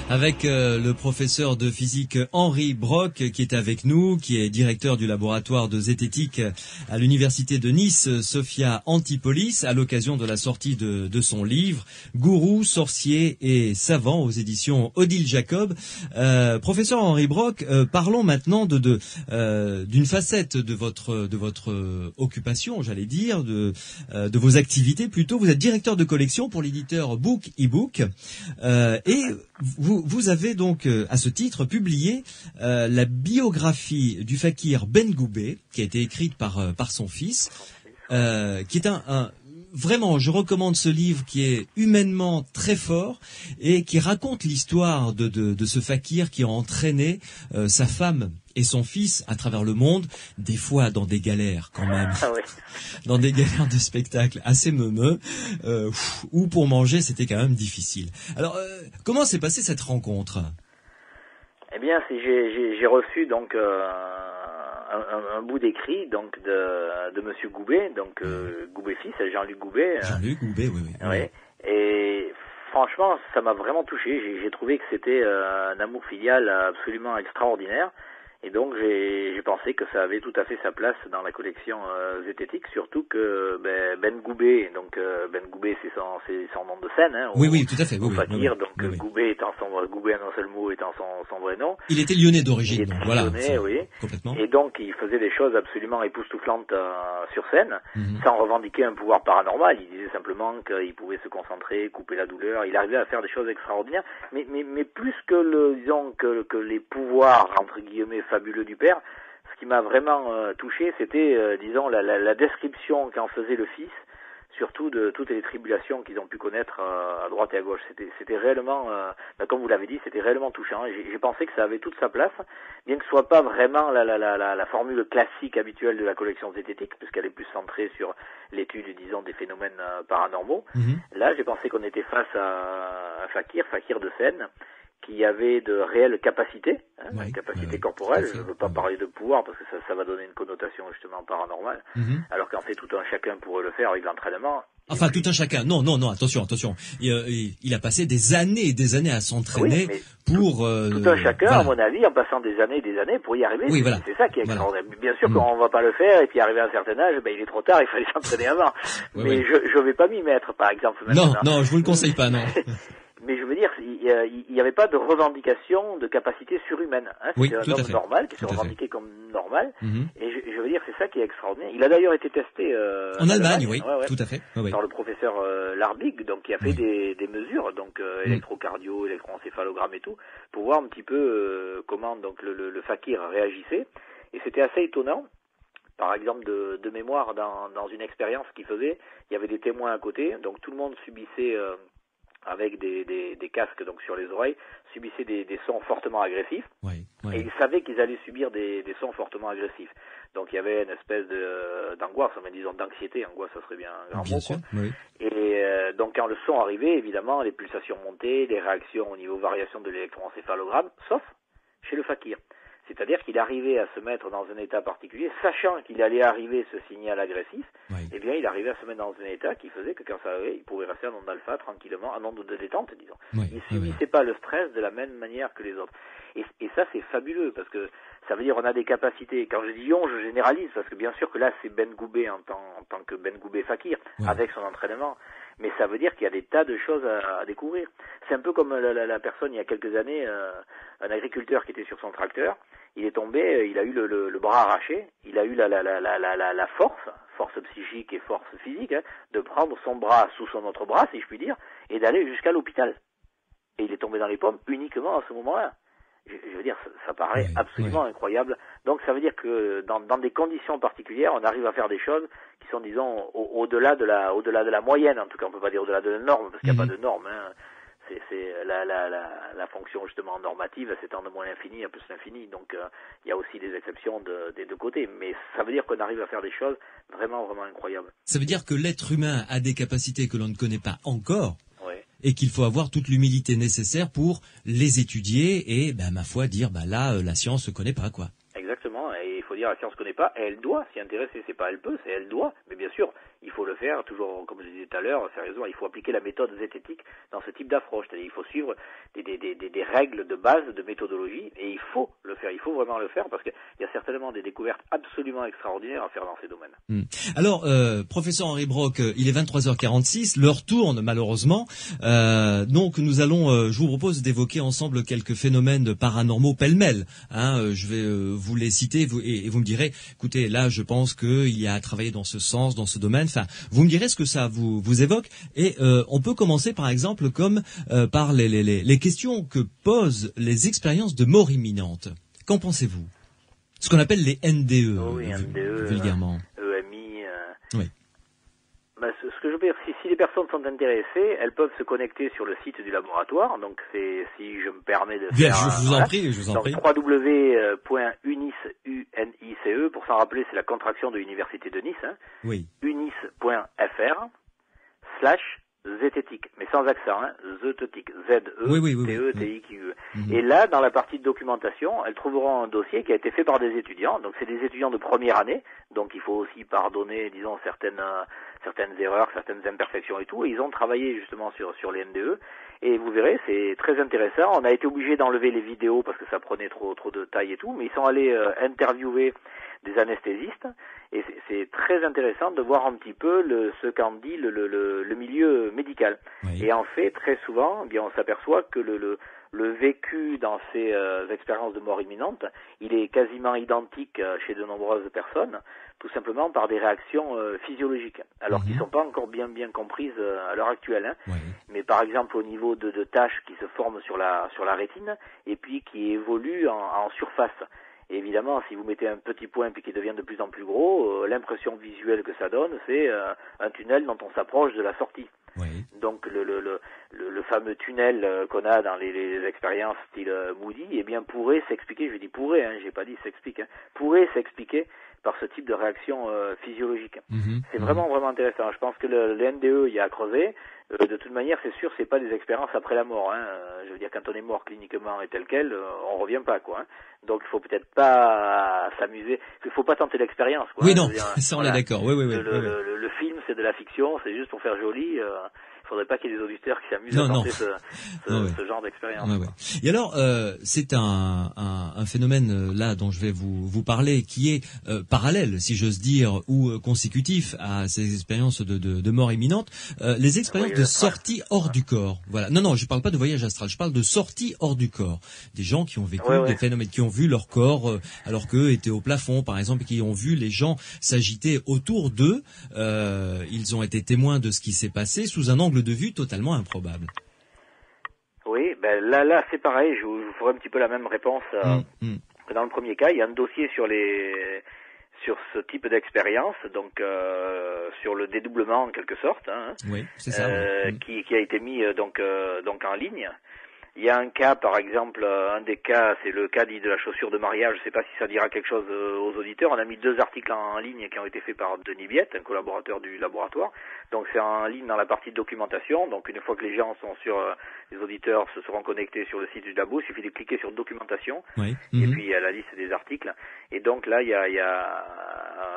B: Avec le professeur de physique Henri Brock qui est avec nous, qui est directeur du laboratoire de zététique à l'université de Nice, Sophia Antipolis, à l'occasion de la sortie de son livre Gourou, sorcier et savant aux éditions Odile Jacob. Professeur Henri Brock, parlons maintenant d'une facette de votre occupation, j'allais dire, de vos activités plutôt. Vous êtes directeur de collection pour l'éditeur Book e-Book, et vous avez donc, à ce titre, publié la biographie du fakir Ben Goubet, qui a été écrite par son fils, qui est vraiment, je recommande ce livre qui est humainement très fort et qui raconte l'histoire de ce fakir qui a entraîné sa femme et son fils à travers le monde, des fois dans des galères quand même, dans des galères de spectacle assez meumeux, où pour manger c'était quand même difficile. Alors, comment s'est passée cette rencontre ?
C: Eh bien, j'ai reçu donc un bout d'écrit donc de Monsieur Goubet, donc Goubet fils, Jean-Luc Goubet.
B: Jean-Luc Goubet, oui.
C: Et franchement, ça m'a vraiment touché. J'ai trouvé que c'était un amour filial absolument extraordinaire. Et donc j'ai pensé que ça avait tout à fait sa place dans la collection zététique, surtout que Ben Goubet, donc Ben Goubet c'est son nom de scène, hein,
B: oui, tout à fait,
C: au Fakir,
B: oui,
C: donc
B: oui.
C: Goubet étant Goubet en un seul mot étant son vrai nom.
B: Il était lyonnais d'origine,
C: Il était
B: donc voilà,
C: lyonnais, oui.
B: Complètement.
C: Et donc il faisait des choses absolument époustouflantes sur scène, sans revendiquer un pouvoir paranormal. Il disait simplement qu'il pouvait se concentrer, couper la douleur. Il arrivait à faire des choses extraordinaires, mais plus que disons que les pouvoirs entre guillemets fabuleux du père, ce qui m'a vraiment touché, c'était disons la description qu'en faisait le fils, surtout de toutes les tribulations qu'ils ont pu connaître à droite et à gauche. C'était réellement, comme vous l'avez dit, c'était réellement touchant. J'ai pensé que ça avait toute sa place, bien que ce soit pas vraiment la formule classique habituelle de la collection zététique, puisqu'elle est plus centrée sur l'étude, disons, des phénomènes paranormaux. Là, j'ai pensé qu'on était face à un Fakir de Seine, qui avait de réelles capacités, capacités corporelles. Je ne veux pas parler de pouvoir parce que ça va donner une connotation justement paranormale, alors qu'en fait tout un chacun pourrait le faire avec l'entraînement.
B: Enfin, tout un chacun. Non, attention. Il a passé des années et des années à s'entraîner pour...
C: Tout un chacun, à mon avis, en passant des années et des années pour y arriver.
B: Oui,
C: c'est ça qui est extraordinaire. Bien sûr qu'on ne va pas le faire et puis arrivé à un certain âge, il est trop tard, il fallait s'entraîner avant. Mais je vais pas m'y mettre, par exemple. Maintenant.
B: Non, je vous le conseille pas, non.
C: Mais je veux dire, il n'y avait pas de revendication de capacité surhumaine. C'était un homme normal, qui se revendiquait comme normal. Et je veux dire, c'est ça qui est extraordinaire. Il a d'ailleurs été testé
B: en Allemagne, oui, tout à fait.
C: Par le professeur Larbig, donc qui a fait des mesures, donc électrocardio, électroencéphalogramme et tout, pour voir un petit peu comment donc le Fakir réagissait. Et c'était assez étonnant. Par exemple, de mémoire, dans une expérience qu'il faisait, il y avait des témoins à côté, donc tout le monde subissait... avec des casques donc sur les oreilles, subissaient des sons fortement agressifs. Et ils savaient qu'ils allaient subir des sons fortement agressifs. Donc il y avait une espèce d'angoisse, disons d'anxiété, angoisse ça serait bien un grand mot.
B: Sûr, oui.
C: Et donc quand le son arrivait, évidemment, les pulsations montaient, les réactions au niveau variation de l'électroencéphalogramme, sauf chez le Fakir. C'est-à-dire qu'il arrivait à se mettre dans un état particulier, sachant qu'il allait arriver ce signal agressif, eh bien il arrivait à se mettre dans un état qui faisait que quand ça arrivait, il pouvait rester en onde alpha tranquillement, en onde de détente, disons. Il ne subissait pas le stress de la même manière que les autres. Et ça c'est fabuleux, parce que ça veut dire on a des capacités. Quand je dis je généralise, parce que bien sûr que là c'est Ben Goubet en tant que Ben Goubet Fakir, avec son entraînement. Mais ça veut dire qu'il y a des tas de choses à découvrir. C'est un peu comme la personne, il y a quelques années, un agriculteur qui était sur son tracteur, il est tombé, il a eu le bras arraché, il a eu la force psychique et force physique, de prendre son bras sous son autre bras, si je puis dire, et d'aller jusqu'à l'hôpital. Et il est tombé dans les pommes uniquement à ce moment-là. Je veux dire, ça paraît absolument incroyable. Donc ça veut dire que dans des conditions particulières, on arrive à faire des choses qui sont, disons, au-delà de la moyenne. En tout cas, on peut pas dire au-delà de la norme, parce qu'il n'y a pas de norme. C'est la fonction justement normative, c'est en de moins l'infini à plus l'infini. Donc il y a aussi des exceptions des deux côtés. Mais ça veut dire qu'on arrive à faire des choses vraiment, vraiment incroyables.
B: Ça veut dire que l'être humain a des capacités que l'on ne connaît pas encore. Et qu'il faut avoir toute l'humilité nécessaire pour les étudier et, ma foi, dire, là, la science ne connaît pas, quoi.
C: Exactement, et il faut dire, la science ne connaît pas, elle doit s'y intéresser, c'est pas elle peut, c'est elle doit, mais bien sûr, il faut le faire, toujours, comme je disais tout à l'heure, sérieusement, il faut appliquer la méthode zététique dans ce type d'approche, c'est-à-dire il faut suivre des règles de base, de méthodologie, et il faut le faire, il faut vraiment le faire, parce qu'il y a certainement des découvertes absolument extraordinaires à faire dans ces domaines.
B: Alors, professeur Henri Brock, il est 23h46, l'heure tourne malheureusement, donc nous allons, je vous propose d'évoquer ensemble quelques phénomènes paranormaux pêle-mêle. Je vais vous les citer et vous me direz, écoutez, là je pense qu'il y a à travailler dans ce sens, dans ce domaine. Enfin, vous me direz ce que ça vous évoque. Et on peut commencer par exemple par les questions que posent les expériences de mort imminente. Qu'en pensez-vous? Ce qu'on appelle les NDE,
C: NDE
B: vulgairement.
C: EMI.
B: Oui.
C: Ce que je veux dire, si les personnes sont intéressées, elles peuvent se connecter sur le site du laboratoire. Donc, c'est, si je me permets de
B: bien,
C: faire...
B: je vous en prie.
C: Donc, www.unice, U-N-I-C-E, pour s'en rappeler, c'est la contraction de l'Université de Nice.
B: Oui.
C: unice.fr/zététique, mais sans accent, zététique, Z-E-T-E-T-I-Q-E. Et là, dans la partie de documentation, elles trouveront un dossier qui a été fait par des étudiants. Donc, c'est des étudiants de première année. Donc, il faut aussi pardonner, disons, certaines erreurs, certaines imperfections et tout. Et ils ont travaillé justement sur les NDE. Et vous verrez, c'est très intéressant. On a été obligé d'enlever les vidéos parce que ça prenait trop de taille et tout, mais ils sont allés interviewer des anesthésistes, et c'est très intéressant de voir un petit peu ce qu'en dit le milieu médical. Oui. Et en fait, très souvent, eh bien, on s'aperçoit que le vécu dans ces expériences de mort imminente, il est quasiment identique chez de nombreuses personnes, tout simplement par des réactions physiologiques, alors qu'ils ne sont pas encore bien comprises à l'heure actuelle. Hein. Oui. Mais par exemple au niveau de taches qui se forment sur la rétine, et puis qui évoluent en surface. Et évidemment, si vous mettez un petit point puis qui devient de plus en plus gros, l'impression visuelle que ça donne, c'est un tunnel dont on s'approche de la sortie. Oui. Donc le fameux tunnel qu'on a dans les expériences style Moody, eh bien pourrait s'expliquer, je dis pourrait, hein, j'ai pas dit s'explique, hein, pourrait s'expliquer par ce type de réaction physiologique. C'est vraiment intéressant. Je pense que le NDE y a à creuser. De toute manière, c'est sûr, c'est pas des expériences après la mort. Hein. Je veux dire, quand on est mort cliniquement et tel quel, on revient pas, quoi. Hein. Donc, il faut peut-être pas s'amuser. Il faut pas tenter l'expérience, quoi.
B: Oui,
C: hein.
B: non, dire, ça, on est d'accord. Oui.
C: Le film, c'est de la fiction, c'est juste pour faire joli. Il faudrait pas qu'il y ait des auditeurs qui s'amusent à tenter ce genre d'expérience.
B: Ouais. Et alors, c'est un phénomène là dont je vais vous parler qui est parallèle, si j'ose dire, ou consécutif à ces expériences de mort imminente, les expériences de sortie hors du corps. Voilà. Non, je parle pas de voyage astral, je parle de sortie hors du corps. Des gens qui ont vécu des phénomènes, qui ont vu leur corps alors qu'eux étaient au plafond, par exemple, et qui ont vu les gens s'agiter autour d'eux. Ils ont été témoins de ce qui s'est passé sous un angle de vue totalement improbable.
C: Oui, ben là c'est pareil, je vous ferai un petit peu la même réponse que dans le premier cas. Il y a un dossier sur ce type d'expérience, donc sur le dédoublement en quelque sorte, hein,
B: oui, c'est ça,
C: qui a été mis donc en ligne. Il y a un cas, par exemple, un des cas, c'est le cas dit de la chaussure de mariage. Je ne sais pas si ça dira quelque chose aux auditeurs. On a mis 2 articles en ligne qui ont été faits par Denis Biette, un collaborateur du laboratoire. Donc c'est en ligne dans la partie de documentation. Donc une fois que les gens sont les auditeurs se seront connectés sur le site du labo, il suffit de cliquer sur documentation. Oui. Et puis il y a la liste des articles. Et donc là, il y a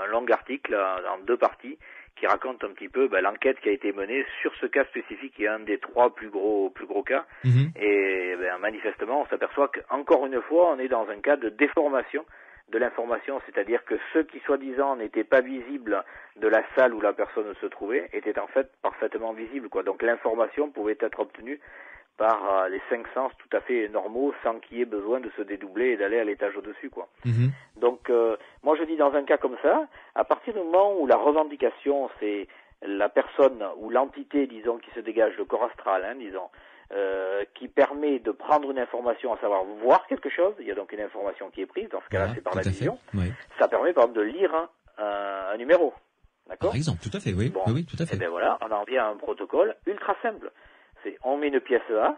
C: un long article en 2 parties qui raconte un petit peu l'enquête qui a été menée sur ce cas spécifique, qui est un des 3 plus gros cas. Et manifestement, on s'aperçoit qu'encore une fois, on est dans un cas de déformation de l'information, c'est-à-dire que ceux qui soi-disant n'étaient pas visibles de la salle où la personne se trouvait étaient en fait parfaitement visibles, quoi. Donc l'information pouvait être obtenue par les 5 sens tout à fait normaux, sans qu'il y ait besoin de se dédoubler et d'aller à l'étage au-dessus, quoi. Donc, moi je dis dans un cas comme ça, à partir du moment où la revendication, c'est la personne ou l'entité, disons, qui se dégage, le corps astral, hein, disons, qui permet de prendre une information, à savoir voir quelque chose, il y a donc une information qui est prise, dans ce cas-là c'est par la vision, ça permet par exemple de lire un numéro. D'accord ?
B: Par exemple, tout à fait, oui. Bon, oui, tout à fait.
C: Et bien voilà, on en vient à un protocole ultra simple. On met une pièce A,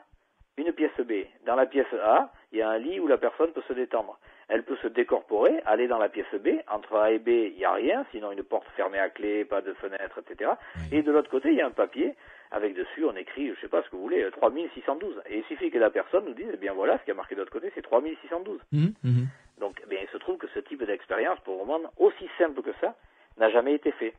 C: une pièce B. Dans la pièce A, il y a un lit où la personne peut se détendre. Elle peut se décorporer, aller dans la pièce B. Entre A et B, il n'y a rien, sinon une porte fermée à clé, pas de fenêtre, etc. Et de l'autre côté, il y a un papier avec dessus, on écrit, je sais pas ce que vous voulez, 3612. Et il suffit que la personne nous dise, eh bien voilà, ce qui a marqué de l'autre côté, c'est 3612. Donc, eh bien, il se trouve que ce type d'expérience, pour le moment, aussi simple que ça, n'a jamais été fait.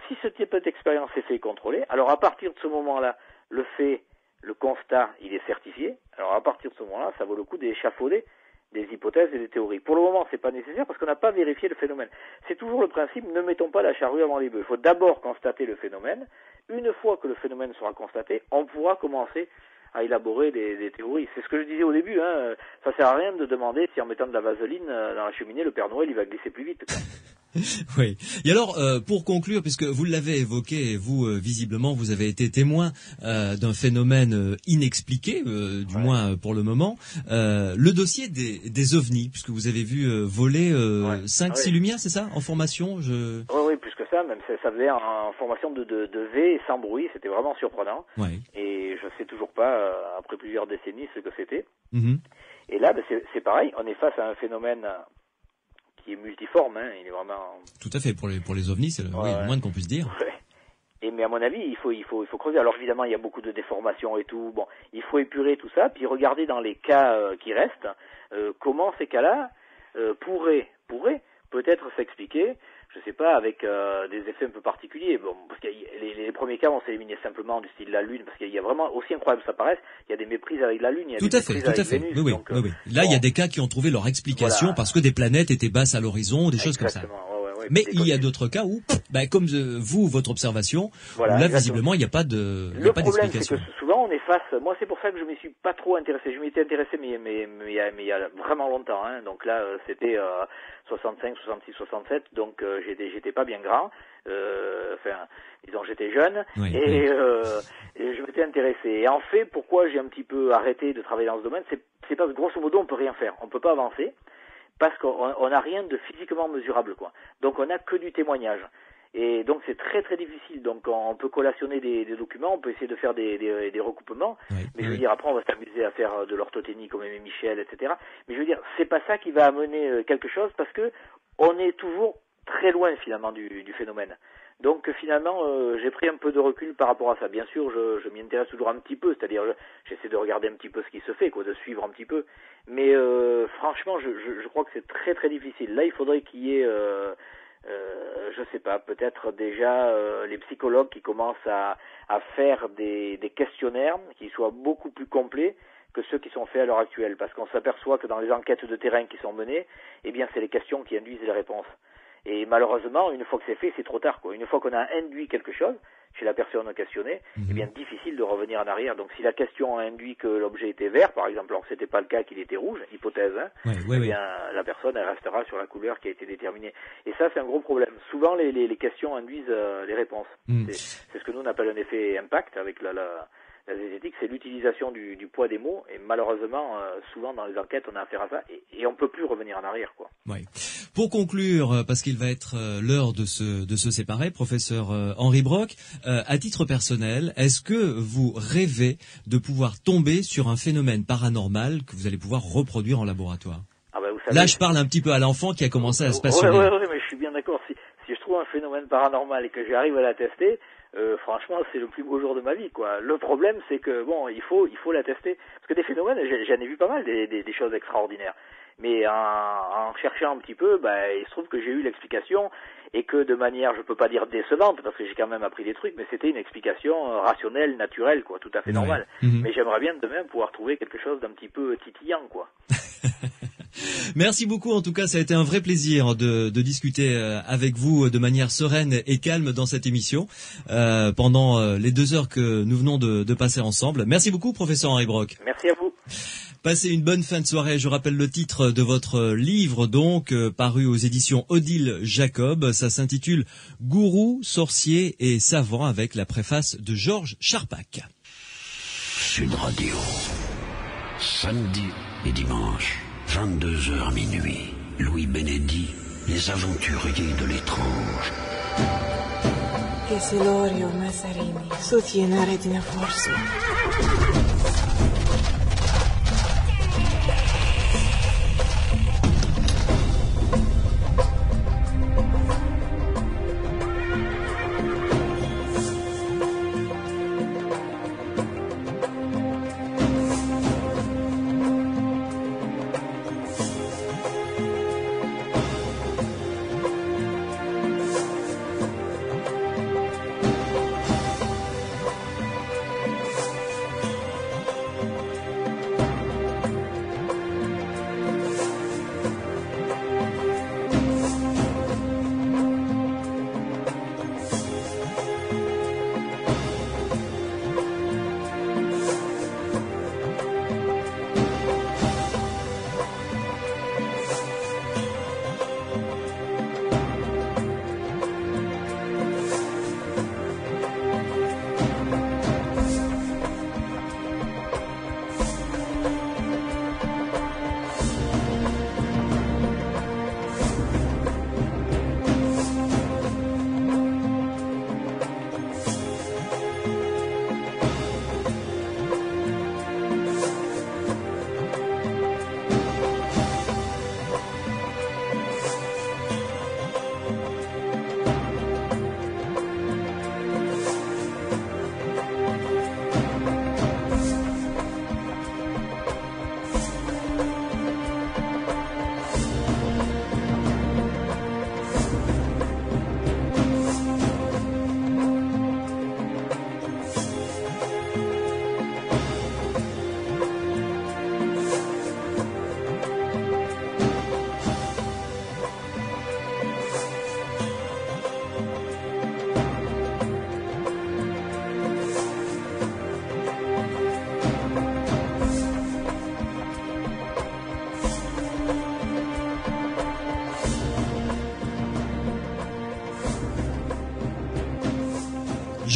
C: Si ce type d'expérience est fait et contrôlé, alors à partir de ce moment-là, le constat, il est certifié. Alors à partir de ce moment-là, ça vaut le coup d'échafauder des hypothèses et des théories. Pour le moment, c'est pas nécessaire parce qu'on n'a pas vérifié le phénomène. C'est toujours le principe, ne mettons pas la charrue avant les bœufs. Il faut d'abord constater le phénomène. Une fois que le phénomène sera constaté, on pourra commencer à élaborer des théories. C'est ce que je disais au début, hein. Ça sert à rien de demander si en mettant de la vaseline dans la cheminée, le Père Noël, il va glisser plus vite, quoi.
B: Oui. Et alors, pour conclure, puisque vous l'avez évoqué, vous, visiblement, vous avez été témoin d'un phénomène inexpliqué, du moins pour le moment, le dossier des ovnis, puisque vous avez vu voler 5-6 lumières, c'est ça, en formation
C: Oui, plus que ça, même ça faisait en formation de V et sans bruit, c'était vraiment surprenant. Et je sais toujours pas, après plusieurs décennies, ce que c'était. Et là, c'est pareil, on est face à un phénomène qui est multiforme, hein, il est vraiment...
B: Tout à fait, pour les ovnis, c'est le moins qu'on puisse dire.
C: Et mais à mon avis, il faut creuser. Alors évidemment, il y a beaucoup de déformations et tout. Bon, il faut épurer tout ça, puis regarder dans les cas qui restent, comment ces cas-là pourraient peut-être s'expliquer. je sais pas, avec des effets un peu particuliers. Bon, parce que les premiers cas, on s'est éliminé simplement du style la Lune, parce qu'il y a vraiment, aussi incroyable que ça paraisse, il y a des méprises avec la Lune, il y a des méprises avec Vénus.
B: Oui,
C: donc,
B: oui. Là, il y a des cas qui ont trouvé leur explication parce que des planètes étaient basses à l'horizon, des choses comme ça. Mais il y a d'autres cas où, comme vous, votre observation, là, visiblement, il n'y a pas de,
C: le problème, c'est que souvent, on est face, moi, c'est pour ça que je m'y suis pas trop intéressé. Je m'y étais intéressé, mais il y a vraiment longtemps, hein. Donc là, c'était, 65, 66, 67, donc, j'étais pas bien grand, disons, j'étais jeune, et je m'étais intéressé. Et en fait, pourquoi j'ai un petit peu arrêté de travailler dans ce domaine, c'est parce que, grosso modo, on peut rien faire. On peut pas avancer. Parce qu'on n'a rien de physiquement mesurable, quoi. Donc on n'a que du témoignage. Et donc c'est très très difficile. Donc on peut collationner des documents, on peut essayer de faire des recoupements. Mais je veux dire, après on va s'amuser à faire de l'orthothénie comme Aimé Michel, etc. Mais je veux dire, c'est pas ça qui va amener quelque chose, parce que on est toujours très loin finalement du phénomène. Donc finalement, j'ai pris un peu de recul par rapport à ça. Bien sûr, je m'y intéresse toujours un petit peu, c'est-à-dire j'essaie de regarder un petit peu ce qui se fait, quoi, de suivre un petit peu. Mais franchement, je crois que c'est très très difficile. Là, il faudrait qu'il y ait, je sais pas, peut-être déjà les psychologues qui commencent à faire des questionnaires qui soient beaucoup plus complets que ceux qui sont faits à l'heure actuelle, parce qu'on s'aperçoit que dans les enquêtes de terrain qui sont menées, eh bien, c'est les questions qui induisent les réponses. Et malheureusement, une fois que c'est fait, c'est trop tard, quoi. Une fois qu'on a induit quelque chose chez la personne questionnée, eh bien, difficile de revenir en arrière. Donc, si la question a induit que l'objet était vert, par exemple, alors que c'était pas le cas, qu'il était rouge, hypothèse, hein, bien, la personne, elle restera sur la couleur qui a été déterminée. Et ça, c'est un gros problème. Souvent, les questions induisent les réponses. C'est ce que nous, on appelle un effet impact avec la zététique, c'est l'utilisation du poids des mots, et malheureusement, souvent dans les enquêtes, on a affaire à ça, et on peut plus revenir en arrière, quoi.
B: Oui. Pour conclure, parce qu'il va être l'heure de se séparer, professeur Henri Brock, à titre personnel, est-ce que vous rêvez de pouvoir tomber sur un phénomène paranormal que vous allez pouvoir reproduire en laboratoire?
C: Vous savez,
B: là, je parle un petit peu à l'enfant qui a commencé à se passionner.
C: Oui, mais je suis bien d'accord. Si je trouve un phénomène paranormal et que j'arrive à l'attester, franchement, c'est le plus beau jour de ma vie, quoi. Le problème, c'est que bon, il faut l'attester, parce que des phénomènes, j'en ai vu pas mal, des choses extraordinaires. Mais en cherchant un petit peu, il se trouve que j'ai eu l'explication, et que de manière, je peux pas dire décevante, parce que j'ai quand même appris des trucs, mais c'était une explication rationnelle, naturelle, quoi, tout à fait normale. Mais j'aimerais bien demain pouvoir trouver quelque chose d'un petit peu titillant, quoi.
B: Merci beaucoup, en tout cas, ça a été un vrai plaisir de discuter avec vous de manière sereine et calme dans cette émission pendant les 2 heures que nous venons de passer ensemble. Merci beaucoup, professeur Henri Brock.
C: Merci à vous.
B: Passez une bonne fin de soirée. Je rappelle le titre de votre livre, donc, paru aux éditions Odile Jacob. Ça s'intitule « Gourou, sorcier et savant » avec la préface de Georges Charpak.
D: Sud Radio, samedi et dimanche, 22h minuit. Louis Benedi, les aventuriers de l'étrange.
E: Che se l'orio Masarini soutiene di forza.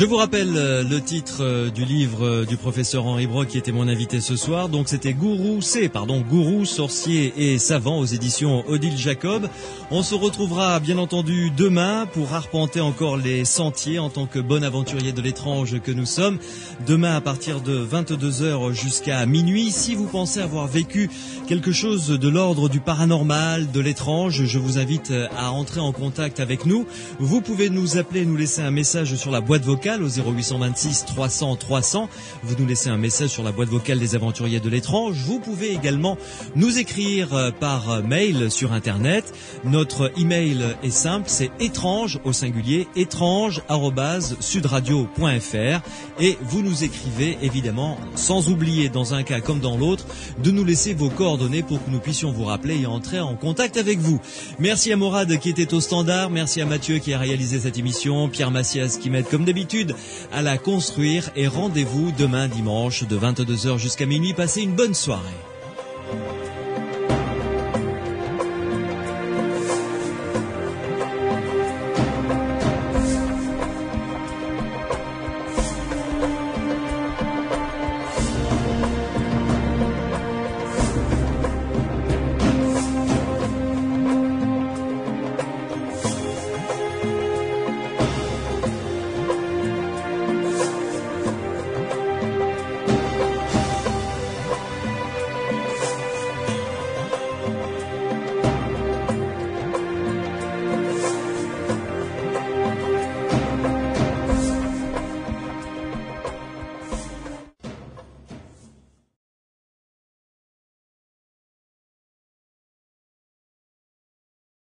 A: Je vous rappelle le titre du livre du professeur Henri Brock qui était mon invité ce soir. Donc c'était Gourou, sorcier et savant aux éditions Odile Jacob. On se retrouvera bien entendu demain pour arpenter encore les sentiers en tant que bon aventurier de l'étrange que nous sommes. Demain à partir de 22h jusqu'à minuit. Si vous pensez avoir vécu quelque chose de l'ordre du paranormal, de l'étrange, je vous invite à entrer en contact avec nous. Vous pouvez nous appeler, nous laisser un message sur la boîte vocale au 0826 300 300. Vous nous laissez un message sur la boîte vocale des aventuriers de l'étrange. Vous pouvez également nous écrire par mail sur internet. Notre email est simple, c'est étrange au singulier, étrange@sudradio.fr, et vous nous écrivez évidemment, sans oublier dans un cas comme dans l'autre, de nous laisser vos coordonnées pour que nous puissions vous rappeler et entrer en contact avec vous. Merci à Morad qui était au standard, merci à Mathieu qui a réalisé cette émission, Pierre Massias qui m'aide comme d'habitude à la construire, et rendez-vous demain dimanche de 22h jusqu'à minuit. Passez une bonne soirée.